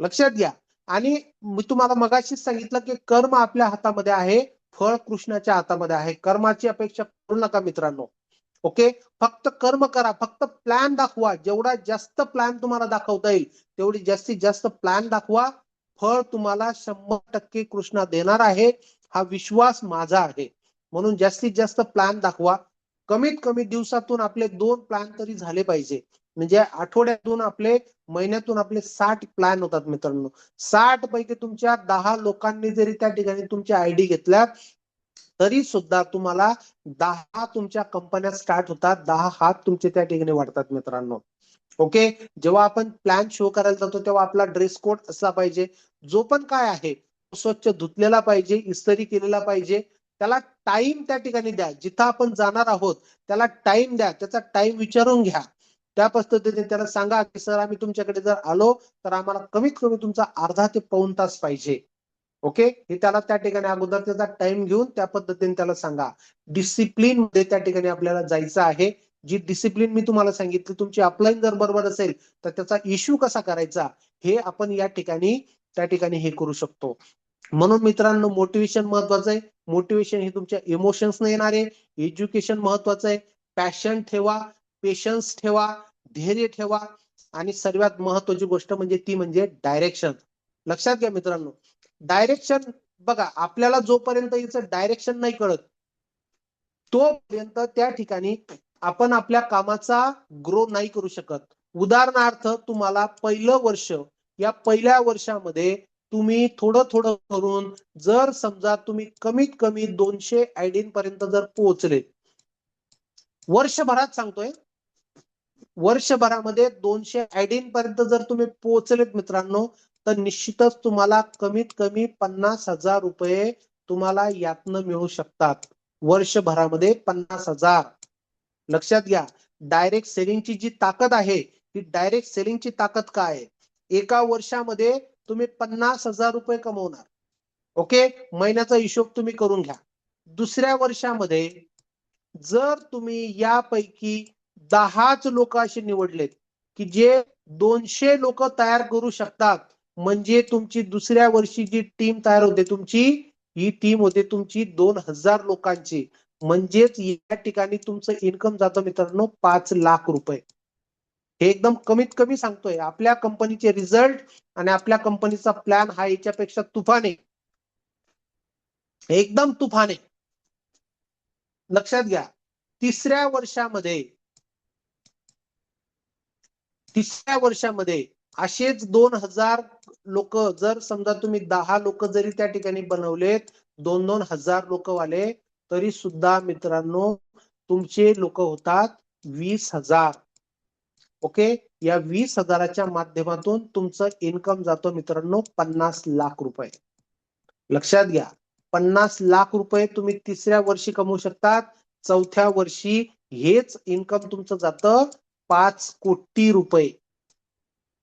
लक्षात घ्या. आणि मी तुम्हाला मगाशीच सांगितलं की कर्म आपल्या हातामध्ये आहे, फळ कृष्णाच्या हातामध्ये आहे. कर्माची अपेक्षा करू नका मित्रांनो. ओके, फक्त कर्म करा, फक्त प्लॅन दाखवा. जेवढा जास्त प्लॅन तुम्हाला दाखवता येईल तेवढी जास्तीत जास्त प्लॅन दाखवा. फळ तुम्हाला 100% कृष्णा देणार आहे, हा विश्वास माझा आहे. म्हणून जास्तीत जास्त प्लॅन दाखवा. कमीत कमी दिवसातून आपले 2 प्लॅन तरी झाले पाहिजे. म्हणजे आठवड्यातून आपले, महिन्यातून आपले 60 प्लॅन होतात मित्रांनो. 60 पैकी तुमच्या 10 लोकांनी जरी त्या ठिकाणी तुमच्या आयडी घेतल्या तरी सुद्धा तुम्हाला 10 तुमच्या कंपन्या स्टार्ट होतात, 10 हात तुमचे त्या ठिकाणी वाढतात मित्रांनो. ओके, जेव्हा आपण प्लॅन शो करायला जातो तेव्हा आपला ड्रेस कोड असला पाहिजे. जो पण काय आहे स्वच्छ धुतलेला पाहिजे, इस्त्री केलेला पाहिजे. त्याला टाइम त्या ठिकाणी द्या. जिथं आपण जाणार आहोत त्याला टाइम द्या, त्याचा टाइम विचारून घ्या. त्या पद्धतीने त्याला सांगा की सर आम्ही तुमच्याकडे जर आलो तर आम्हाला कमीत कमी तुमचा अर्धा ते पाऊण तास पाहिजे. ओके, हे त्याला त्या ठिकाणी अगोदर त्याचा टाइम घेऊन त्या पद्धतीने त्याला सांगा. डिसिप्लिन मध्ये त्या ठिकाणी आपल्याला जायचं आहे. जी डिसिप्लिन मी तुम्हाला सांगितली, तुमची अपलाईन जर बरोबर असेल तर त्याचा इश्यू कसा करायचा हे आपण या ठिकाणी त्या ठिकाणी हे करू शकतो. म्हणून मित्रांनो, मोटिवेशन महत्वाचं आहे. मोटिवेशन हे तुमच्या इमोशन्सने येणार आहे. एज्युकेशन महत्वाचं आहे. पॅशन ठेवा, पेशन्स ठेवा, धैर्य ठेवा आणि सर्वात महत्वाची गोष्ट म्हणजे ती म्हणजे डायरेक्शन. लक्षात घ्या मित्रांनो, डायरेक्शन बघा, आपल्याला जोपर्यंत याचं डायरेक्शन नाही कळत तोपर्यंत त्या ठिकाणी आपण आपल्या कामाचा ग्रो नाही करू शकत. उदाहरणार्थ, तुम्हाला पहिलं वर्ष, या पहिल्या वर्षामध्ये तुम्ही थोडं थोडं करून जर समजा तुम्ही कमीत कमी 200 आयडी पर्यंत जर पोहोचले, वर्षभरात सांगतोय, वर्षभरामध्ये 200 आयडी पर्यंत जर तुम्ही पोहोचलेत मित्रांनो, तर निश्चितच तुम्हाला कमीत कमी 50,000 रुपये तुम्हाला यातनं मिळू शकतात. वर्षभरामध्ये 50,000. लक्षात घ्या, डायरेक्ट सेलिंगची जी ताकद आहे ती डायरेक्ट सेलिंगची ताकद काय आहे, एका वर्षामध्ये तुम्ही 50,000 रुपये कमवणार. ओके, महिन्याचा हिशोब तुम्ही करून घ्या. दुसऱ्या वर्षामध्ये जर तुम्ही यापैकी 10च लोक असे निवडलेत की जे 200 लोक तयार करू शकतात, म्हणजे तुमची दुसऱ्या वर्षी जी टीम तयार होते, तुमची ही टीम होते तुमची 2,000 लोकांची. म्हणजेच या ठिकाणी तुमचं इन्कम जातं मित्रांनो 5 लाख रुपये. हे एकदम कमीत कमी सांगतोय. आपल्या कंपनीचे रिझल्ट आणि आपल्या कंपनीचा प्लॅन हा याच्यापेक्षा तुफान आहे, एकदम तुफान आहे. लक्षात घ्या, तिसऱ्या वर्षामध्ये असेच 2,000 लोक, जर समजा तुम्ही 10 लोक जरी त्या ठिकाणी बनवलेत, 2-2 हजार लोक वाले, तरी सुद्धा मित्रांनो तुमचे लोक होतात 20,000. ओके, या 20,000च्या माध्यमातून तुमचं इन्कम जातो मित्रांनो 50 लाख रुपये. लक्षात घ्या, 50 लाख रुपये तुम्ही तिसऱ्या वर्षी कमवू शकतात. चौथ्या वर्षी हेच इन्कम तुमचं जातं 5 कोटी रुपये.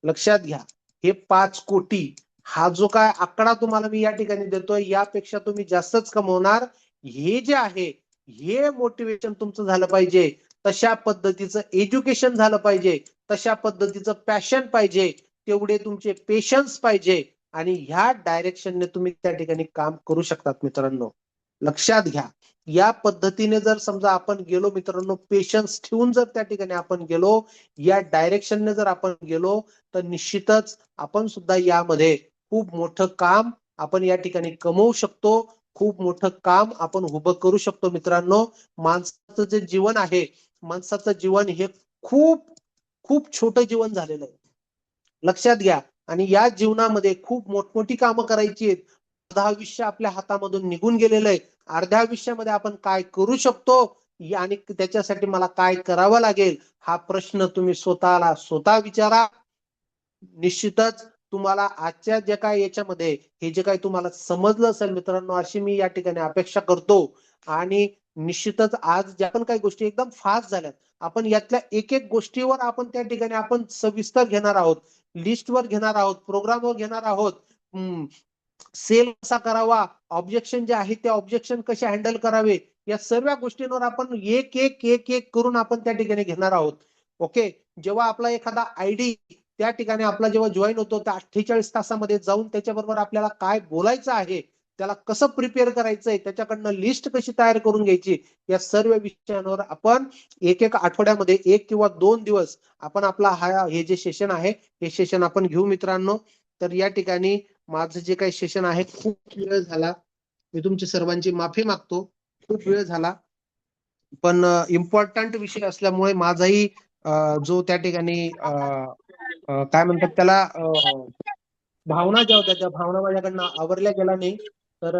लक्षात घ्या, हे 5 कोटी हा जो काय आकडा तुम्हाला मी या ठिकाणी देतोय यापेक्षा तुम्ही जास्तच कमवणार. हे जे आहे हे मोटिवेशन तुमचं झालं पाहिजे, तशा पद्धतीचं एज्युकेशन झालं पाहिजे, तशा पद्धतीचं पॅशन पाहिजे, तेवढे तुमचे पेशन्स पाहिजे आणि ह्या डायरेक्शनने तुम्ही त्या ठिकाणी काम करू शकतात मित्रांनो. लक्षात घ्या, या पद्धतीने जर समजा आपण गेलो मित्रांनो, पेशन्स ठेवून जर त्या ठिकाणी आपण गेलो, या डायरेक्शनने जर आपण गेलो, तर निश्चितच आपण सुद्धा यामध्ये खूप मोठं काम आपण या ठिकाणी कमवू शकतो. खूप मोठं काम आपण उभं करू शकतो मित्रांनो. माणसाचं जे जीवन आहे, माणसाचं जीवन हे खूप खूप छोटं जीवन झालेलं आहे. लक्षात घ्या. आणि या जीवनामध्ये खूप मोठमोठी कामं करायची आहेत. अर्ध आयुष्य आपल्या हातामधून निघून गेलेलं आहे. अर्ध्या आयुष्यामध्ये आपण काय करू शकतो आणि त्याच्यासाठी मला काय करावं लागेल, हा प्रश्न तुम्ही स्वतः विचारा. निश्चितच तुम्हाला आजच्या जे काय याच्यामध्ये हे जे काही तुम्हाला समजलं असेल मित्रांनो, अशी मी या ठिकाणी अपेक्षा करतो. आणि निश्चितच आज ज्या पण काही गोष्टी एकदम फास्ट झाल्यात, आपण यातल्या एक एक गोष्टीवर आपण त्या ठिकाणी आपण सविस्तर घेणार आहोत, लिस्टवर घेणार आहोत, प्रोग्रामवर घेणार आहोत. सेल कसा करावा, ऑब्जेक्शन जे आहे ते ऑब्जेक्शन कसे हँडल करावे, या सर्व गोष्टींवर आपण एक एक एक एक करून आपण त्या ठिकाणी घेणार आहोत. ओके. जेव्हा आपला एखादा आयडी त्या ठिकाणी आपला जेव्हा जॉईन होतो त्या 48 तासामध्ये जाऊन त्याच्याबरोबर आपल्याला काय बोलायचं आहे, त्याला कसं प्रिपेअर करायचंय, त्याच्याकडनं लिस्ट कशी तयार करून घ्यायची, या सर्व विषयांवर आपण एक एक आठवड्यामध्ये 1 किंवा 2 दिवस आपण आपला हे जे सेशन आहे हे सेशन आपण घेऊ मित्रांनो. तर या ठिकाणी माझं जे काही सेशन आहे खूप वेळ झाला, मी तुमची सर्वांची माफी मागतो. खूप वेळ झाला, पण इम्पॉर्टंट विषय असल्यामुळे माझाही जो त्या ठिकाणी काय म्हणतात त्याला भावना ज्या होत्या त्या भावना माझ्याकडनं आवरल्या गेल्या नाही. तर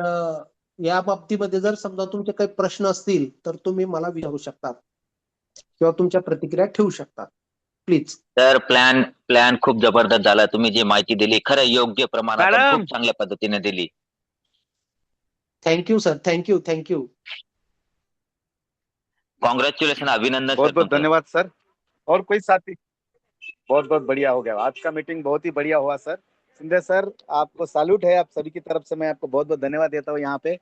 या बाबतीमध्ये जर समजा तुमचे काही प्रश्न असतील तर तुम्ही मला विचारू शकता किंवा तुमच्या प्रतिक्रिया ठेवू शकता, प्लीज. तर प्लॅन खूप जबरदस्त झाला. तुम्ही जी माहिती दिली खरं योग्य प्रमाणात आणि मॅडम. खूप चांगल्या पद्धतीने दिली. Thank you sir, thank you. कॉंग्रॅच्युलेशन, अभिनंदन बहुत सर बहुत तुमचं. धन्यवाद सर। और कोई साथी? बहुत बहुत बढ़िया हो गया, आज का मीटिंग बहुत ही बढ़िया हुआ सर। सिंधे सर आपको सैल्यूट है, आप सभी की तरफ से मैं आपको बहुत बहुत धन्यवाद देता हूँ। यहाँ पे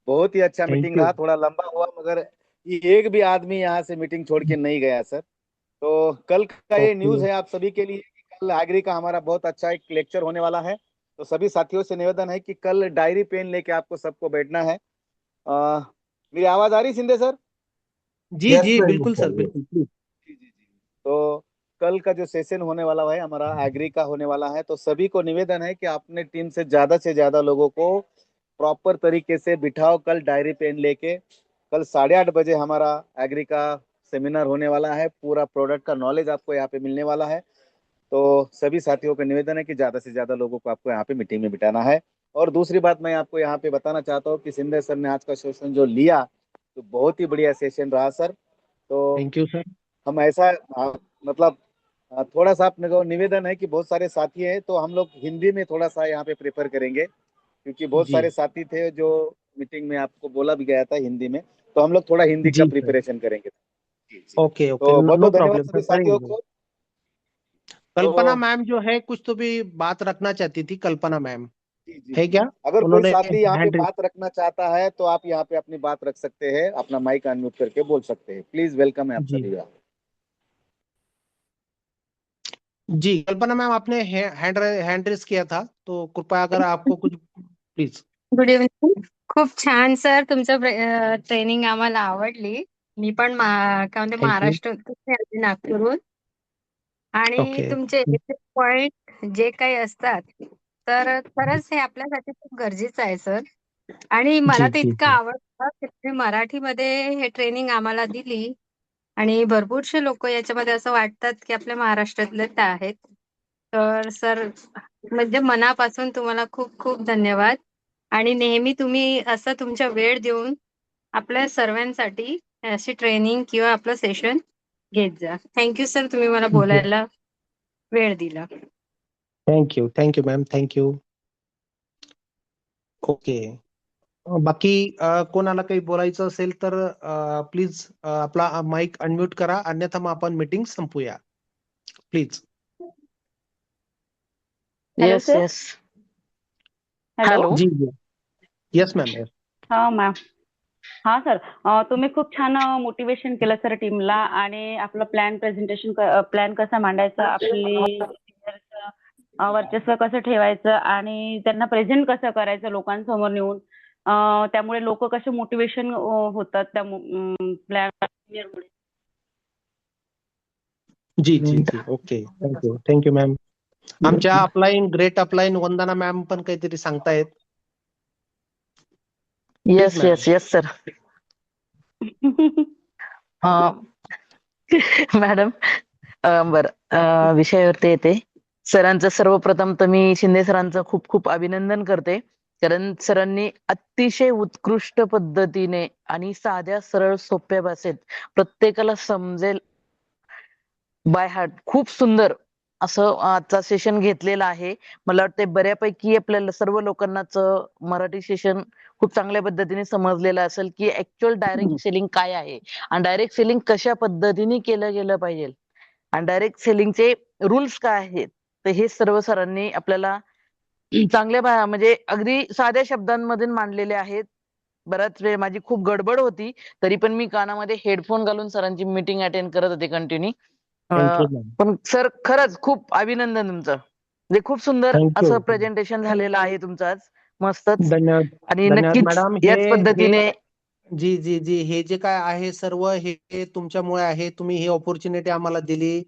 बहुत ही अच्छा मीटिंग you. रहा, थोड़ा लंबा हुआ मगर ये एक भी आदमी यहाँ से मीटिंग छोड़ के नहीं गया सर। तो कल का ये Okay. न्यूज है आप सभी के लिए कि कल एग्री का हमारा बहुत अच्छा एक लेक्चर होने वाला है। तो सभी साथियों से निवेदन है कि कल डायरी पेन लेके आपको सबको बैठना है। मेरी आवाज आ रही सिंधे सर? जी Yes, जी sir, बिल्कुल yes, सर, sir, yes. बिल्कुल प्लीज. जी। तो कल का जो सेशन होने वाला है हमारा एग्री का होने वाला है, तो सभी को निवेदन है कि अपने टीम से ज्यादा लोगों को प्रॉपर तरीके से बिठाओ। कल डायरी पेन लेके कल 8:30 बजे हमारा एग्री का सेमिनार होने वाला है। पूरा प्रोडक्ट का नॉलेज आपको यहाँ पे मिलने वाला है। तो सभी साथियों का निवेदन है कि ज्यादा से ज्यादा लोगों को आपको यहाँ पे मीटिंग में बिठाना है। और दूसरी बात मैं आपको यहाँ पे बताना चाहता हूँ कि सिंधे सर ने आज का सेशन जो लिया तो बहुत ही बढ़िया सेशन रहा सर। तो थँक्यू सर. हम ऐसा मतलब थोड़ा सा अपने को निवेदन है कि बहुत सारे साथी हैं तो हम लोग हिंदी में थोड़ा सा यहाँ पे प्रेफर करेंगे, क्योंकि बहुत जी सारे साथी थे जो मीटिंग में आपको बोला भी गया था हिंदी में, तो हम लोग थोड़ा हिंदी का जी सर. प्रिपरेशन करेंगे। जी। ओके तो बहुत नो बहुत धन्यवाद प्रॉब्लम सभी सर, साथियों करेंगे. को। कल्पना तो मैम जो है कुछ तो भी बात रखना चाहती थी, कल्पना मैम है जी। क्या? अगर कोई उन्होंने साथी यहाँ पे हैंड. बात रखना चाहता है तो आप यहाँ पे अपनी बात रख सकते हैं, अपना माइक अनम्यूट करके बोल सकते हैं। प्लीज वेलकम है आप जी सभी का। जी कल्पना मैम, आपने हैंड रेस किया था, तो कृपया अगर आपको कुछ प्लीज. Good evening. खूप छान सर, तुमचं ट्रेनिंग आम्हाला आवडली. मी पण काय म्हणते थँक्यू. महाराष्ट्रातून आले, नागपूरहून. आणि ओके. तुमचे पॉइंट जे काही असतात तर खरंच हे आपल्यासाठी खूप गरजेचं आहे सर. आणि मला जी तर जी इतकं जी. आवडतं की तुम्ही मराठीमध्ये हे ट्रेनिंग आम्हाला दिली. आणि भरपूरशे लोक याच्यामध्ये असं वाटतात की आपल्या महाराष्ट्रातलेच आहेत. तर सर म्हणजे मनापासून तुम्हाला खूप खूप धन्यवाद. आणि नेहमी तुम्ही असं तुमचा वेळ देऊन आपल्या सर्वांसाठी अशी ट्रेनिंग किंवा आपलं सेशन घेत जा. थँक्यू सर, तुम्ही मला बोलायला वेळ दिला. Thank you ma'am, thank you. ओके. बाकी कोणाला काही बोलायचं असेल तर प्लीज आपला माईक अनम्यूट करा, अन्यथा मग आपण मीटिंग संपूया please. Hello yes sir. Yes. Hello. Hello जी जी येस मॅम येस. हा मॅम. हा सर, तुम्ही खूप छान मोटिवेशन केलं सर टीमला, आणि आपलं प्लॅन कसा मांडायचा, आपली वर्चस्व कसं ठेवायचं आणि त्यांना प्रेझेंट कसं करायचं लोकांसमोर नेऊन, त्यामुळे लोक कसे मोटिवेशन होतात त्या प्लॅन. जी जी जी ओके थँक्यू मॅम. आमच्या अपलाईन ग्रेट अपलाईन वंदना मॅम पण काहीतरी सांगतायत. Yes ma'am. Yes yes sir. Madam बरं, विषयावरती येते. सरांचं सर्वप्रथम तर मी शिंदे सरांचं खूप खूप अभिनंदन करते, कारण सरांनी अतिशय उत्कृष्ट पद्धतीने आणि साध्या सरळ सोप्या भाषेत प्रत्येकाला समजेल बाय हार्ट खूप सुंदर असं आजचा सेशन घेतलेला आहे. मला वाटते बऱ्यापैकी आपल्याला सर्व लोकांनाच मराठी सेशन खूप चांगल्या पद्धतीने समजलेलं असेल की ऍक्च्युअल डायरेक्ट सेलिंग काय आहे आणि डायरेक्ट सेलिंग कशा पद्धतीने केलं गेलं पाहिजे आणि डायरेक्ट सेलिंगचे रूल्स काय आहेत, तर हे सर्व सरांनी आपल्याला चांगल्या म्हणजे अगदी साध्या शब्दांमध्ये मांडलेले आहेत. बराच वेळ माझी खूप गडबड होती, तरी पण मी कानामध्ये हेडफोन घालून सरांची मीटिंग अटेंड करत होते कंटिन्यू. Thank you ma'am. पण सर खरंच खूप अभिनंदन तुमचं, म्हणजे खूप सुंदर थँक्यू असं प्रेझेंटेशन झालेलं आहे तुमचं आज, मस्तच. धन्यवाद आणि धन्यवाद नक्कीच मॅडम. याच पद्धतीने जी जी जी हे जे काय आहे सर्व हे तुमच्यामुळे आहे. तुम्ही ही ऑपॉर्च्युनिटी आम्हाला दिली,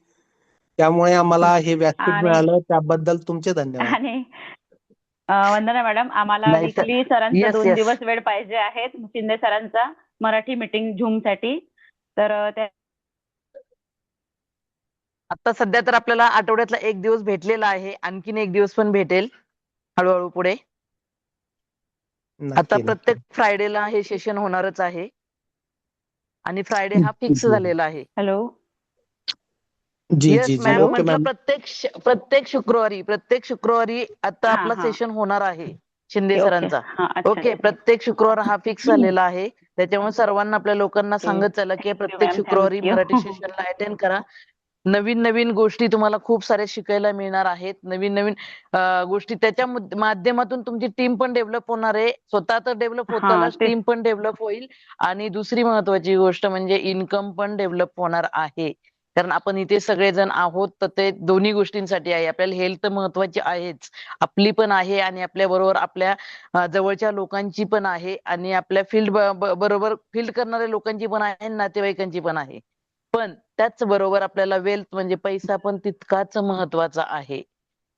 त्यामुळे आम्हाला हे व्यासपीठ आणि मिळालं, त्याबद्दल तुमचे धन्यवाद. आणि वंदना मॅडम, आम्हाला नाही सर. वीकली सरांचा येस 2 येस. दिवस वेळ पाहिजे आहेत शिंदे सरांचा मराठी मीटिंग झूम साठी. तर त्या आता सध्या तर आपल्याला आठवड्यातला 1 दिवस भेटलेला आहे, आणखीन 1 दिवस पण भेटेल हळूहळू पुढे. आता नक्की प्रत्येक फ्रायडेला हे सेशन होणारच आहे आणि फ्रायडे हा फिक्स जी झालेला आहे. हॅलो. जी येस जी जी मॅम, ओके म्हटलं मॅम. प्रत्येक शुक्रवारी आता हा आपला हा सेशन होणार आहे शिंदे ओके ओके. सरांचा. हा अच्छा. ओके, प्रत्येक शुक्रवार हा फिक्स झालेला आहे. त्याच्यामुळे सर्वांना आपल्या लोकांना ओके. सांगत चला की थँक्यू प्रत्येक मॅम, शुक्रवारी थँक्यू. मराठी सेशनला अटेंड करा. नवीन नवीन गोष्टी तुम्हाला खूप साऱ्या शिकायला मिळणार आहेत. नवीन नवीन गोष्टी त्याच्या माध्यमातून तुमची टीम पण डेव्हलप होणार आहे. स्वतः तर डेव्हलप हा होतानाच तेच. टीम पण डेव्हलप होईल आणि दुसरी महत्वाची गोष्ट म्हणजे इन्कम पण डेव्हलप होणार आहे. कारण आपण इथे सगळेजण आहोत, तर ते दोन्ही गोष्टींसाठी आहे. आपल्याला हेल्थ महत्वाची आहेच, आपली पण आहे आणि आपल्या बरोबर आपल्या जवळच्या लोकांची पण आहे आणि आपल्या फील्ड बरोबर फील्ड करणाऱ्या लोकांची पण आहे, नातेवाईकांची पण आहे. पण त्याच बरोबर आपल्याला वेल्थ म्हणजे पैसा पण तितकाच महत्वाचा आहे.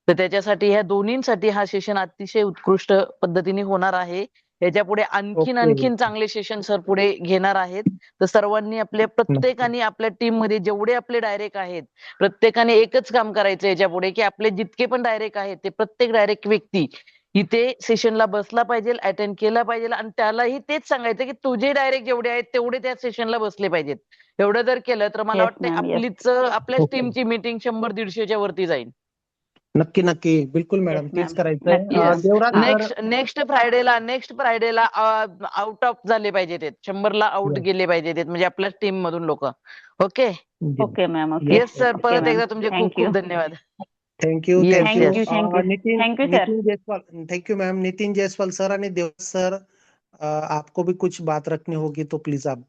तर त्याच्यासाठी ह्या दोन्हींसाठी हा सेशन अतिशय उत्कृष्ट पद्धतीने होणार आहे. याच्या पुढे आणखीन ओके. चांगले सेशन सर पुढे घेणार आहेत. तर सर्वांनी आपल्या प्रत्येकाने आपल्या टीम मध्ये जेवढे आपले डायरेक्ट आहेत, प्रत्येकाने एकच काम करायचं याच्या पुढे की आपले जितके पण डायरेक्ट आहेत ते प्रत्येक डायरेक्ट व्यक्ती इथे सेशनला बसला पाहिजे, अटेंड केला पाहिजे आणि त्यालाही तेच सांगायचं की तुझे डायरेक्ट जेवढे आहेत तेवढे त्या सेशनला बसले पाहिजेत. एवढं जर केलं तर मला येस वाटतं मॅम, येस. आपल्याच ओके. टीमची मीटिंग 100-150च्या वरती जाईल. नक्की नक्की बिलकुल येस मॅडम, तेच मॅम, करायचंय. नक्की. येस. देवराज हा. सर. नेक्स्ट फ्रायडेला आउट ऑफ झाले पाहिजे ते 100ला आउट Yes. गेले पाहिजे ते, म्हणजे आपल्या टीम मधून लोक. Okay. Okay ma'am, okay. Yes sir, okay परत मॅम, एकदा तुमचे खूप थँक्यू. खूप धन्यवाद. Thank you Yes, thank you yes. Thank you. Nitin thank you sir. Nitin Jaiswal. Thank you ma'am. Nitin Jaiswal sir आणि देवराज सर, आपको भी कुछ बात रखनी होगी तो प्लीज आप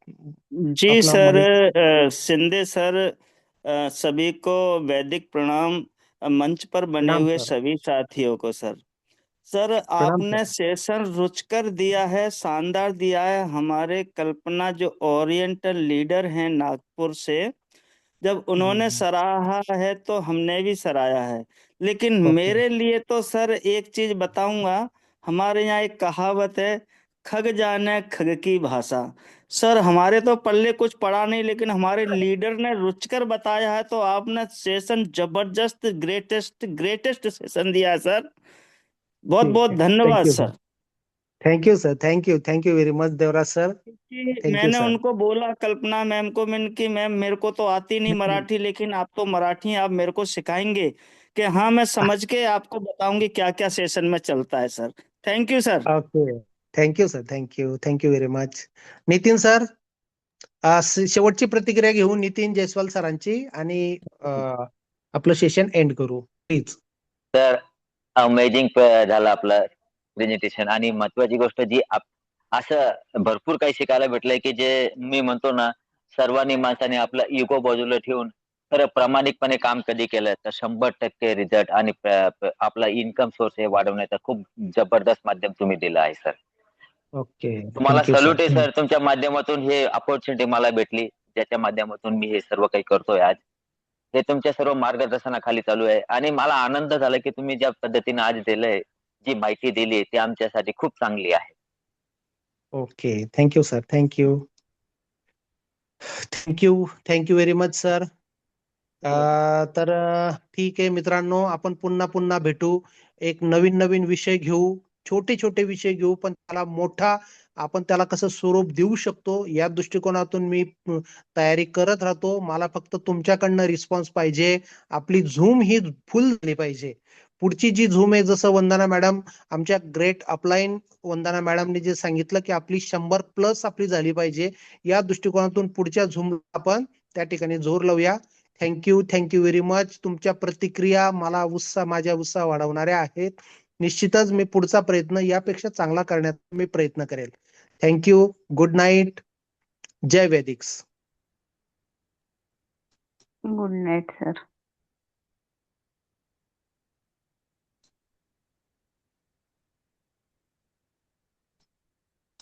जी अपना सर, माइक- शिंदे सर, सभी को वैदिक प्रणाम। मंच पर बने प्रणाम हुए सर. सभी साथियों को सर। सर प्रणाम आपने सर. सेशन रुचकर दिया है, शानदार दिया है। हमारे कल्पना जो ओरिएंटल लीडर हैं नागपुर से, जब उन्होंने सराहा है तो हमने भी सराहा है। लेकिन ओके. मेरे लिए तो सर एक चीज बताऊंगा, हमारे यहाँ एक कहावत है, खग जाने खग की भाषा। सर हमारे तो पल्ले कुछ पड़ा नहीं, लेकिन हमारे लीडर ने रुचकर बताया है, तो आपने सेशन जबरदस्त ग्रेटेस्ट सेशन दिया है सर। बहुत ठीक बहुत है. धन्यवाद thank you sir. Thank you sir. Thank you very much Devraj sir. कि थैंक यू मैंने सर. उनको बोला, कल्पना मैम को, मैंने कि मैम मेरे को तो आती नहीं मराठी, लेकिन आप तो मराठी हैं, आप मेरे को सिखाएंगे कि हाँ मैं समझ के आपको बताऊंगी क्या क्या सेशन में चलता है sir. Thank you sir. Okay. Thank you sir. Thank you very much. Nitin sir, शेवटची प्रतिक्रिया घेऊ नितीन जयस्वाल सरांची आणि आपलं सेशन एंड करू प्लीज. तर अमेझिंग झालं आपलं प्रेझेंटेशन. आणि महत्वाची गोष्ट जी असं भरपूर काही शिकायला भेटलंय की जे मी म्हणतो ना, सर्वांनी माणसाने आपला इगो बाजूला ठेवून खरं प्रामाणिकपणे काम कधी केलं तर 100% रिझल्ट आणि आपला इन्कम सोर्स हे वाढवण्याचं खूप जबरदस्त माध्यम तुम्ही दिलं आहे सर. ओके, तुम्हाला थँक्यू सर. सल्यूट आहे सर. तुमच्या माध्यमातून हे अपॉर्च्युनिटी मला भेटली, ज्याच्या माध्यमातून मी हे सर्व काही करतोय आज. हे तुमच्या सर्व मार्गदर्शनाखाली चालू आहे आणि मला आनंद झाला की तुम्ही ज्या पद्धतीने आज दिलंय, जी माहिती दिली ती आमच्यासाठी खूप चांगली आहे. Okay, thank you sir. Thank you very much sir. तर ठीक आहे मित्रांनो, आपण पुन्हा भेटू. एक नवीन विषय घेऊ, छोटे विषय घेऊ, पण त्याला मोठा आपण त्याला कसं स्वरूप देऊ शकतो या दृष्टिकोनातून मी तयारी करत राहतो. मला फक्त तुमच्याकडनं रिस्पॉन्स पाहिजे. आपली झूम ही फुल झाली पाहिजे. पुढची जी झूम आहे, जसं वंदना मॅडम आमच्या ग्रेट अपलाईन वंदना मॅडमने जे सांगितलं की आपली 100+ आपली झाली पाहिजे, या दृष्टिकोनातून पुढच्या झूमला आपण त्या ठिकाणी जोर लावूया. Thank you very much. तुमच्या प्रतिक्रिया मला माझ्या उत्साह वाढवणाऱ्या आहेत. निश्चितच मी पुढचा प्रयत्न यापेक्षा चांगला करण्याचा मी प्रयत्न करेल. थँक्यू. Good night. जय वैदिक्स. Good night sir.